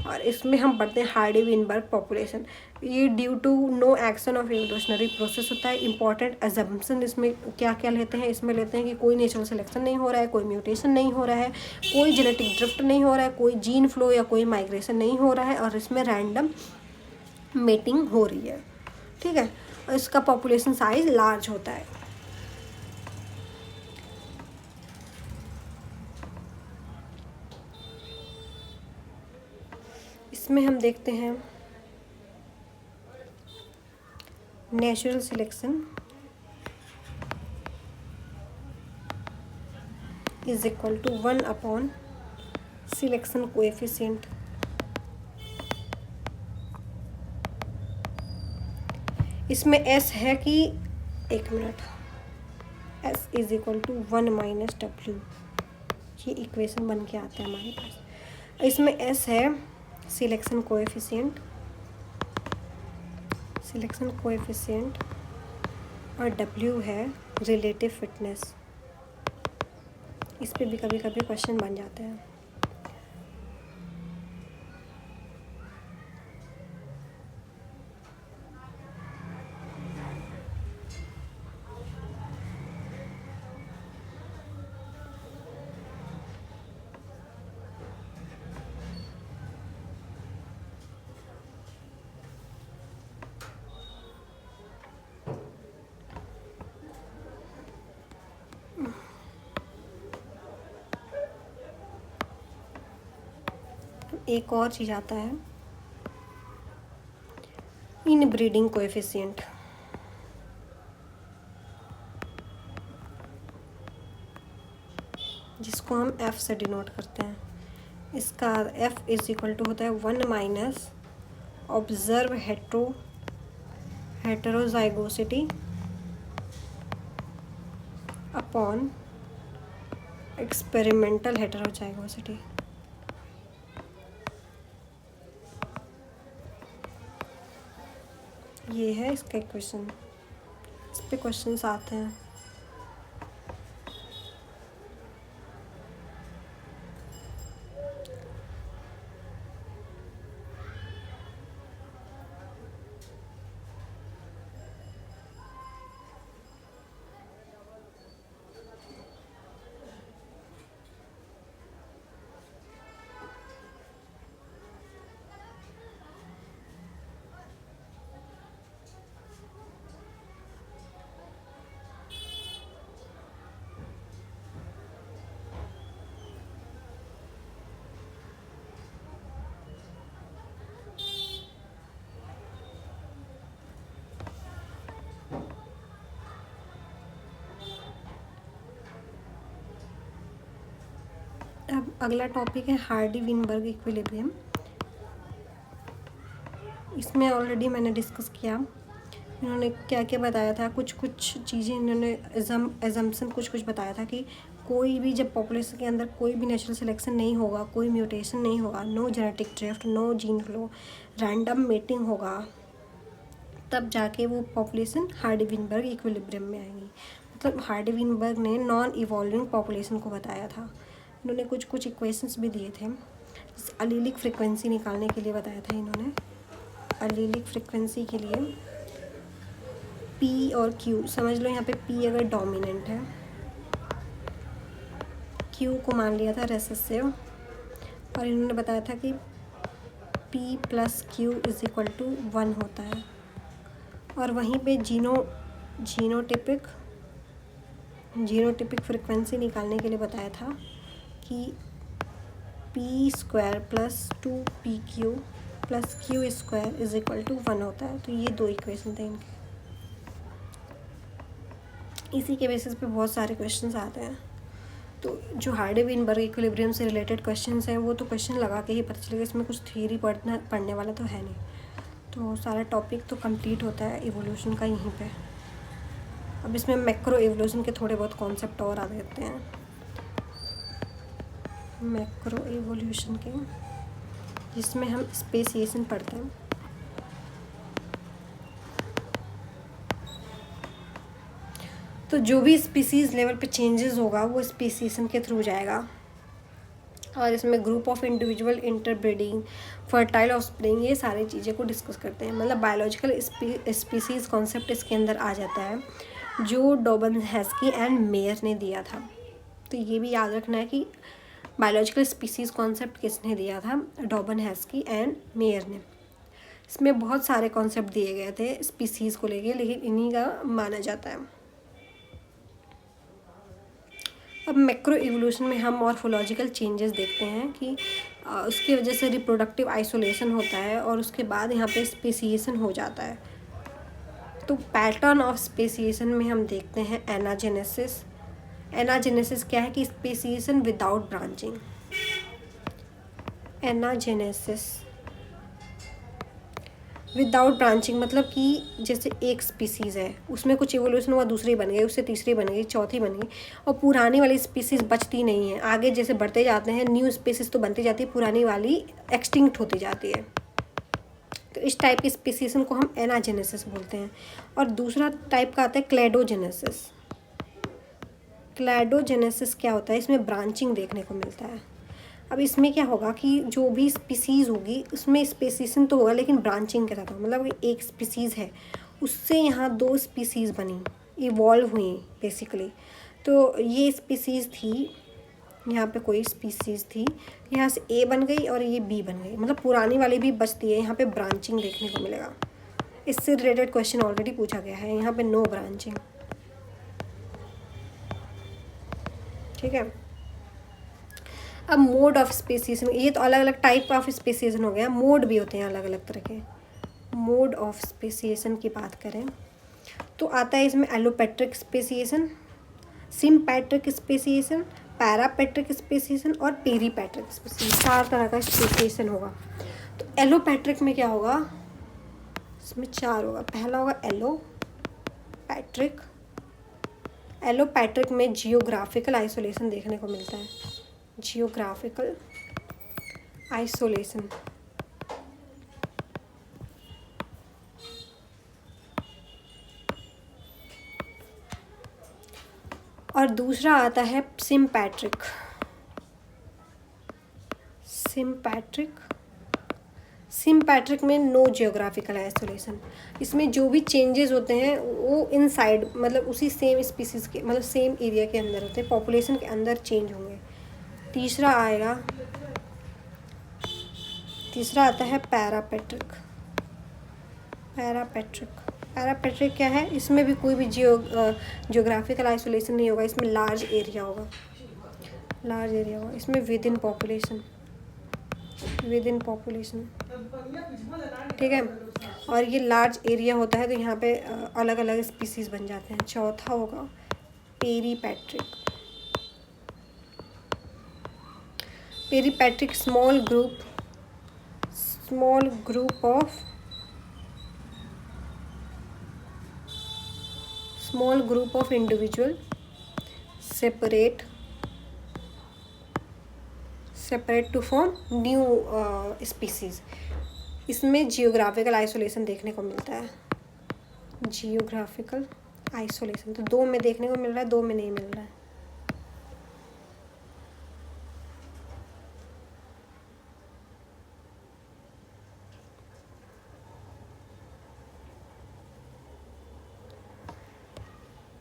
और इसमें हम पढ़ते हैं हार्डी विनबर्ग पॉपुलेशन। ये due to no action of evolutionary process होता है। इंपॉर्टेंट अजम्पशन इसमें क्या क्या लेते हैं, इसमें लेते हैं कि कोई नेचुरल सिलेक्शन नहीं हो रहा है, कोई म्यूटेशन नहीं हो रहा है, कोई जेनेटिक ड्रिफ्ट नहीं हो रहा है, कोई जीन फ्लो या कोई माइग्रेशन नहीं हो रहा है, और इसमें रैंडम मेटिंग हो रही है। ठीक है, और इसका पॉपुलेशन साइज लार्ज होता है। इसमें हम देखते हैं natural selection is equal to 1 upon selection coefficient. इसमें एस है कि, एक मिनट, S is equal to 1 minus W, ये इक्वेशन बन के आता है हमारे पास। इसमें एस है सिलेक्शन कोएफिशिएंट, और डब्ल्यू है रिलेटिव फिटनेस। इस पे भी कभी कभी क्वेश्चन बन जाते हैं। एक और चीज़ आता है, इनब्रीडिंग कोएफिशिएंट। जिसको हम एफ से डिनोट करते हैं। इसका एफ इज इक्वल टू होता है 1 माइनस ऑब्जर्व हेटेरोजाइगोसिटी अपॉन एक्सपेरिमेंटल हेटेरोजाइगोसिटी। ये है इसका इक्वेशन। इस पे क्वेश्चंस आते हैं। अब अगला टॉपिक है हार्डी विनबर्ग इक्विलिब्रियम। इसमें ऑलरेडी मैंने डिस्कस किया, इन्होंने क्या क्या बताया था, कुछ कुछ चीज़ें इन्होंने एजम्पशन कुछ बताया था कि कोई भी, जब पॉपुलेशन के अंदर कोई भी नेचुरल सिलेक्शन नहीं होगा, कोई म्यूटेशन नहीं होगा, no genetic drift, no gene flow, random mating होगा, तब जाके वो पॉपुलेशन हार्डी विनबर्ग इक्विलिब्रियम में आएगी। मतलब हार्डी विनबर्ग ने नॉन इवॉल्विंग पॉपुलेशन को बताया था। इन्होंने कुछ कुछ इक्वेशंस भी दिए थे। अलीलिक फ्रिक्वेंसी निकालने के लिए बताया था इन्होंने। अलीलिक फ्रिक्वेंसी के लिए पी और क्यू समझ लो, यहाँ पे पी अगर डोमिनेंट है, क्यू को मान लिया था रेसेसिव, और इन्होंने बताया था कि P plus Q is equal to 1 होता है। और वहीं पे जीनोटिपिक फ्रिक्वेंसी निकालने के लिए बताया था कि P square plus 2pq plus Q square is equal to 1 होता है। तो ये दो इक्वेशन थे इनके, इसी के बेसिस पे बहुत सारे क्वेश्चंस आते हैं। तो जो हार्डी-वेइनबर्ग इक्विलिब्रियम से रिलेटेड क्वेश्चंस हैं वो तो क्वेश्चन लगा के ही पता चलेगा, इसमें कुछ थ्योरी पढ़ने वाला तो है नहीं। तो सारा टॉपिक तो कंप्लीट होता है इवोल्यूशन का यहीं पे। अब इसमें मैक्रो इवोल्यूशन के थोड़े बहुत कॉन्सेप्ट और आ जाते हैं, मैक्रो इवोल्यूशन के, जिसमें हम स्पेसिएशन पढ़ते हैं। तो जो भी स्पीसीज़ लेवल पे चेंजेस होगा वो स्पेसिएशन के थ्रू जाएगा। और इसमें group of individual, interbreeding, fertile offspring, ये सारी चीज़ें को डिस्कस करते हैं। मतलब बायोलॉजिकल स्पीसीज़ कॉन्सेप्ट इसके अंदर आ जाता है, जो डॉबनहेस्की एंड मेयर ने दिया था। तो ये भी याद रखना है कि बायोलॉजिकल स्पीसीज़ कॉन्सेप्ट किसने दिया था, डॉबनहेस्की एंड मेयर ने। इसमें बहुत सारे कॉन्सेप्ट दिए गए थे स्पीसीज़ को लेके, लेकिन इन्हीं का माना जाता है। अब मैक्रो इवोल्यूशन में हम मॉर्फोलॉजिकल चेंजेस देखते हैं कि उसकी वजह से रिप्रोडक्टिव आइसोलेशन होता है और उसके बाद यहाँ पे स्पेसिएशन हो जाता है। तो पैटर्न ऑफ स्पेसिएशन में हम देखते हैं एनाजेनेसिस। एनाजेनेसिस क्या है कि speciation without branching. Anagenesis without branching मतलब कि जैसे एक स्पीसीज़ है, उसमें कुछ इवोल्यूशन हुआ, दूसरी बन गई, उससे तीसरी बन गई, चौथी बन गई, और पुरानी वाली स्पीसीज़ बचती नहीं है। आगे जैसे बढ़ते जाते हैं न्यू स्पीसीज़ तो बनती जाती है, पुरानी वाली एक्सटिंक्ट होती जाती है। तो इस टाइप की स्पीसीज़न को हम एनाजेनेसिस बोलते हैं। और दूसरा टाइप का आता है क्लेडोजेनेसिस। क्लेडोजेनेसिस क्या होता है, इसमें ब्रांचिंग देखने को मिलता है। अब इसमें क्या होगा कि जो भी स्पीसीज़ होगी उसमें स्पेसिएशन तो होगा, लेकिन ब्रांचिंग के साथ होगा। मतलब एक स्पीसीज़ है, उससे यहाँ दो स्पीसीज़ बनी, इवॉल्व हुई बेसिकली। तो ये स्पीसीज़ थी, यहाँ पे कोई स्पीसीज़ थी, यहाँ से ए बन गई और ये बी बन गई, मतलब पुरानी वाली भी बचती है। यहाँ पे ब्रांचिंग देखने को मिलेगा। इससे रिलेटेड क्वेश्चन ऑलरेडी पूछा गया है, यहाँ पे नो ब्रांचिंग। ठीक है। अब मोड ऑफ स्पेसिएशन, ये तो अलग अलग टाइप ऑफ स्पेसिएशन हो गया, मोड भी होते हैं अलग अलग तरह के। मोड ऑफ स्पेसिएशन की बात करें तो आता है इसमें allopatric speciation, sympatric speciation, parapatric speciation और पेरीपेट्रिक स्पेसिएशन। 4 तरह का स्पेसिएशन होगा। तो एलोपेट्रिक में क्या होगा, इसमें 4 होगा। पहला होगा एलोपैट्रिक। एलोपैट्रिक में जियोग्राफिकल आइसोलेशन देखने को मिलता है, जियोग्राफिकल आइसोलेशन। और दूसरा आता है सिम्पैट्रिक। सिम्पैट्रिक में नो जियोग्राफिकल आइसोलेशन। इसमें जो भी चेंजेस होते हैं वो इनसाइड, मतलब उसी सेम स्पीसीज़ के, मतलब सेम एरिया के अंदर होते हैं, पॉपुलेशन के अंदर चेंज होंगे। तीसरा आता है पैरापेट्रिक। पैरापेट्रिक क्या है, इसमें भी कोई भी जियोग्राफिकल आइसोलेशन नहीं होगा, इसमें लार्ज एरिया होगा। इसमें विद इन पॉपुलेशन। ठीक है। और ये लार्ज एरिया होता है तो यहाँ पे अलग अलग स्पीसीज़ बन जाते हैं। चौथा होगा peripatric, small group of individual separate to form new species. इसमें जियोग्राफिकल आइसोलेशन देखने को मिलता है। जियोग्राफिकल आइसोलेशन तो 2 में देखने को मिल रहा है, 2 में नहीं मिल रहा है।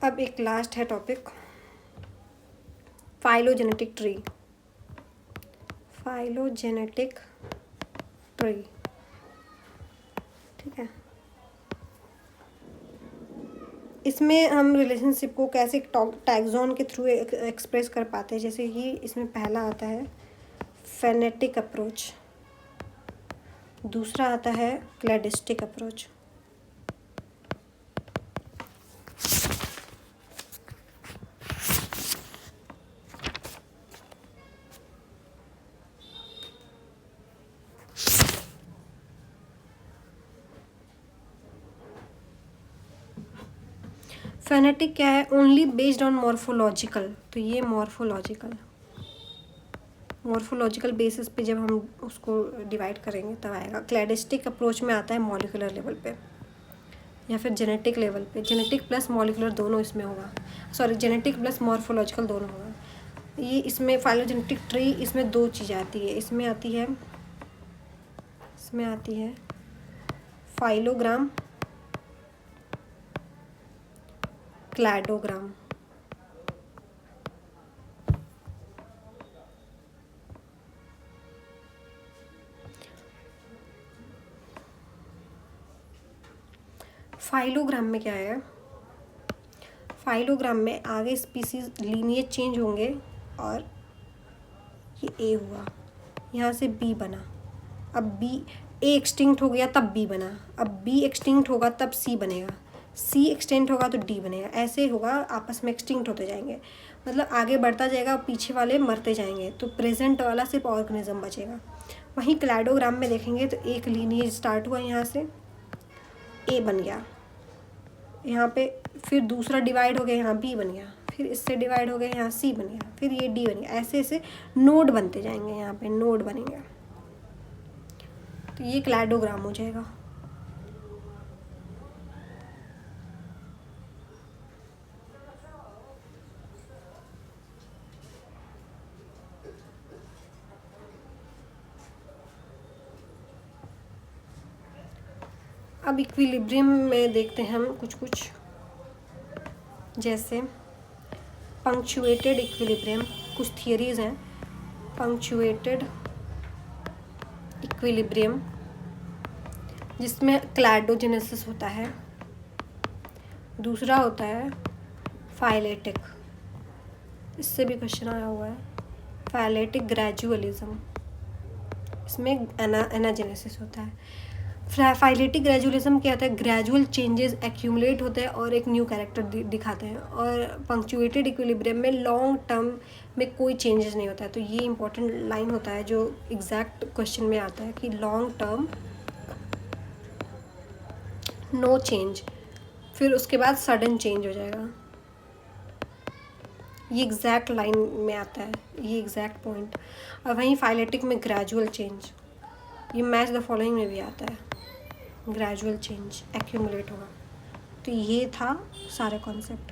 अब एक लास्ट है topic, phylogenetic tree. Phylogenetic tree, ठीक है। इसमें हम रिलेशनशिप को कैसे टैक्सॉन के थ्रू एक्सप्रेस कर पाते हैं, जैसे कि इसमें पहला आता है फेनेटिक अप्रोच, दूसरा आता है क्लैडिस्टिक अप्रोच। फेनेटिक क्या है, ओनली बेस्ड ऑन मॉर्फोलॉजिकल, तो ये मॉर्फोलॉजिकल बेसिस पे जब हम उसको डिवाइड करेंगे तब आएगा। क्लैडिस्टिक अप्रोच में आता है मॉलिकुलर लेवल पे या फिर जेनेटिक लेवल पे, जेनेटिक प्लस मॉलिकुलर दोनों इसमें होगा, सॉरी जेनेटिक प्लस मॉर्फोलॉजिकल दोनों होगा। ये इसमें फाइलोजेनेटिक ट्री, इसमें दो चीज़ें आती है, इसमें आती है फाइलोग्राम, क्लैडोग्राम। फाइलोग्राम में क्या है, फाइलोग्राम में आगे स्पीसीज लीनिएज चेंज होंगे और ये ए हुआ, यहाँ से बी बना, अब बी ए एक्सटिंक्ट हो गया तब बी बना, अब बी एक्सटिंक्ट होगा तब सी बनेगा, सी एक्सटेंट होगा तो डी बनेगा, ऐसे होगा, आपस में एक्सटिंक्ट होते जाएंगे, मतलब आगे बढ़ता जाएगा, पीछे वाले मरते जाएंगे, तो प्रेजेंट वाला सिर्फ ऑर्गेनिज्म बचेगा। वहीं क्लैडोग्राम में देखेंगे तो एक लीनिएज स्टार्ट हुआ, यहाँ से ए बन गया, यहाँ पे फिर दूसरा डिवाइड हो गया, यहाँ बी बन गया, फिर इससे डिवाइड हो गया, यहाँ सी बन गया, फिर ये डी बन गया, ऐसे ऐसे नोड बनते जाएंगे, यहाँ पे नोड बनेंगे, तो ये क्लैडोग्राम हो जाएगा। अब इक्विलिब्रियम में देखते हैं हम कुछ जैसे पंक्चुएटेड इक्विलिब्रियम, कुछ थियरीज हैं। पंक्चुएटेड इक्विलिब्रियम जिसमें क्लैडोजेनेसिस होता है, दूसरा होता है फाइलेटिक, इससे भी क्वेश्चन आया हुआ है, फाइलेटिक ग्रेजुअलिज्म, इसमें एनाजेनेसिस होता है। फाइलेटिक ग्रेजुअलिज्म क्या होता है, ग्रेजुअल चेंजेस एक्यूमुलेट होते हैं और एक न्यू कैरेक्टर दिखाते हैं, और पंक्चुएटेड इक्विलिब्रियम में लॉन्ग टर्म में कोई चेंजेस नहीं होता है। तो ये इंपॉर्टेंट लाइन होता है जो एग्जैक्ट क्वेश्चन में आता है कि लॉन्ग टर्म नो चेंज, फिर उसके बाद सडन चेंज हो जाएगा, ये एग्जैक्ट लाइन में आता है, ये एग्जैक्ट पॉइंट। और वहीं फाइलेटिक में ग्रेजुअल चेंज, ये मैच द फॉलोइंग में भी आता है, ग्रेजुअल चेंज एक्यूमुलेट होगा। तो ये था सारे कॉन्सेप्ट।